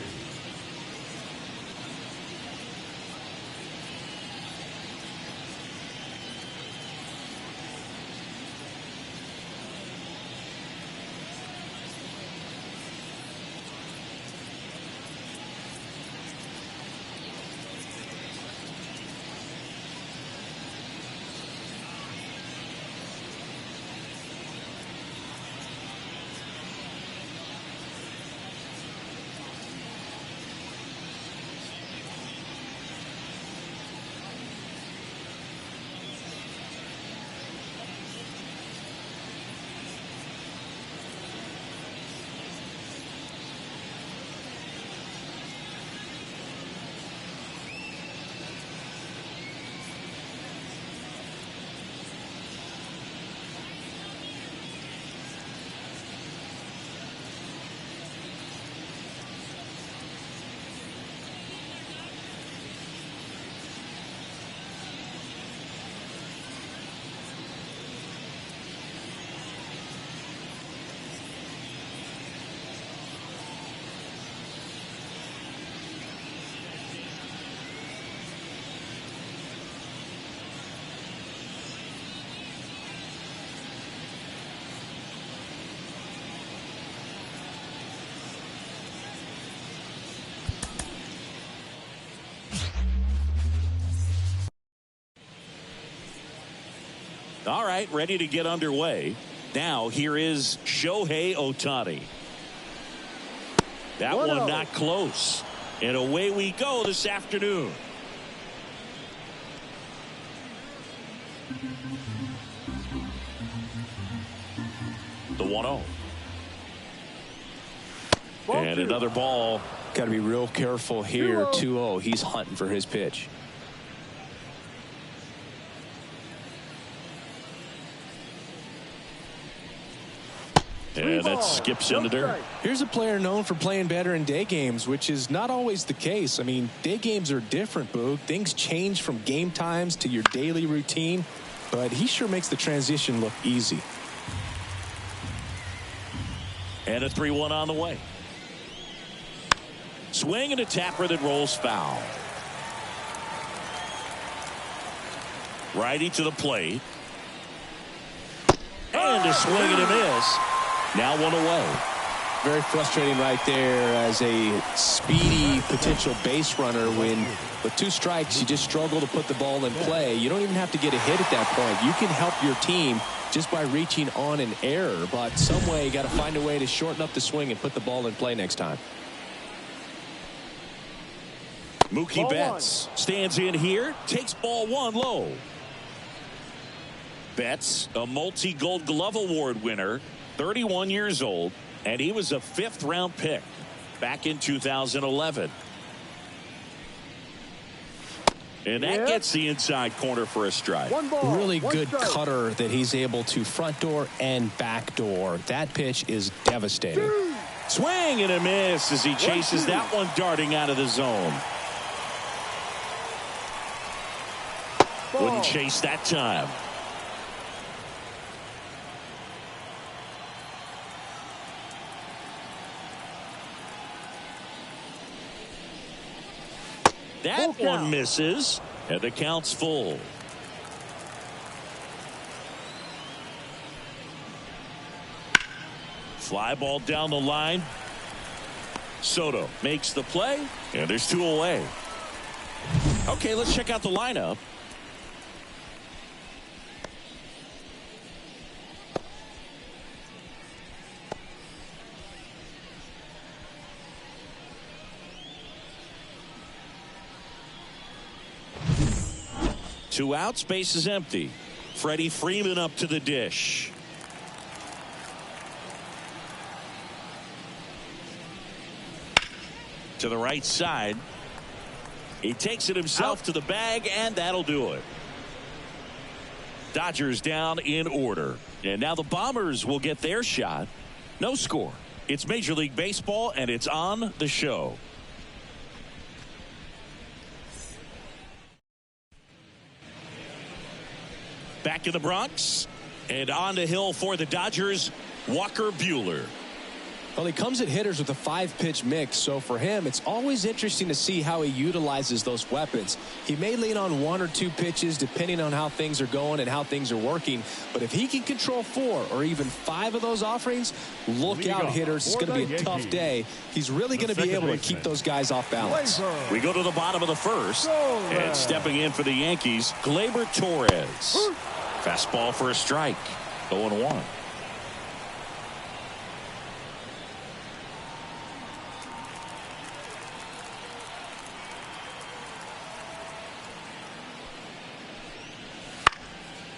Speaker 1: All right, ready to get underway. Now here is Shohei Ohtani. That one not close. And away we go this afternoon. The 1-0. And another ball.
Speaker 2: Got to be real careful here. 2-0. He's hunting for his pitch.
Speaker 1: And that skips in the dirt.
Speaker 2: Here's a player known for playing better in day games, which is not always the case. I mean, day games are different, Boog. Things change from game times to your daily routine, but he sure makes the transition look easy.
Speaker 1: And a 3-1 on the way. Swing and a tapper that rolls foul. Righty to the plate. And a swing and a miss. Now one away.
Speaker 2: Very frustrating right there as a speedy potential base runner when with 2 strikes you just struggle to put the ball in play. You don't even have to get a hit at that point. You can help your team just by reaching on an error, but some way you got to find a way to shorten up the swing and put the ball in play next time.
Speaker 1: Mookie Betts stands in here, takes ball 1 low. Betts, a multi-Gold Glove Award winner, 31 years old, and he was a 5th-round pick back in 2011. And that gets the inside corner for a strike.
Speaker 2: Really good cutter that he's able to front door and back door. That pitch is devastating.
Speaker 1: Swing and a miss as he chases that one darting out of the zone. Wouldn't chase that time. That one misses, and the count's full. Fly ball down the line. Soto makes the play, and there's 2 away. Okay, let's check out the lineup. Two outs, base is empty. Freddie Freeman up to the dish. To the right side. He takes it himself to the bag, and that'll do it. Dodgers down in order. And now the Bombers will get their shot. No score. It's Major League Baseball, and it's on the show. Back in the Bronx, and on the hill for the Dodgers, Walker Buehler.
Speaker 2: Well, he comes at hitters with a 5-pitch mix, so for him, it's always interesting to see how he utilizes those weapons. He may lean on 1 or 2 pitches depending on how things are going and how things are working, but if he can control 4 or even 5 of those offerings, look out, hitters. It's going to be a tough day. He's really going to be able to keep those guys off balance.
Speaker 1: We go to the bottom of the first, and stepping in for the Yankees, Gleyber Torres. Fastball for a strike. 0-1.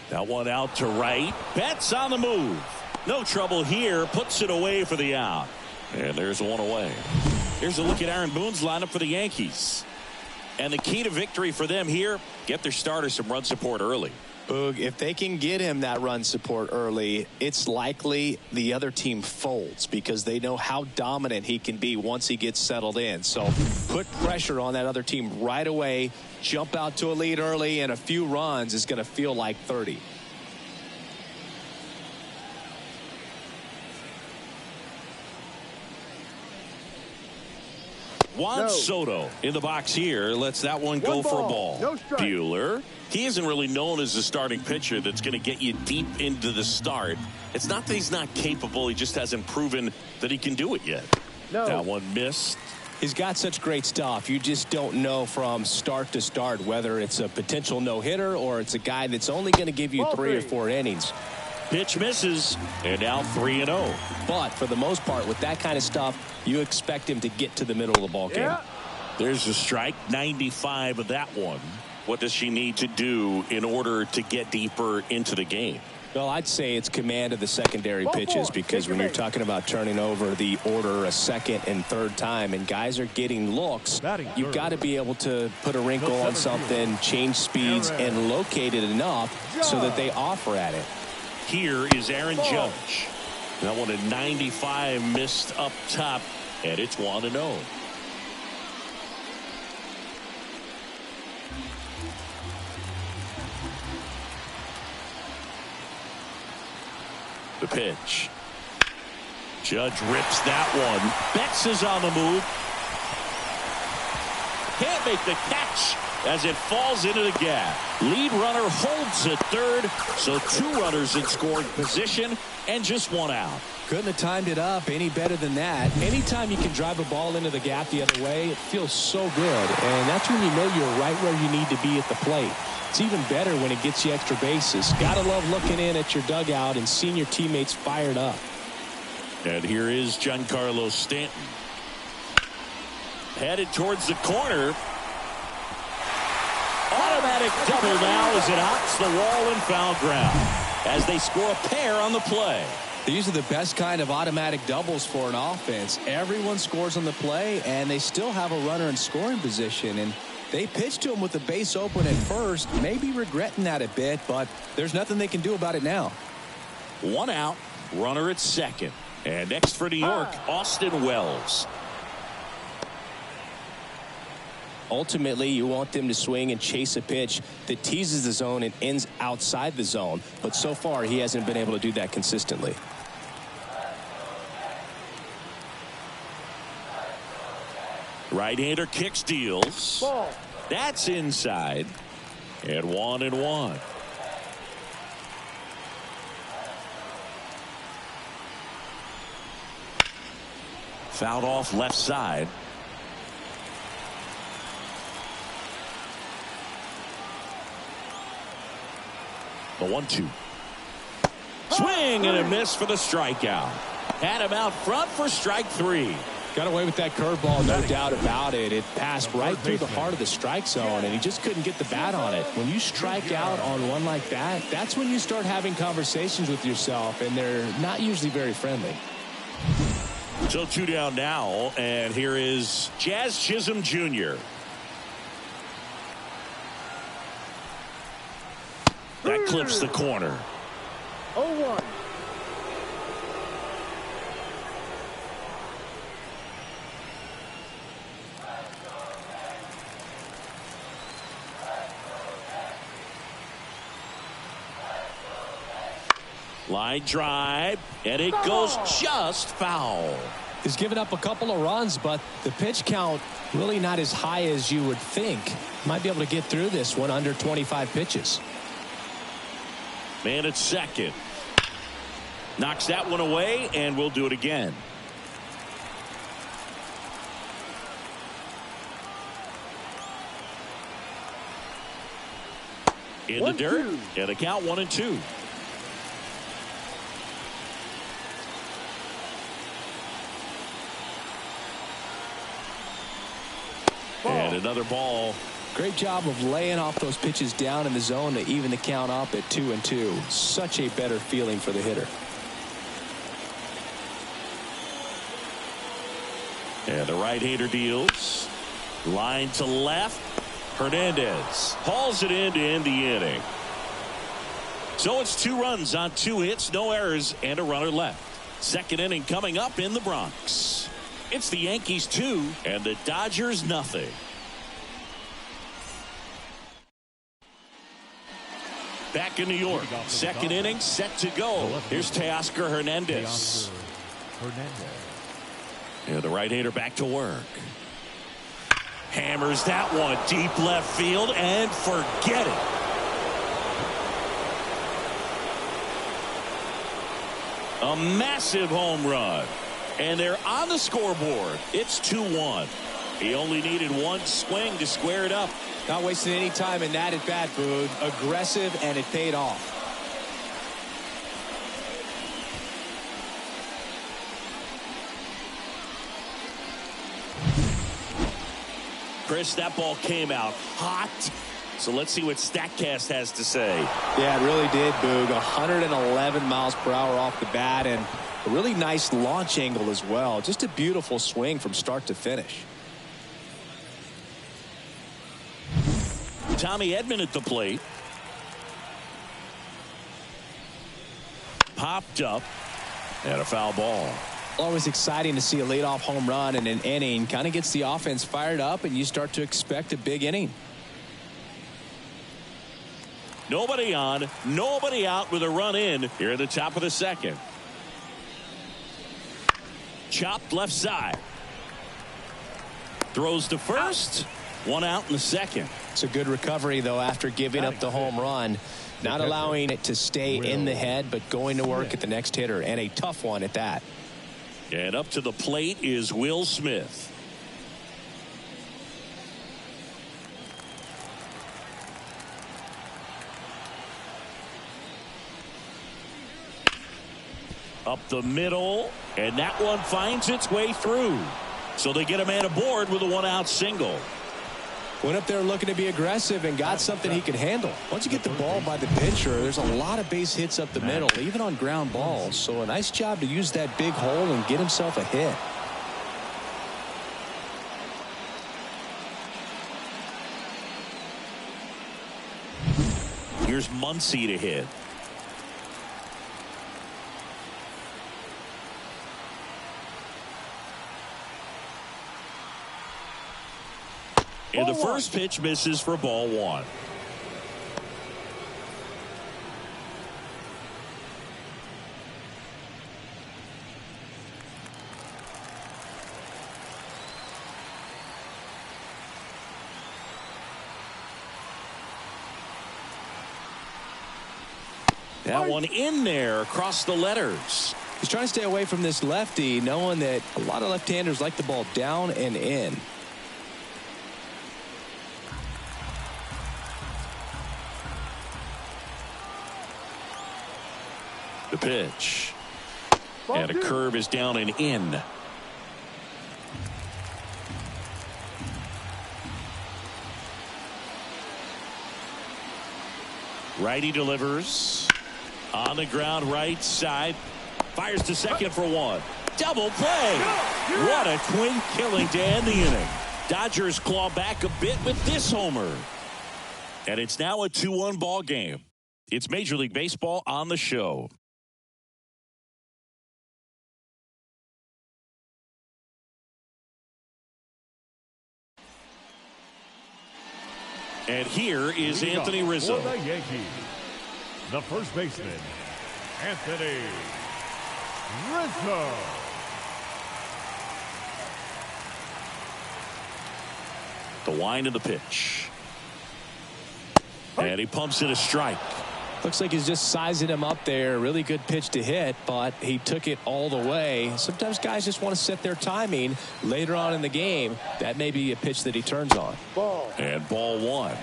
Speaker 1: That one out to right. Betts on the move. No trouble here. Puts it away for the out. And there's 1 away. Here's a look at Aaron Boone's lineup for the Yankees. And the key to victory for them here, get their starter some run support early.
Speaker 2: Boog, if they can get him that run support early, it's likely the other team folds because they know how dominant he can be once he gets settled in. So put pressure on that other team right away. Jump out to a lead early, and a few runs is going to feel like 30.
Speaker 1: Juan Soto in the box here lets that one go for a ball. Buehler, he isn't really known as a starting pitcher that's going to get you deep into the start. It's not that he's not capable. He just hasn't proven that he can do it yet. That one missed.
Speaker 2: He's got such great stuff. You just don't know from start to start whether it's a potential no-hitter or it's a guy that's only going to give you 3 or 4 innings.
Speaker 1: Pitch misses, and now 3-0.
Speaker 2: But for the most part, with that kind of stuff, you expect him to get to the middle of the ball game.
Speaker 1: There's a strike, 95 of that one. What does she need to do in order to get deeper into the game?
Speaker 2: Well, I'd say it's command of the secondary pitches, because when you're talking about turning over the order a second and third time and guys are getting looks, you've got to be able to put a wrinkle on something, change speeds, and locate it enough so that they offer at it.
Speaker 1: Here is Aaron Judge. That one at 95 missed up top, and it's 1-0. The pitch. Judge rips that one. Betts is on the move. Can't make the catch as it falls into the gap. Lead runner holds at third, so 2 runners in scoring position and just 1 out.
Speaker 2: Couldn't have timed it up any better than that. Anytime you can drive a ball into the gap the other way, it feels so good, and that's when you know you're right where you need to be at the plate. It's even better when it gets you extra bases. Gotta love looking in at your dugout and seeing your teammates fired up.
Speaker 1: And here is Giancarlo Stanton. Headed towards the corner. Automatic double now as it hops the wall and foul ground as they score a pair on the play.
Speaker 2: These are the best kind of automatic doubles for an offense. Everyone scores on the play, and they still have a runner in scoring position. And they pitched to him with the base open at first, maybe regretting that a bit, but there's nothing they can do about it now.
Speaker 1: 1 out, runner at second. And next for New York, Austin Wells.
Speaker 2: Ultimately, you want them to swing and chase a pitch that teases the zone and ends outside the zone. But so far, he hasn't been able to do that consistently.
Speaker 1: Right-hander kicks, deals.
Speaker 5: Ball.
Speaker 1: That's inside. And 1-1. Fouled off left side. The 1-2. Swing and a miss for the strikeout. Had him out front for strike 3.
Speaker 2: Got away with that curveball, no doubt about it. It passed right through the heart of the strike zone, and he just couldn't get the bat on it. When you strike out on one like that, that's when you start having conversations with yourself, and they're not usually very friendly.
Speaker 1: So 2 down now, and here is Jazz Chisholm Jr. That clips the corner.
Speaker 5: 0-1.
Speaker 1: Line drive, and it goes just foul.
Speaker 2: He's given up a couple of runs, but the pitch count really not as high as you would think. Might be able to get through this one under 25 pitches.
Speaker 1: Man at second. Knocks that one away, and we'll do it again. In the dirt, and the count 1-2. And another ball.
Speaker 2: Great job of laying off those pitches down in the zone to even the count up at 2-2. Such a better feeling for the hitter.
Speaker 1: And the right-hander deals. Line to left. Hernandez hauls it in to end the inning. So it's 2 runs on 2 hits, no errors, and a runner left. Second inning coming up in the Bronx. It's the Yankees 2 and the Dodgers nothing. Back in New York, second inning set to go. Here's Teoscar Hernandez. And the right-hander back to work. Hammers that one deep left field and forget it. A massive home run. And they're on the scoreboard. It's 2-1. He only needed one swing to square it up.
Speaker 2: Not wasting any time in that at bat, Boog. Aggressive, and it paid off.
Speaker 1: Chris, that ball came out hot. So let's see what StatCast has to say.
Speaker 2: Yeah, it really did, Boog. 111 miles per hour off the bat, and a really nice launch angle as well. Just a beautiful swing from start to finish.
Speaker 1: Tommy Edman at the plate. Popped up, and a foul ball.
Speaker 2: Always exciting to see a leadoff home run in an inning. Kind of gets the offense fired up, and you start to expect a big inning.
Speaker 1: Nobody on, nobody out with a run in here at the top of the second. Chopped left side. Throws to first. One out in the second.
Speaker 2: It's a good recovery, though, after giving up the home run. Not allowing it to stay in the head, but going to work at the next hitter, and a tough one at that.
Speaker 1: And up to the plate is Will Smith. Up the middle, and that one finds its way through. So they get a man aboard with a one-out single.
Speaker 2: Went up there looking to be aggressive and got something he could handle. Once you get the ball by the pitcher, there's a lot of base hits up the middle, even on ground balls. So a nice job to use that big hole and get himself a hit.
Speaker 1: Here's Muncy to hit. And the first pitch misses for ball one. That one in there across the letters.
Speaker 2: He's trying to stay away from this lefty, knowing that a lot of left-handers like the ball down and in.
Speaker 1: The pitch. And a curve is down and in. Righty delivers. On the ground right side. Fires to second for one. Double play. What a twin killing to end the inning. Dodgers claw back a bit with this homer. And it's now a 2-1 ball game. It's Major League Baseball on the show. And here is Anthony Rizzo.
Speaker 3: For the Yankees, the first baseman, Anthony Rizzo.
Speaker 1: The wind of the pitch. And he pumps in a strike.
Speaker 2: Looks like he's just sizing him up there. Really good pitch to hit, but he took it all the way. Sometimes guys just want to set their timing later on in the game. That may be a pitch that he turns on.
Speaker 1: And ball one.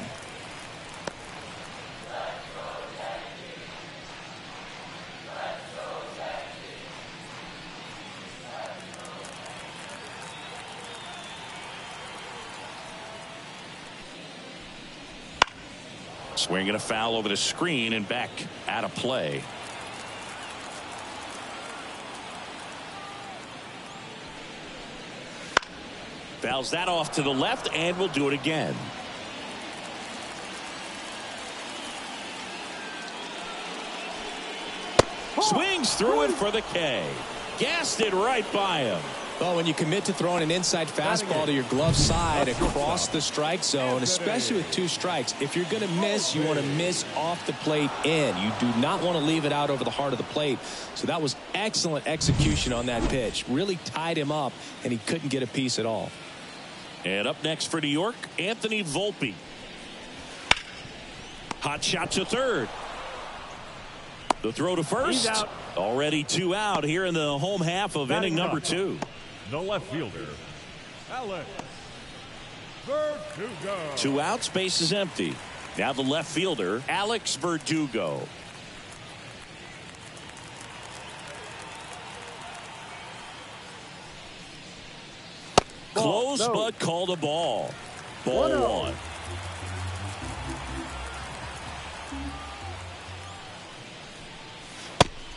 Speaker 1: Swinging a foul over the screen and back out of play. Fouls that off to the left and will do it again. Swings through it for the K. Gassed it right by him.
Speaker 2: Well, when you commit to throwing an inside fastball to your glove side across the strike zone, especially with 2 strikes, if you're going to miss, you want to miss off the plate in. You do not want to leave it out over the heart of the plate. So that was excellent execution on that pitch. Really tied him up, and he couldn't get a piece at all.
Speaker 1: And up next for New York, Anthony Volpe. Hot shot to third. The throw to first. Already 2 out here in the home half of inning number 2.
Speaker 3: The left fielder, Alex Verdugo.
Speaker 1: 2 outs, base is empty. Now the left fielder, Alex Verdugo. Close,
Speaker 5: no.
Speaker 1: but called a ball. Ball 1.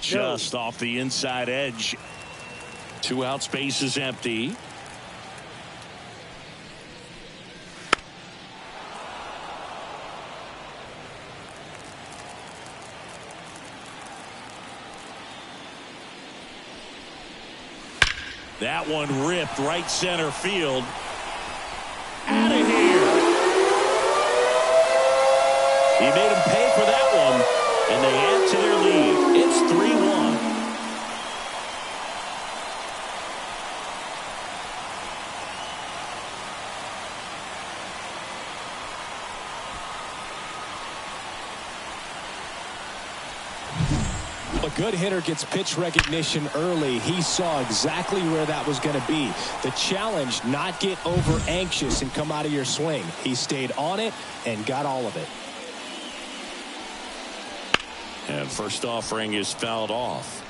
Speaker 1: Just off the inside edge. 2 outs, base is empty. That one ripped right center field. Out of here. He made him pay for that one, and they add to their lead. It's 3-1.
Speaker 2: A good hitter gets pitch recognition early. He saw exactly where that was going to be. The challenge, not get over anxious and come out of your swing. He stayed on it and got all of it.
Speaker 1: And first offering is fouled off.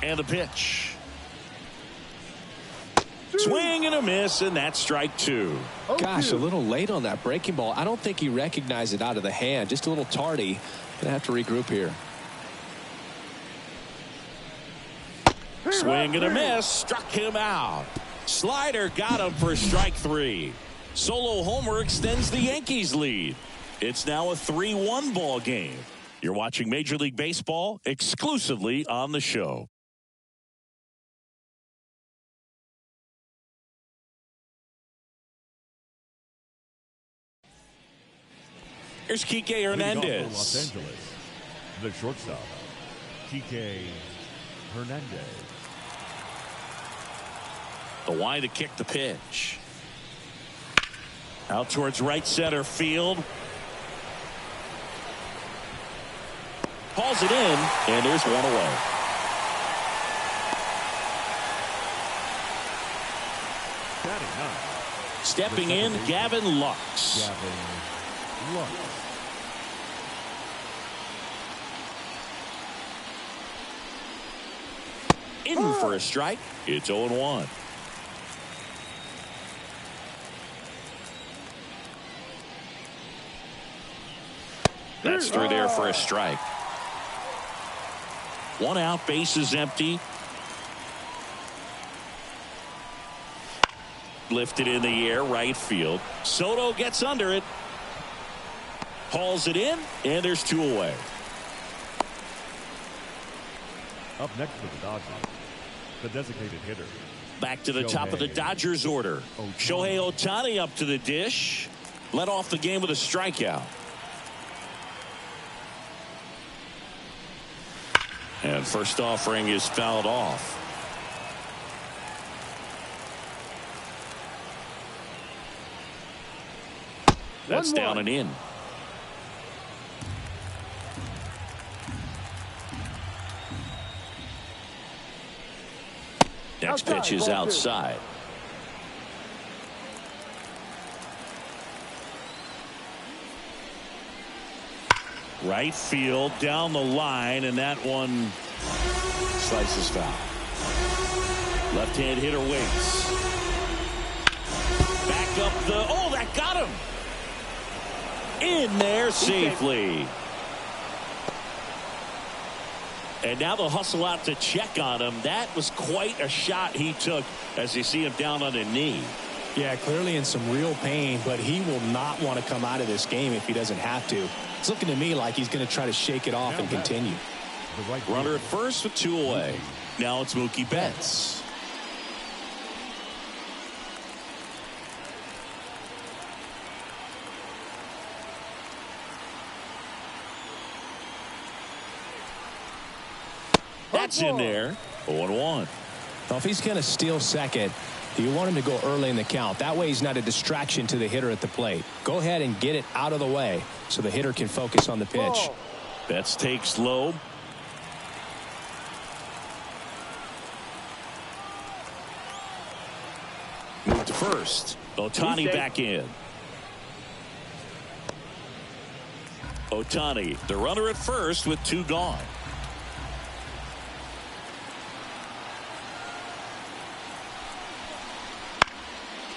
Speaker 1: And the pitch. Swing and a miss, and that's strike 2.
Speaker 2: Gosh, a little late on that breaking ball. I don't think he recognized it out of the hand. Just a little tardy. Gonna have to regroup here.
Speaker 1: Swing and a miss, struck him out. Slider got him for strike 3. Solo homer extends the Yankees lead. It's now a 3-1 ball game. You're watching Major League Baseball exclusively on the show. Here's Kike Hernandez.
Speaker 3: Los Angeles, the shortstop, Kike Hernandez.
Speaker 1: The wide to kick the pitch. Out towards right center field. Hauls it in, and there's one away. Stepping in, Gavin Lux. In for a strike. It's 0-1. That's through there for a strike. 1 out, base is empty. Lifted in the air, right field. Soto gets under it. Hauls it in, and there's 2 away.
Speaker 3: Up next for the Dodgers, the designated hitter.
Speaker 1: Back to the top of the Dodgers order. Shohei Ohtani up to the dish. Led off the game with a strikeout. And first offering is fouled off. That's down and in. Next pitch is outside. Right field down the line, and that one slices foul. Left-hand hitter waits. Back up the, oh, that got him. In there safely. And now they'll hustle out to check on him. That was quite a shot he took as you see him down on a knee.
Speaker 2: Yeah, clearly in some real pain, but he will not want to come out of this game if he doesn't have to. It's looking to me like he's going to try to shake it off and continue.
Speaker 1: Runner at first with 2 away. Now it's Mookie Betts. That's in there. 0-1.
Speaker 2: Well, if he's going to steal second, you want him to go early in the count. That way he's not a distraction to the hitter at the plate. Go ahead and get it out of the way so the hitter can focus on the pitch.
Speaker 1: Betts takes low. Move to first. Ohtani back in. Ohtani, the runner at first with 2 gone.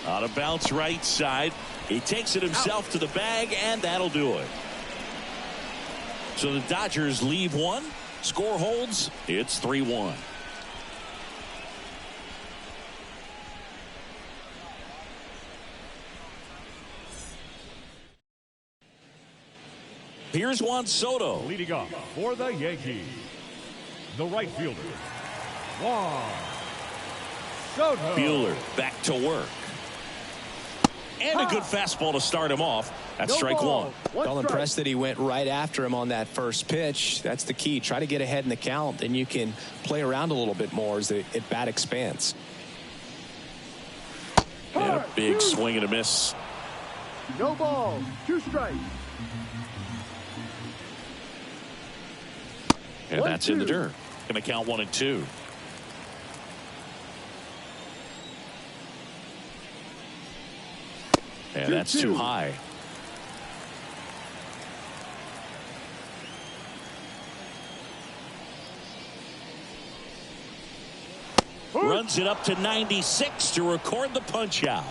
Speaker 1: On a bounce right side. He takes it himself to the bag, and that'll do it. So the Dodgers leave 1. Score holds. It's 3-1. Here's Juan Soto.
Speaker 3: Leading off for the Yankees, the right fielder, Juan Soto.
Speaker 1: Buehler back to work. And a good fastball to start him off. That's strike 1.
Speaker 2: Well, impressed that he went right after him on that first pitch. That's the key. Try to get ahead in the count, and you can play around a little bit more as the at-bat expands.
Speaker 1: And a big swing and a miss.
Speaker 5: No ball. 2 strikes.
Speaker 1: And that's in the dirt. Going to count 1 and 2. And that's too high. Runs it up to 96 to record the punch out.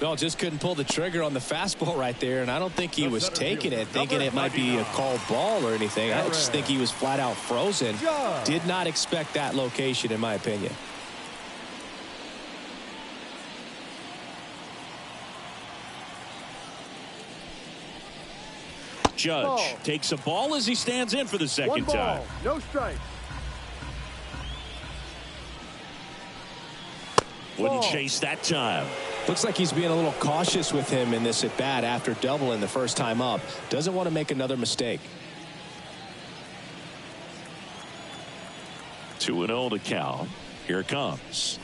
Speaker 2: No, just couldn't pull the trigger on the fastball right there, and I don't think he was taking it, thinking it might be a called ball or anything. I just think he was flat out frozen. Did not expect that location, in my opinion.
Speaker 1: Judge takes a ball as he stands in for the second time.
Speaker 5: No strike.
Speaker 1: Wouldn't chase that time.
Speaker 2: Looks like he's being a little cautious with him in this at bat after doubling the first time up. Doesn't want to make another mistake.
Speaker 1: 2-0 to count. Here it comes.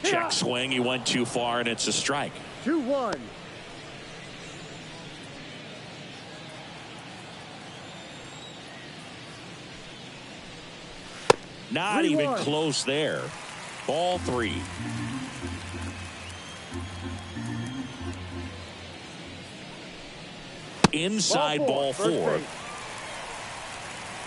Speaker 1: Check swing. He went too far, and it's a strike.
Speaker 5: 2-1.
Speaker 1: Not even close there. Ball 3. Inside ball 4.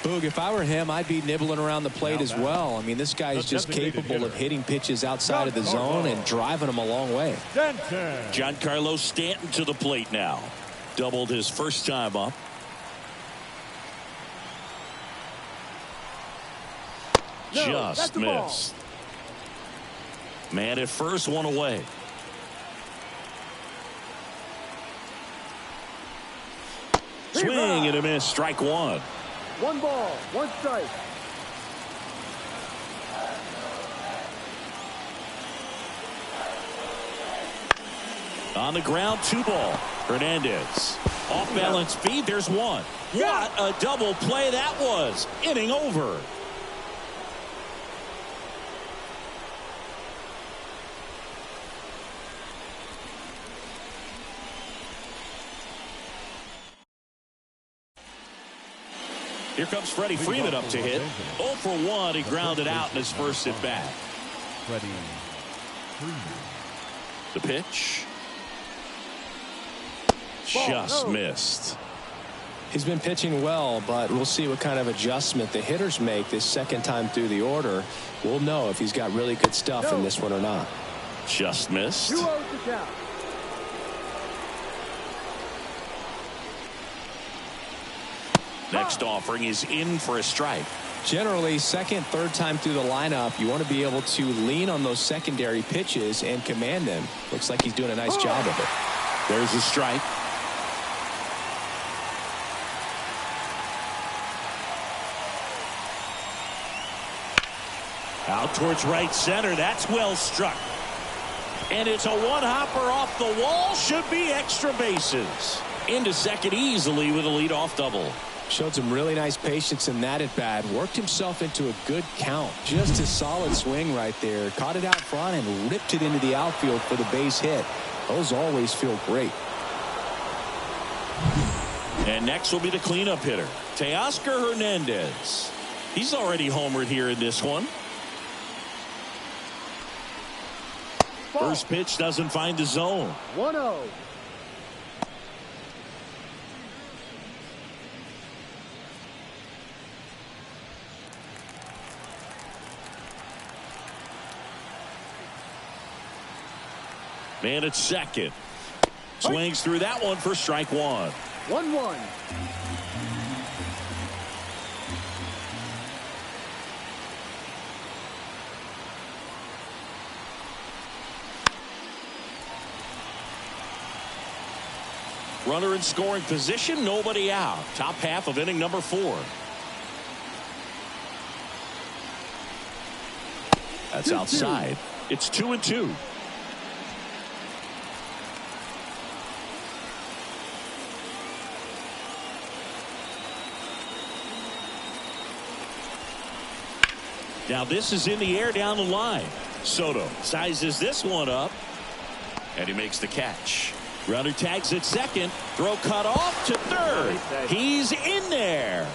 Speaker 2: Boog, if I were him, I'd be nibbling around the plate as well. I mean, this guy's just capable of hitting pitches outside of the zone and driving them a long way.
Speaker 1: Giancarlo Stanton to the plate now. Doubled his first time up. Just missed. Man at first, 1 away. Swing and a miss. Strike 1.
Speaker 5: 1 ball, 1 strike.
Speaker 1: On the ground, 2 ball. Hernandez. Off balance feed. There's 1. What a double play that was. Inning over. Here comes Freddie Freeman up to hit. 0 for 1. He grounded out in his first at bat.
Speaker 3: Freddie Freeman.
Speaker 1: The pitch. Just missed.
Speaker 2: He's been pitching well, but we'll see what kind of adjustment the hitters make this second time through the order. We'll know if he's got really good stuff in this one or not.
Speaker 1: Just missed.
Speaker 5: 2-0 to count.
Speaker 1: Next offering is in for a strike.
Speaker 2: Generally, second, third time through the lineup, you want to be able to lean on those secondary pitches and command them. Looks like he's doing a nice job of it.
Speaker 1: There's a strike. Out towards right center. That's well struck. And it's a one-hopper off the wall. Should be extra bases. Into second easily with a leadoff double.
Speaker 2: Showed some really nice patience in that at bat. Worked himself into a good count. Just a solid swing right there. Caught it out front and ripped it into the outfield for the base hit. Those always feel great.
Speaker 1: And next will be the cleanup hitter, Teoscar Hernandez. He's already homered here in this one. First pitch doesn't find the zone.
Speaker 5: 1-0.
Speaker 1: Man at second. Swings through that one for strike one.
Speaker 5: 1-1.
Speaker 1: Runner in scoring position, nobody out. Top half of inning number 4. That's outside. It's 2-2. Now this is in the air down the line. Soto sizes this one up, and he makes the catch. Runner tags at second. Throw cut off to third. He's in there.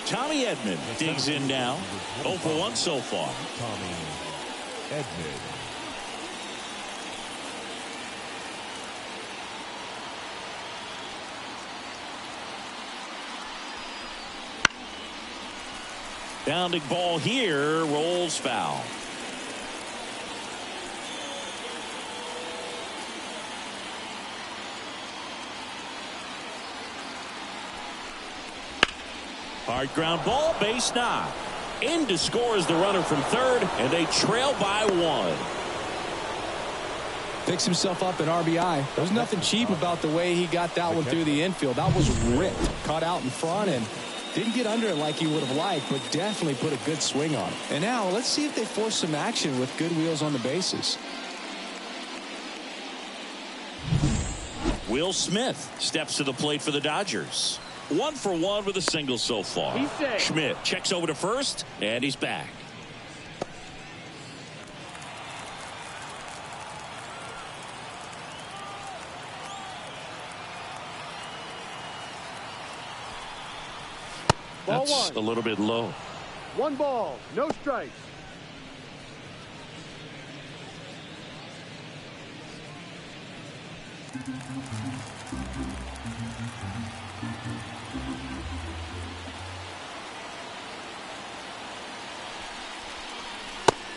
Speaker 1: Tommy Edman digs in now. 0 for 1 so far.
Speaker 3: Tommy Edman.
Speaker 1: Bounding ball here, rolls foul. Hard ground ball, base knock. In to score is the runner from third, and they trail by 1.
Speaker 2: Picks himself up an RBI. There's nothing cheap about the way he got that one through the infield. That was ripped. Caught out in front and didn't get under it like he would have liked, but definitely put a good swing on it. And now let's see if they force some action with good wheels on the bases.
Speaker 1: Will Smith steps to the plate for the Dodgers. 1 for 1 with a single so far. Schmidt checks over to first, and he's back. That's a little bit low.
Speaker 5: 1 ball, no strikes.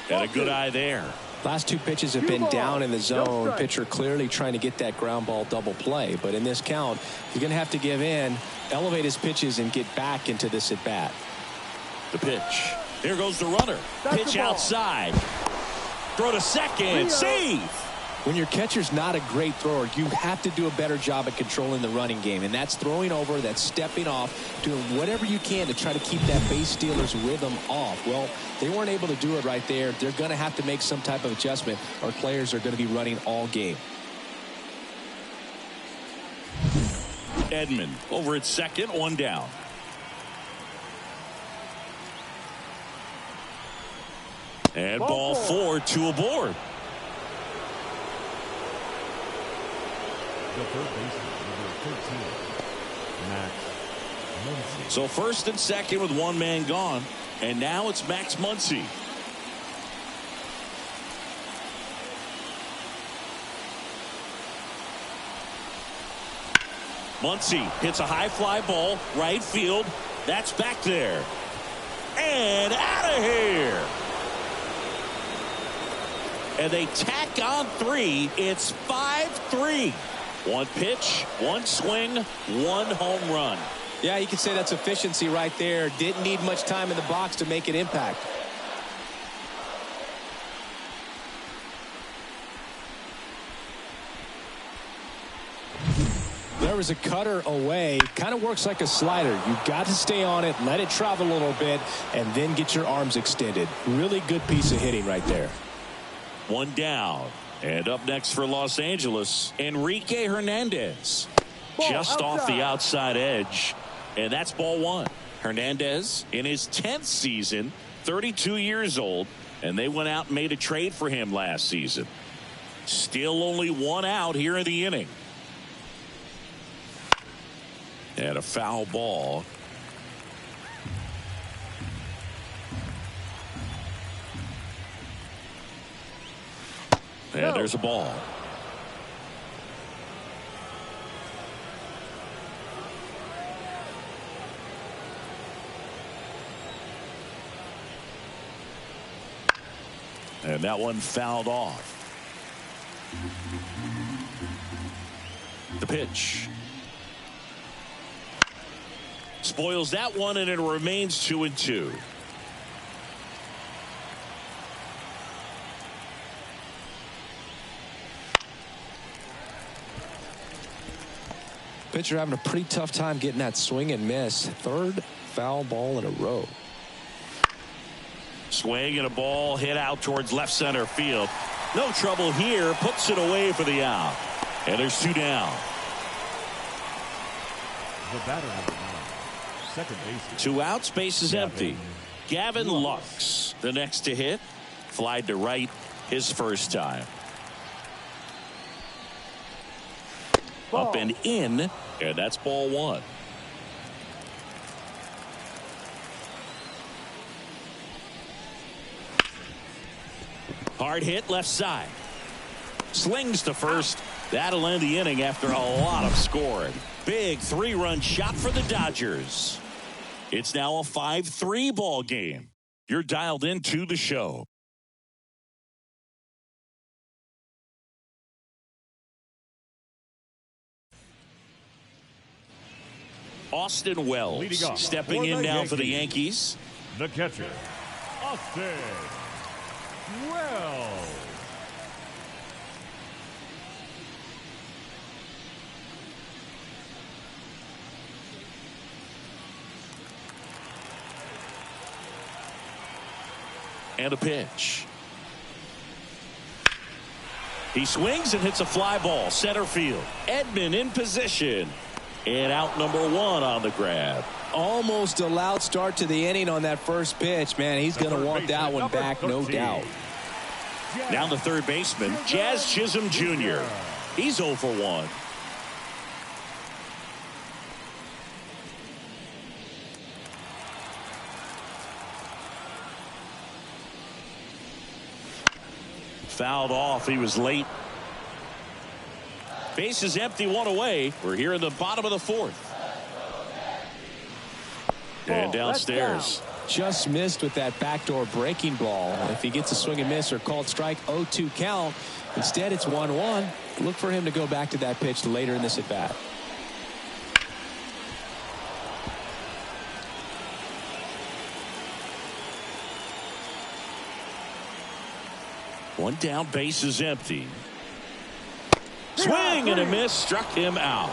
Speaker 1: Got a good eye there.
Speaker 2: Last 2 pitches have been down in the zone. Pitcher clearly trying to get that ground ball double play. But in this count, he's going to have to give in, elevate his pitches, and get back into this at bat.
Speaker 1: The pitch. Here goes the runner. Pitch outside. Throw to second. Save.
Speaker 2: When your catcher's not a great thrower, you have to do a better job at controlling the running game. And that's throwing over, that's stepping off, doing whatever you can to try to keep that base stealer's rhythm off. Well, they weren't able to do it right there. They're going to have to make some type of adjustment, or players are going to be running all game.
Speaker 1: Edman over at second, 1 down. And ball 4, 2 aboard.
Speaker 3: The third baseman, number 13, Max Muncy.
Speaker 1: So first and second with 1 man gone, and now it's Max Muncy. Muncy hits a high fly ball, right field. That's back there. And out of here. And they tack on 3. It's 5-3. 1 pitch, 1 swing, 1 home run.
Speaker 2: Yeah, you could say that's efficiency right there. Didn't need much time in the box to make an impact. There was a cutter away. Kind of works like a slider. You've got to stay on it, let it travel a little bit, and then get your arms extended. Really good piece of hitting right there.
Speaker 1: 1 down. And up next for Los Angeles, Enrique Hernandez. Just off the outside edge. And that's ball one. Hernandez in his 10th season, 32 years old. And they went out and made a trade for him last season. Still only one out here in the inning. And a foul ball. And there's a ball. And that one fouled off. The pitch. Spoils that one, and it remains 2-2.
Speaker 2: Pitcher having a pretty tough time getting that swing and miss. Third foul ball in a row.
Speaker 1: Swing and a ball hit out towards left center field. No trouble here. Puts it away for the out. And there's two down.
Speaker 3: The batter number 9, second base.
Speaker 1: Two outs, base is empty. Gavin Lux, the next to hit. Flied to right his first time. Up and in, and that's ball one. Hard hit left side. Slings to first. That'll end the inning after a lot of scoring. Big 3-run shot for the Dodgers. It's now a 5-3 ball game. You're dialed into the show. Austin Wells stepping in now for the Yankees.
Speaker 3: The catcher, Austin Wells.
Speaker 1: And a pitch. He swings and hits a fly ball center field. Edman in position. And out number one on the grab.
Speaker 2: Almost a loud start to the inning on that first pitch. Man, he's going to want that one back, no doubt.
Speaker 1: Now the third baseman, Jazz Chisholm Jr. He's 0 for 1. Fouled off. He was late. Base is empty, one away. We're here in the bottom of the fourth. And downstairs.
Speaker 2: Just missed with that backdoor breaking ball. If he gets a swing and miss or called strike, 0-2 count. Instead, it's 1-1. Look for him to go back to that pitch later in this at bat.
Speaker 1: One down, base is empty. Swing and a miss, struck him out.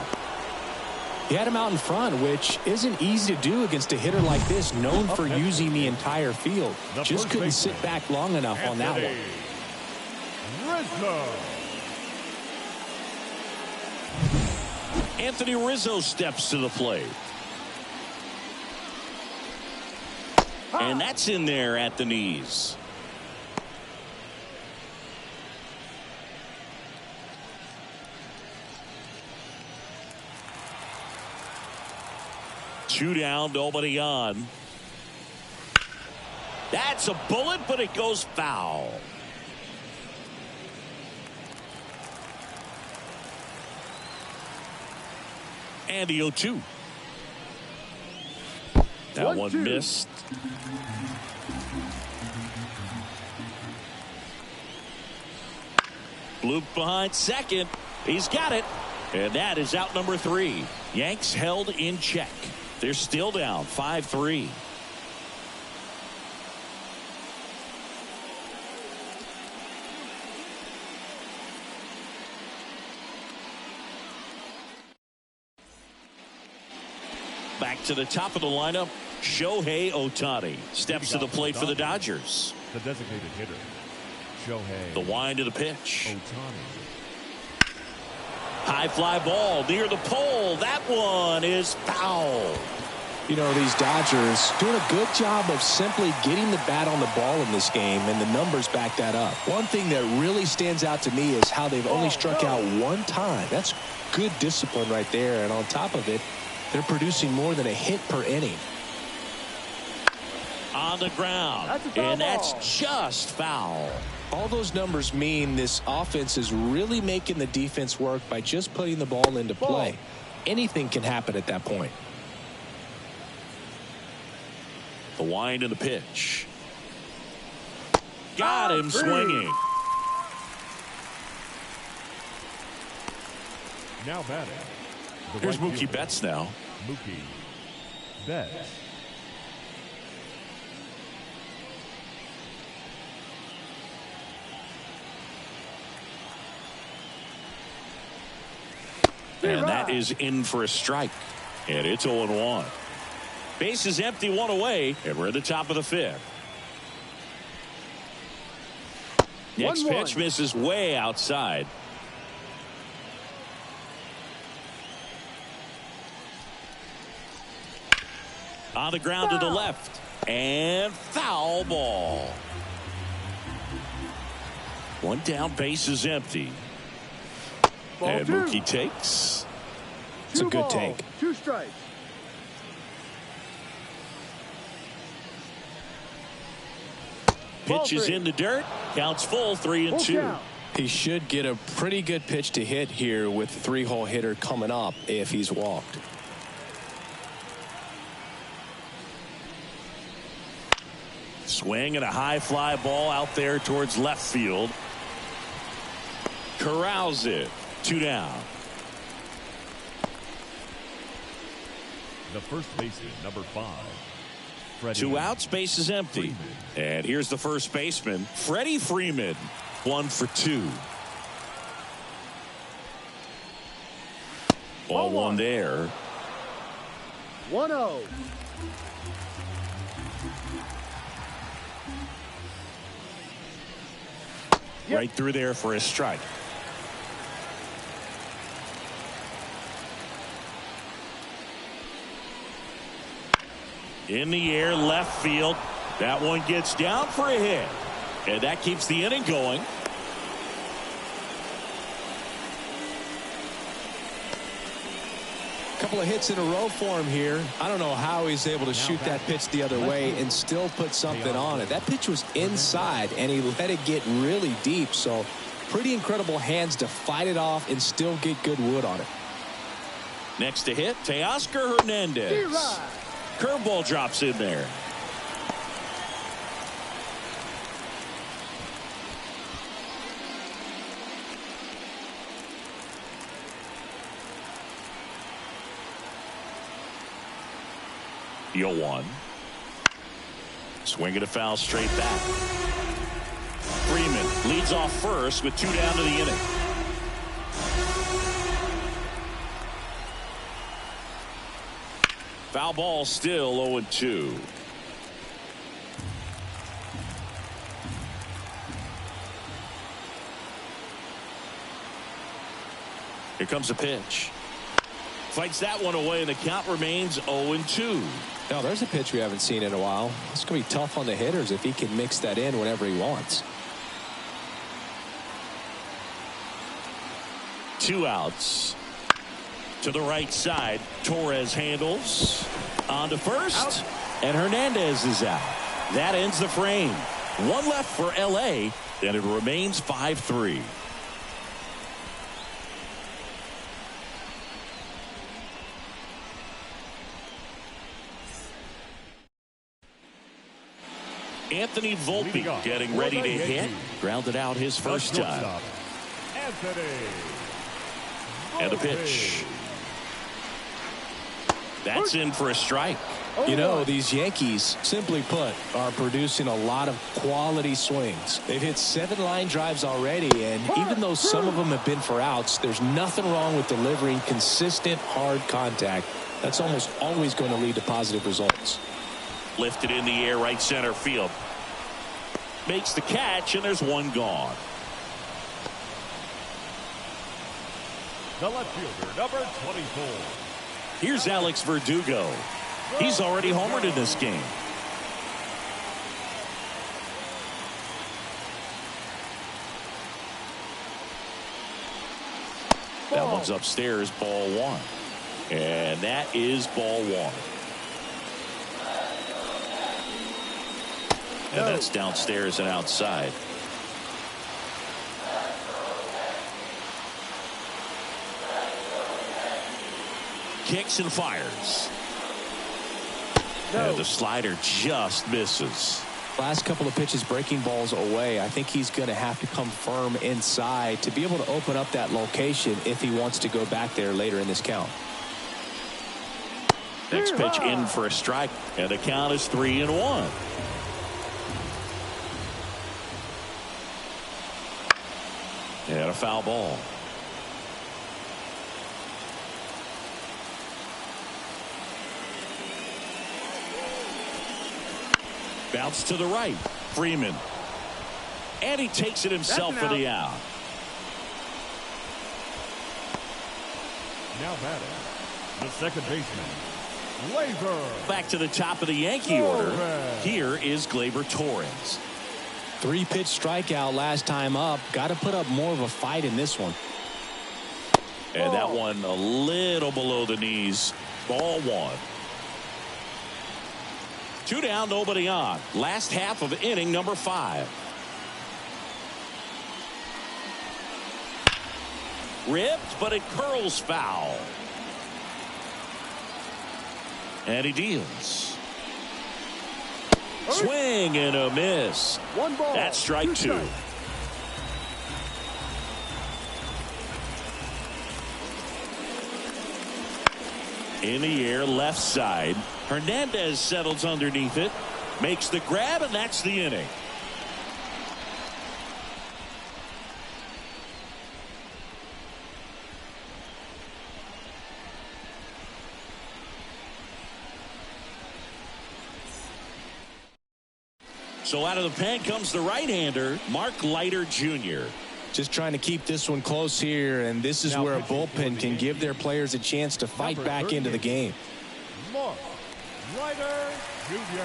Speaker 2: He had him out in front, which isn't easy to do against a hitter like this, known for using the entire field. Just couldn't sit back long enough on that one.
Speaker 1: Anthony Rizzo steps to the plate. And that's in there at the knees. Two down, nobody on. That's a bullet, but it goes foul. And the 0-2. That one missed. Luke behind second. He's got it. And that is out number 3. Yanks held in check. They're still down 5-3. Back to the top of the lineup, Shohei Ohtani steps to the plate for the Dodgers.
Speaker 3: The designated hitter,
Speaker 1: The wind of the pitch. High fly ball near the pole. That one is foul.
Speaker 2: You know, these Dodgers doing a good job of simply getting the bat on the ball in this game, and the numbers back that up. One thing that really stands out to me is how they've only struck out one time. That's good discipline right there, and on top of it, they're producing more than a hit per inning.
Speaker 1: On the ground, and that's just foul.
Speaker 2: All those numbers mean this offense is really making the defense work by just putting the ball into play. Anything can happen at that point.
Speaker 1: The wind of the pitch. Got him swinging.
Speaker 3: Now batting.
Speaker 1: Here's Mookie Betts now.
Speaker 3: Mookie Betts.
Speaker 1: And that is in for a strike. And it's 0-1. Base is empty, one away, and we're at the top of the fifth. Next pitch misses way outside. On the ground to the left. And foul ball. One down, base is empty. And Mookie takes.
Speaker 2: It's a good take.
Speaker 5: 2 strikes.
Speaker 1: Pitch is in the dirt. Counts full, 3-2.
Speaker 2: He should get a pretty good pitch to hit here with the 3-hole hitter coming up if he's walked.
Speaker 1: Swing and a high fly ball out there towards left field. Corrals it. 2 down.
Speaker 3: The first baseman, number 5. Freddie
Speaker 1: 2 outs, base is empty.
Speaker 3: Freeman.
Speaker 1: And here's the first baseman, Freddie Freeman. 1 for 2. Ball 1 there.
Speaker 5: 1-0.
Speaker 1: Right through there for a strike. In the air, left field. That one gets down for a hit. And that keeps the inning going.
Speaker 2: Couple of hits in a row for him here. I don't know how he's able to shoot that pitch the other way and still put something on it. That pitch was inside, and he let it get really deep. So pretty incredible hands to fight it off and still get good wood on it.
Speaker 1: Next to hit, Teoscar Hernandez. Curveball drops in there. The 0-1. Swing and a foul straight back. Freeman leads off first with 2 down to the inning. Foul ball still 0-2. Here comes the pitch. Fights that one away, and the count remains 0-2.
Speaker 2: Now, there's a pitch we haven't seen in a while. It's going to be tough on the hitters if he can mix that in whenever he wants.
Speaker 1: 2 outs. To the right side, Torres handles. On to first, and Hernandez is out. That ends the frame. 1 left for L.A., and it remains 5-3. Anthony Volpe getting ready to hit. Grounded out his first time. And a pitch. That's in for a strike.
Speaker 2: You know, these Yankees, simply put, are producing a lot of quality swings. They've hit 7 line drives already, and even though some of them have been for outs, there's nothing wrong with delivering consistent, hard contact. That's almost always going to lead to positive results.
Speaker 1: Lifted in the air, right center field. makes the catch, and there's one gone.
Speaker 3: The left fielder, number 24.
Speaker 1: Here's Alex Verdugo. He's already homered in this game. That one's upstairs, ball one. And that is ball one. And that's downstairs and outside. Kicks and fires. And the slider just misses.
Speaker 2: Last couple of pitches breaking balls away. I think he's going to have to come firm inside to be able to open up that location if he wants to go back there later in this count.
Speaker 1: Next pitch in for a strike, and the count is 3-1. And a foul ball. Bounce to the right. Freeman. And he takes it himself for the out.
Speaker 3: Now batting, the second baseman, Gleyber.
Speaker 1: Back to the top of the Yankee order. Here is Gleyber Torres.
Speaker 2: 3-pitch strikeout last time up. Got to put up more of a fight in this one.
Speaker 1: And that one a little below the knees. Ball one. 2 down, nobody on. Last half of inning number 5. Ripped, but it curls foul. And he deals. Swing and a miss.
Speaker 5: 1 ball.
Speaker 1: That's strike 2. In the air, left side. Hernandez settles underneath it, makes the grab, and that's the inning. So out of the pen comes the right-hander, Mark Leiter Jr.
Speaker 2: Just trying to keep this one close here, and this is where a bullpen can give their players a chance to fight back into the game.
Speaker 3: Mark Leiter Jr.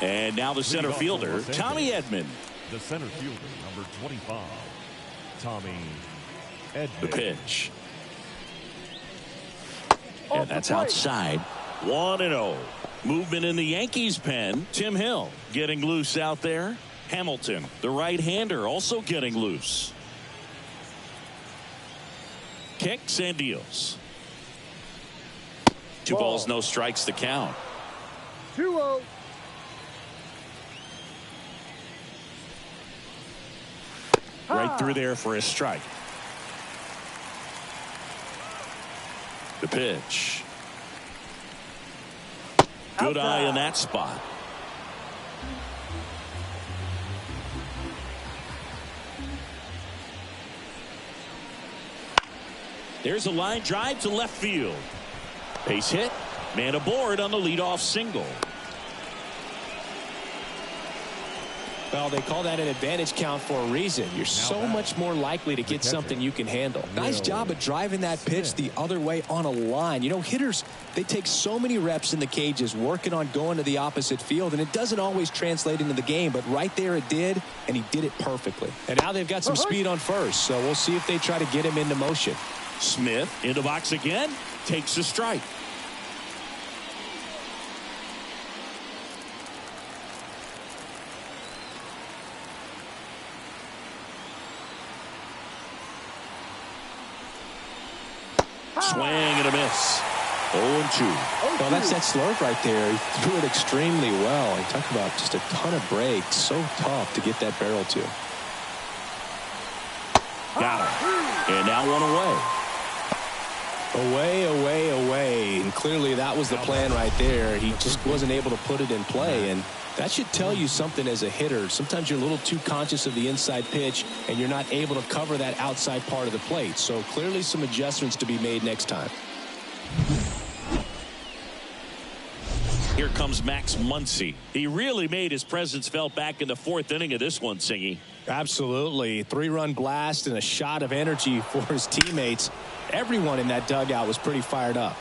Speaker 1: And now the center fielder, Tommy Edman.
Speaker 3: The center fielder, number 25, Tommy Edman.
Speaker 1: The pitch. And that's outside. 1-0. Movement in the Yankees pen. Tim Hill getting loose out there. Hamilton, the right-hander, also getting loose. Kicks and deals. 2 balls, no strikes to count.
Speaker 5: 2-0.
Speaker 1: Right through there for a strike. The pitch. Good eye in that spot. There's a line drive to left field. Base hit. Man aboard on the leadoff single.
Speaker 2: Well, they call that an advantage count for a reason. You're so much more likely to get something you can handle. Nice job of driving that pitch the other way on a line. You know, hitters, they take so many reps in the cages working on going to the opposite field, and it doesn't always translate into the game, but right there it did, and he did it perfectly. And now they've got some speed on first, so we'll see if they try to get him into motion.
Speaker 1: Smith in the box again, takes a strike. Swing and a miss. 0-2.
Speaker 2: Well, that's that slurve right there. He threw it extremely well. He talked about just a ton of breaks. So tough to get that barrel to.
Speaker 1: Got it. And now one away.
Speaker 2: Away, away, away. And clearly that was the plan right there. He just wasn't able to put it in play. And that should tell you something as a hitter. Sometimes you're a little too conscious of the inside pitch, and you're not able to cover that outside part of the plate. So clearly some adjustments to be made next time.
Speaker 1: Here comes Max Muncy. He really made his presence felt back in the fourth inning of this one, Singy.
Speaker 2: Absolutely. 3-run blast and a shot of energy for his teammates. Everyone in that dugout was pretty fired up.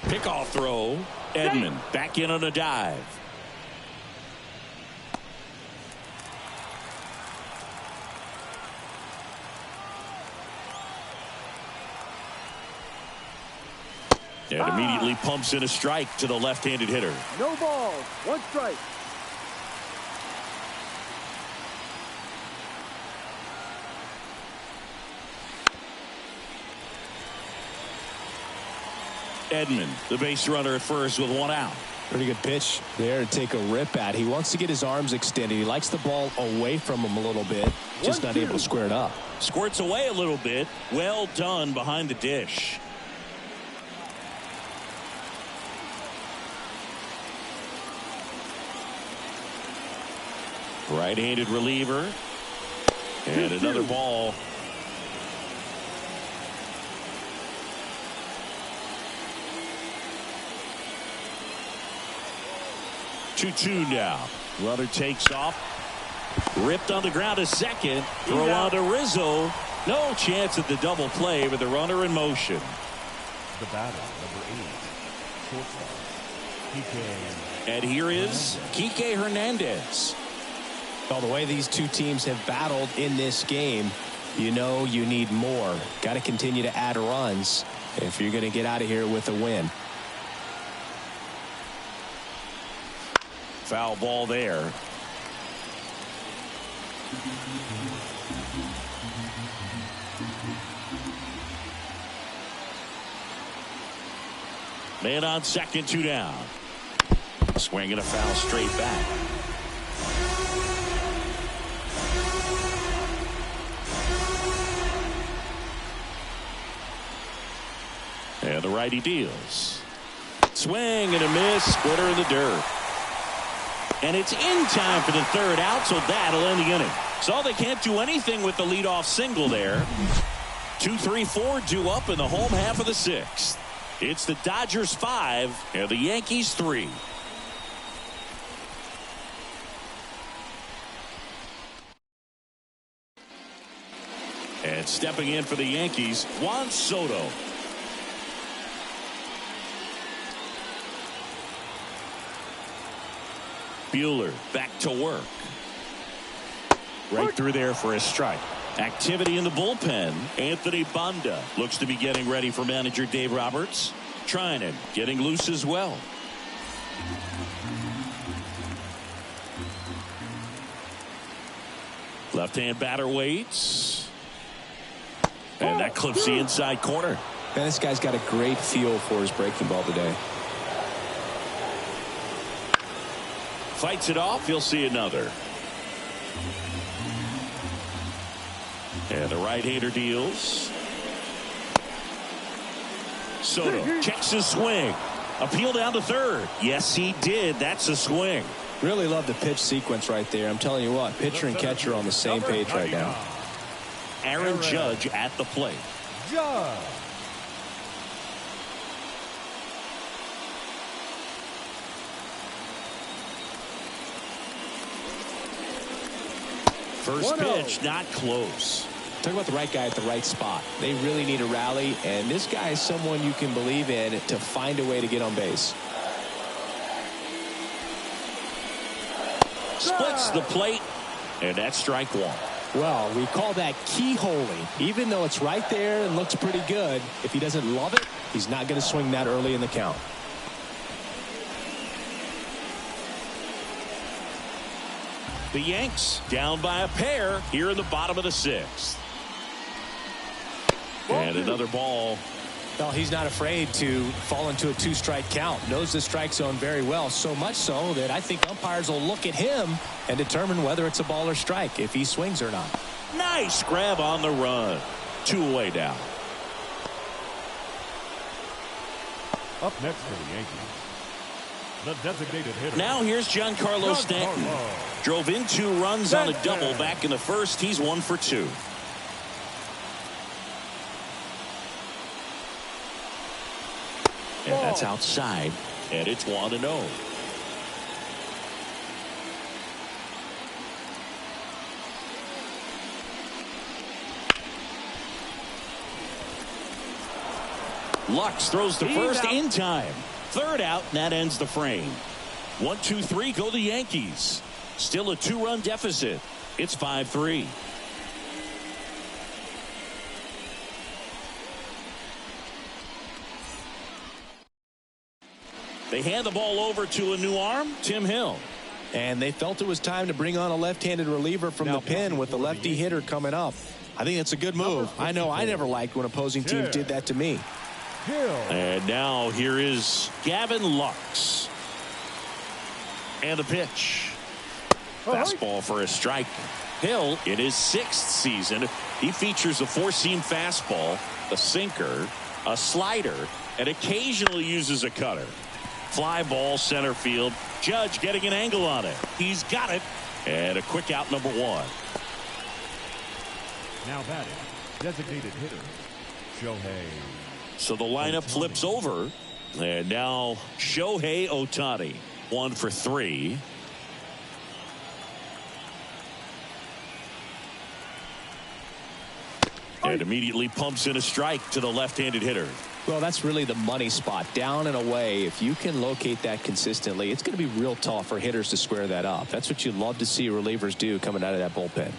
Speaker 1: Pickoff throw. Edman back in on a dive. And immediately pumps in a strike to the left-handed hitter.
Speaker 5: No balls. 1 strike.
Speaker 1: Edman, the base runner at first with 1 out.
Speaker 2: Pretty good pitch there to take a rip at. He wants to get his arms extended. He likes the ball away from him a little bit. Just not able to square it up.
Speaker 1: Squirts away a little bit. Well done behind the dish. Right-handed reliever. And another ball. Two now. Runner takes off. Ripped on the ground to second. Throw out to Rizzo. No chance at the double play with the runner in motion.
Speaker 3: The batter, number 8, shortstop, Kike.
Speaker 1: And here is Kike Hernandez.
Speaker 2: Well, the way these two teams have battled in this game, you know you need more. Got to continue to add runs if you're going to get out of here with a win.
Speaker 1: Foul ball there. Man on second, 2 down. Swinging a foul straight back. And the righty deals. Swing and a miss. Splitter in the dirt. And it's in time for the 3rd out, so that'll end the inning. So they can't do anything with the leadoff single there. 2, 3, 4 due up in the home half of the 6th. It's the Dodgers 5 and the Yankees 3. And stepping in for the Yankees, Juan Soto. Buehler back to work. Right through there for a strike. Activity in the bullpen. Anthony Banda looks to be getting ready for manager Dave Roberts. Trinan getting loose as well. Left-hand batter waits. And that clips the inside corner.
Speaker 2: Man, this guy's got a great feel for his breaking ball today.
Speaker 1: Fights it off. He'll see another. And the right-hander deals. Soto checks his swing. Appeal down to 3rd. Yes, he did. That's a swing.
Speaker 2: Really love the pitch sequence right there. I'm telling you what, pitcher and catcher are on the same page right now.
Speaker 1: Aaron Judge at the plate.
Speaker 5: Judge.
Speaker 1: First pitch, not close.
Speaker 2: Talk about the right guy at the right spot. They really need a rally, and this guy is someone you can believe in to find a way to get on base.
Speaker 1: Splits the plate, and that's strike 1.
Speaker 2: Well, we call that keyholing. Even though it's right there and looks pretty good, if he doesn't love it, he's not going to swing that early in the count.
Speaker 1: The Yanks down by a pair here in the bottom of the 6th. And another ball.
Speaker 2: Well, he's not afraid to fall into a 2-strike count. Knows the strike zone very well, so much so that I think umpires will look at him and determine whether it's a ball or strike, if he swings or not.
Speaker 1: Nice grab on the run. 2 away down.
Speaker 3: Up next for the Yankees, the designated hitter.
Speaker 1: Now here's Giancarlo Stanton. Drove in 2 runs on a double back in the first. He's 1 for 2. And that's outside. And it's 1-0. Lux throws to first in time. 3rd out, and that ends the frame. 1, 2, 3 go the Yankees. Still a 2-run deficit. It's 5-3. They hand the ball over to a new arm, Tim Hill.
Speaker 2: And they felt it was time to bring on a left-handed reliever from the pen with the lefty hitter coming up. I think it's a good move. I know I never liked when opposing teams did that to me.
Speaker 1: And now here is Gavin Lux. And the pitch. Fastball for a strike. Hill, in his 6th season, he features a 4-seam fastball, a sinker, a slider, and occasionally uses a cutter. Fly ball center field. Judge getting an angle on it. He's got it. And a quick out, number 1.
Speaker 3: Now batting, designated hitter, Shohei.
Speaker 1: So the lineup flips over. And now Shohei Ohtani. 1 for 3. And immediately pumps in a strike to the left-handed hitter.
Speaker 2: Well, that's really the money spot. Down and away. If you can locate that consistently, it's going to be real tough for hitters to square that up. That's what you love to see relievers do coming out of that bullpen.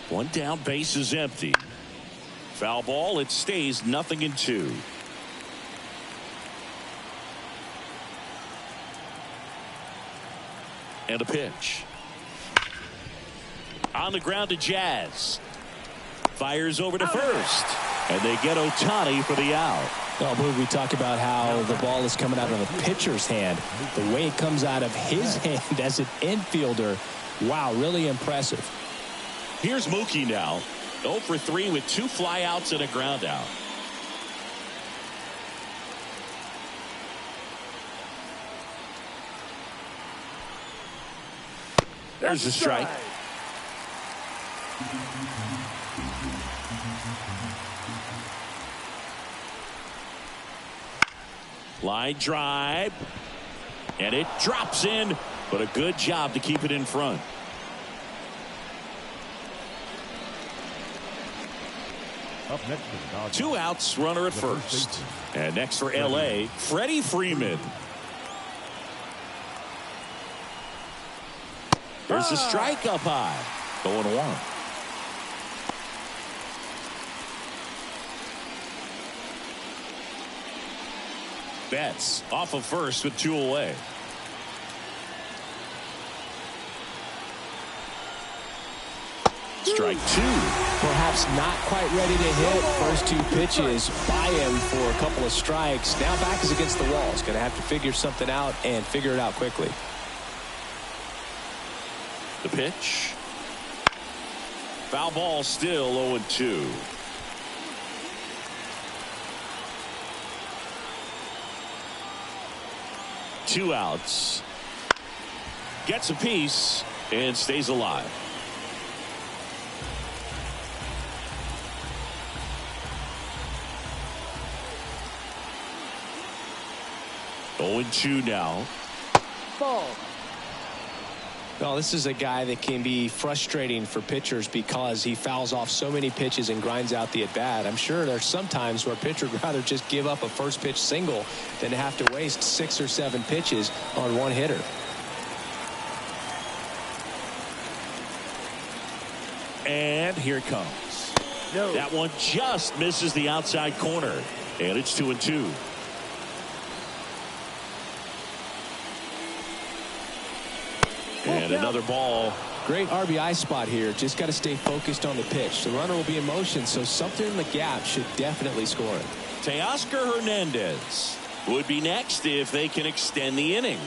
Speaker 1: One down, base is empty. Foul ball, it stays 0-2. And a pitch. On the ground to Jazz. Fires over to first. And they get Ohtani for the out.
Speaker 2: Oh, we talk about how the ball is coming out of the pitcher's hand. The way it comes out of his hand as an infielder. Wow, really impressive.
Speaker 1: Here's Mookie now. 0 for 3 with 2 flyouts and a ground out. There's a strike. Line drive. And it drops in, but a good job to keep it in front.
Speaker 3: Up next for the Dodgers.
Speaker 1: 2 outs, runner at first. And next for L.A., Freddie Freeman. There's a strike up high. 0-1. Betts off of first with 2 away. Strike 2.
Speaker 2: Perhaps not quite ready to hit. First 2 pitches by him for a couple of strikes. Now back is against the wall. He's going to have to figure something out and figure it out quickly.
Speaker 1: The pitch. Foul ball, still 0-2. Two outs. Gets a piece and stays alive. Oh, 0-2 now.
Speaker 5: Ball.
Speaker 2: Well, this is a guy that can be frustrating for pitchers because he fouls off so many pitches and grinds out the at-bat. I'm sure there's some times where a pitcher would rather just give up a first pitch single than to have to waste 6 or 7 pitches on one hitter.
Speaker 1: And here it comes. No. That one just misses the outside corner. And it's 2-2. And another ball.
Speaker 2: Great RBI spot here. Just got to stay focused on the pitch. The runner will be in motion, so something in the gap should definitely score it.
Speaker 1: Teoscar Hernandez would be next if they can extend the inning.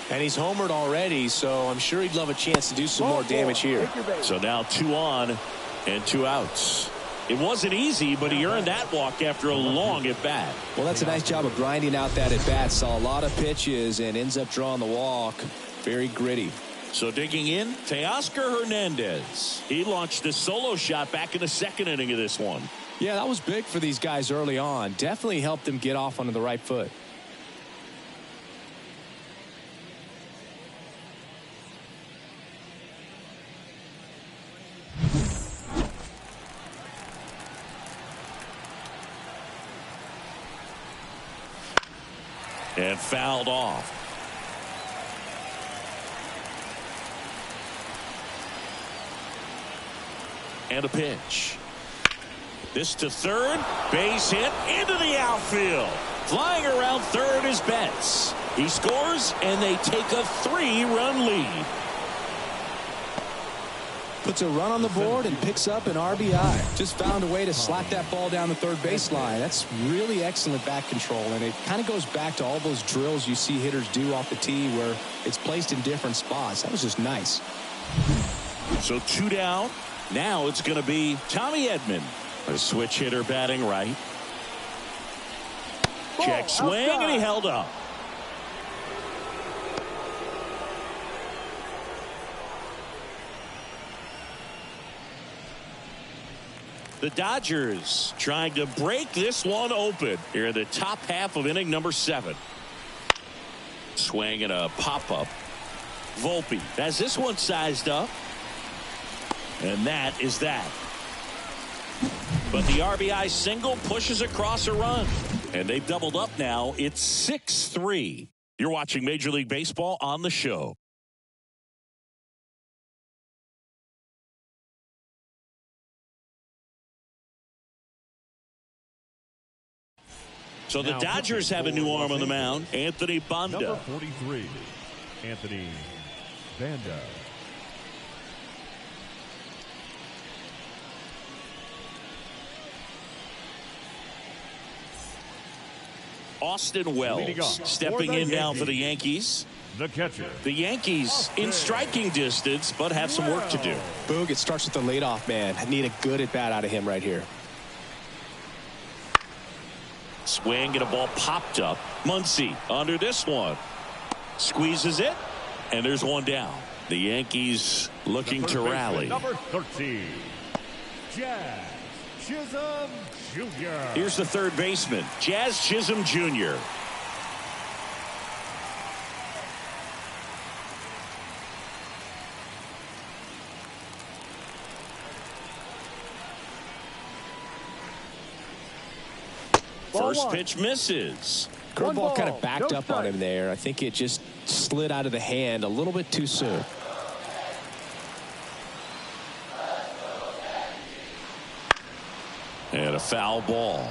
Speaker 2: And he's homered already, so I'm sure he'd love a chance to do some more damage here.
Speaker 1: So now 2 on and 2 outs. It wasn't easy, but he earned that walk after a long at-bat.
Speaker 2: Well, that's a nice job of grinding out that at-bat. Saw a lot of pitches and ends up drawing the walk. Very gritty.
Speaker 1: So digging in, Teoscar Hernandez. He launched a solo shot back in the second inning of this one.
Speaker 2: Yeah, that was big for these guys early on. Definitely helped them get off onto the right foot.
Speaker 1: And fouled off. And a pitch. This to third. Base hit into the outfield. Flying around third is Betts. He scores, and they take a 3-run lead.
Speaker 2: Puts a run on the board and picks up an RBI. Just found a way to slap that ball down the third baseline. That's really excellent bat control, and it kind of goes back to all those drills you see hitters do off the tee where it's placed in different spots. That was just nice.
Speaker 1: So 2 down. Now it's going to be Tommy Edman, a switch hitter batting right. Check swing, and he held up. The Dodgers trying to break this one open here in the top half of inning number 7. Swing and a pop-up. Volpe has this one sized up. And that is that. But the RBI single pushes across a run. And they've doubled up now. It's 6-3. You're watching Major League Baseball on the show. So the Dodgers have a new arm on the mound, Anthony Banda.
Speaker 3: Number 43, Anthony Banda.
Speaker 1: Austin Wells stepping in now for the Yankees.
Speaker 3: The catcher.
Speaker 1: The Yankees in striking distance, but have some work to do.
Speaker 2: Boog, it starts with the leadoff man. I need a good at-bat out of him right here.
Speaker 1: Swing and a ball popped up. Muncy under this one. Squeezes it, and there's one down. The Yankees looking to rally.
Speaker 3: Number 13, Jazz Chisholm Jr.
Speaker 1: Here's the third baseman, Jazz Chisholm Jr. First pitch misses.
Speaker 2: Curveball kind of backed up on him there. I think it just slid out of the hand a little bit too soon.
Speaker 1: And a foul ball.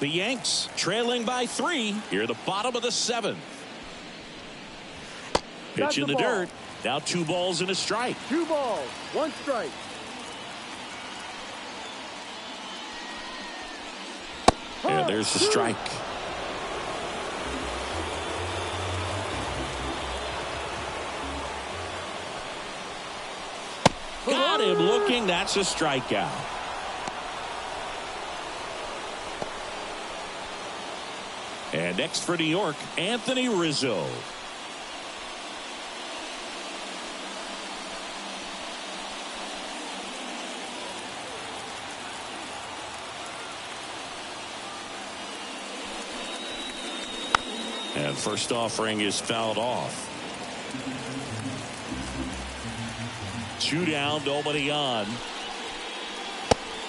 Speaker 1: The Yanks trailing by 3 here at the bottom of the 7th. Pitch in the dirt. Now 2 balls and a strike.
Speaker 5: 2 balls, 1 strike.
Speaker 1: And there's the strike. Got him looking. That's a strikeout. And next for New York, Anthony Rizzo. And first offering is fouled off. 2 down, nobody on.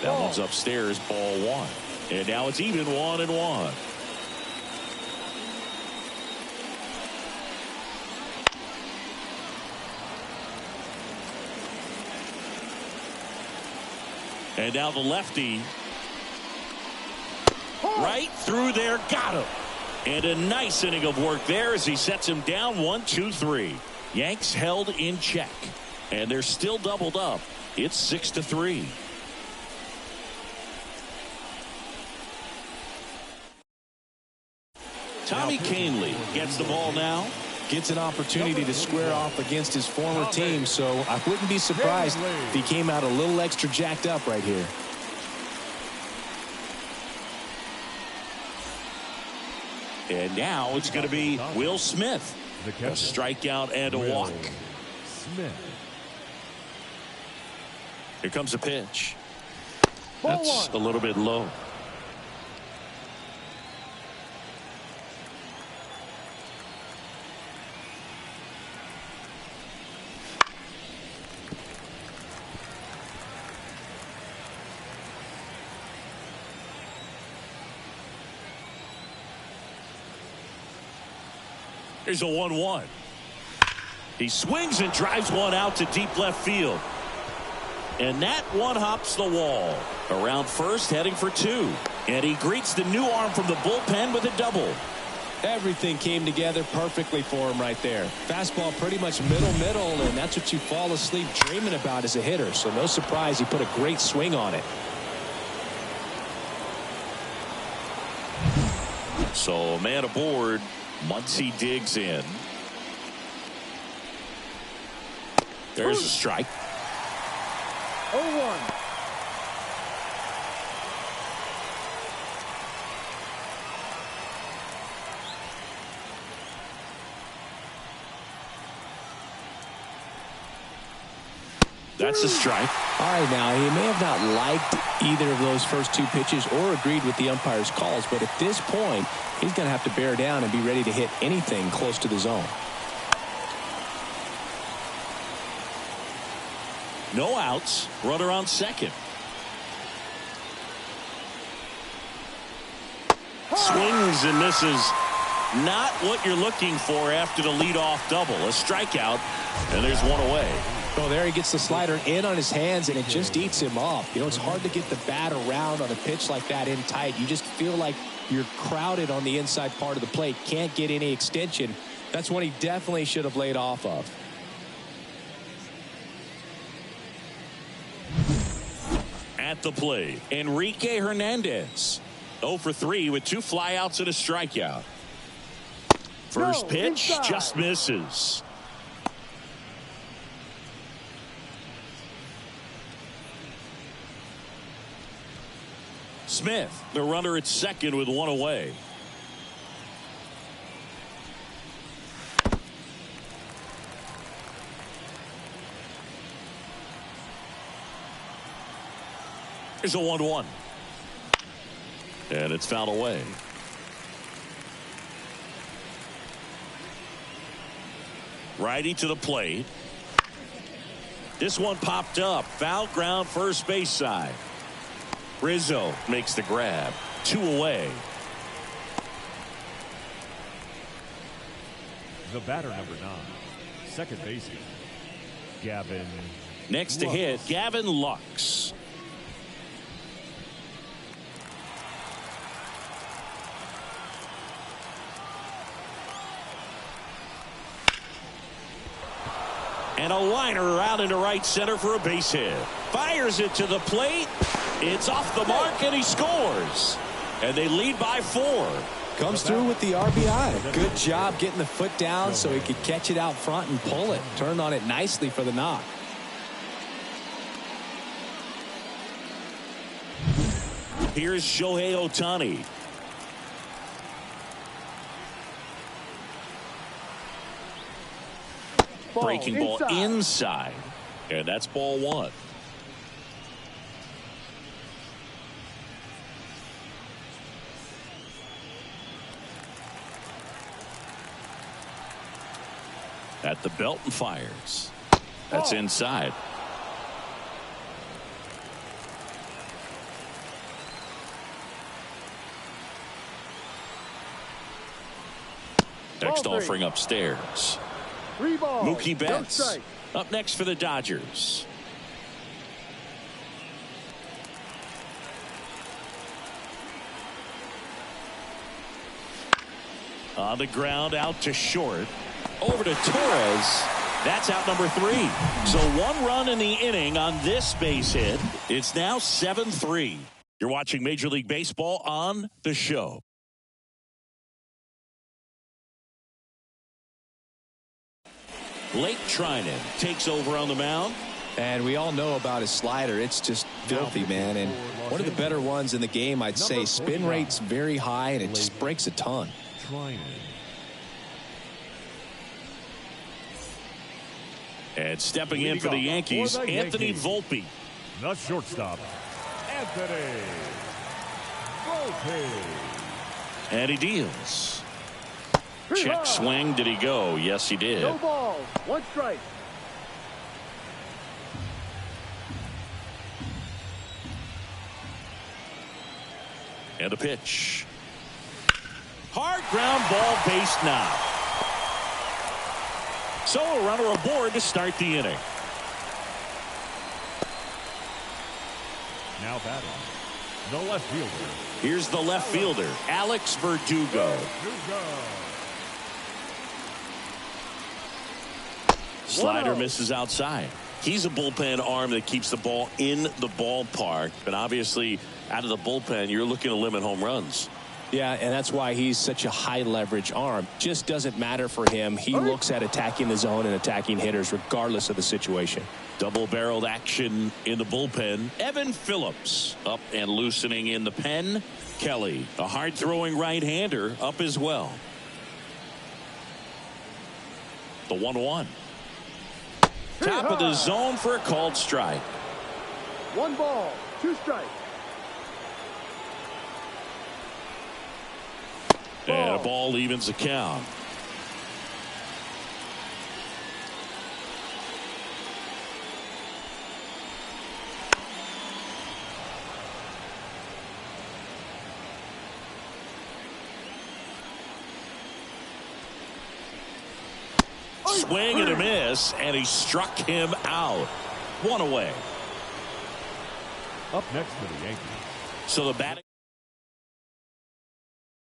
Speaker 1: That one's upstairs, ball 1. And now it's even 1-1. And now the lefty. Right through there, got him. And a nice inning of work there as he sets him down 1-2-3. Yanks held in check. And they're still doubled up. It's 6-3. Tommy Kahnle gets the ball now.
Speaker 2: gets an opportunity to square off against his former team, so I wouldn't be surprised if he came out a little extra jacked up right here.
Speaker 1: And now it's going to be Will Smith. A strikeout and a walk. Here comes a pitch. That's a little bit low. Here's a 1-1. He swings and drives one out to deep left field. And that one hops the wall. Around first, heading for 2. And he greets the new arm from the bullpen with a double.
Speaker 2: Everything came together perfectly for him right there. Fastball pretty much middle, and that's what you fall asleep dreaming about as a hitter. So no surprise he put a great swing on it.
Speaker 1: So a man aboard. Muncy digs in. There's a strike.
Speaker 5: 0-1.
Speaker 1: That's a strike.
Speaker 2: All right, now, he may have not liked either of those first 2 pitches or agreed with the umpire's calls, but at this point, he's going to have to bear down and be ready to hit anything close to the zone.
Speaker 1: No outs. Runner on second. Swings and misses. Not what you're looking for after the leadoff double. A strikeout, and there's one away.
Speaker 2: Oh, there he gets the slider in on his hands, and it just eats him up. You know, it's hard to get the bat around on a pitch like that in tight. You just feel like you're crowded on the inside part of the plate. Can't get any extension. That's one he definitely should have laid off of.
Speaker 1: At the plate, Enrique Hernandez. 0 for 3 with 2 flyouts and a strikeout. First pitch just misses. Smith, the runner at second with 1 away. Here's a 1-1. And it's fouled away. Righty to the plate. This one popped up. Foul ground first base side. Rizzo makes the grab. 2 away.
Speaker 3: The batter, number 9, second baseman, Gavin.
Speaker 1: Next to hit, Gavin Lux. And a liner out into right center for a base hit. Fires it to the plate. It's off the mark, and he scores. And they lead by 4.
Speaker 2: Comes through with the RBI. Good job getting the foot down so he could catch it out front and pull it. Turned on it nicely for the knock.
Speaker 1: Here's Shohei Ohtani. Breaking ball inside. And that's ball 1. At the belt and fires. That's inside. Next offering upstairs. Mookie Betts up next for the Dodgers. On the ground, out to short. Over to Torres. That's out number 3. So 1 run in the inning on this base hit. It's now 7-3. You're watching Major League Baseball on The Show. Blake Trinan takes over on the mound.
Speaker 2: And we all know about his slider. It's just filthy, man. And one of the better ones in the game, I'd say. Spin rate's very high, and it just breaks a ton.
Speaker 1: And stepping in for the Yankees, Anthony Volpe.
Speaker 3: The shortstop, Anthony Volpe.
Speaker 1: And he deals. Check swing. Did he go? Yes, he did.
Speaker 5: No ball. 1 strike.
Speaker 1: And a pitch. Hard ground ball, base knock. So a runner aboard to start the inning.
Speaker 3: Now batting, the left fielder.
Speaker 1: Here's the left fielder, Alex Verdugo. Slider misses outside. He's a bullpen arm that keeps the ball in the ballpark. But obviously, out of the bullpen, you're looking to limit home runs.
Speaker 2: Yeah, and that's why he's such a high leverage arm. Just doesn't matter for him. He looks at attacking the zone and attacking hitters regardless of the situation.
Speaker 1: Double-barreled action in the bullpen. Evan Phillips up and loosening in the pen. Kelly, a hard-throwing right-hander, up as well. The 1-1. Top of the zone for a called strike.
Speaker 5: 1 ball, 2 strikes.
Speaker 1: And a ball evens the count. Swing and a miss, and he struck him out. 1 away.
Speaker 3: Up next for the Yankees.
Speaker 1: So the batting.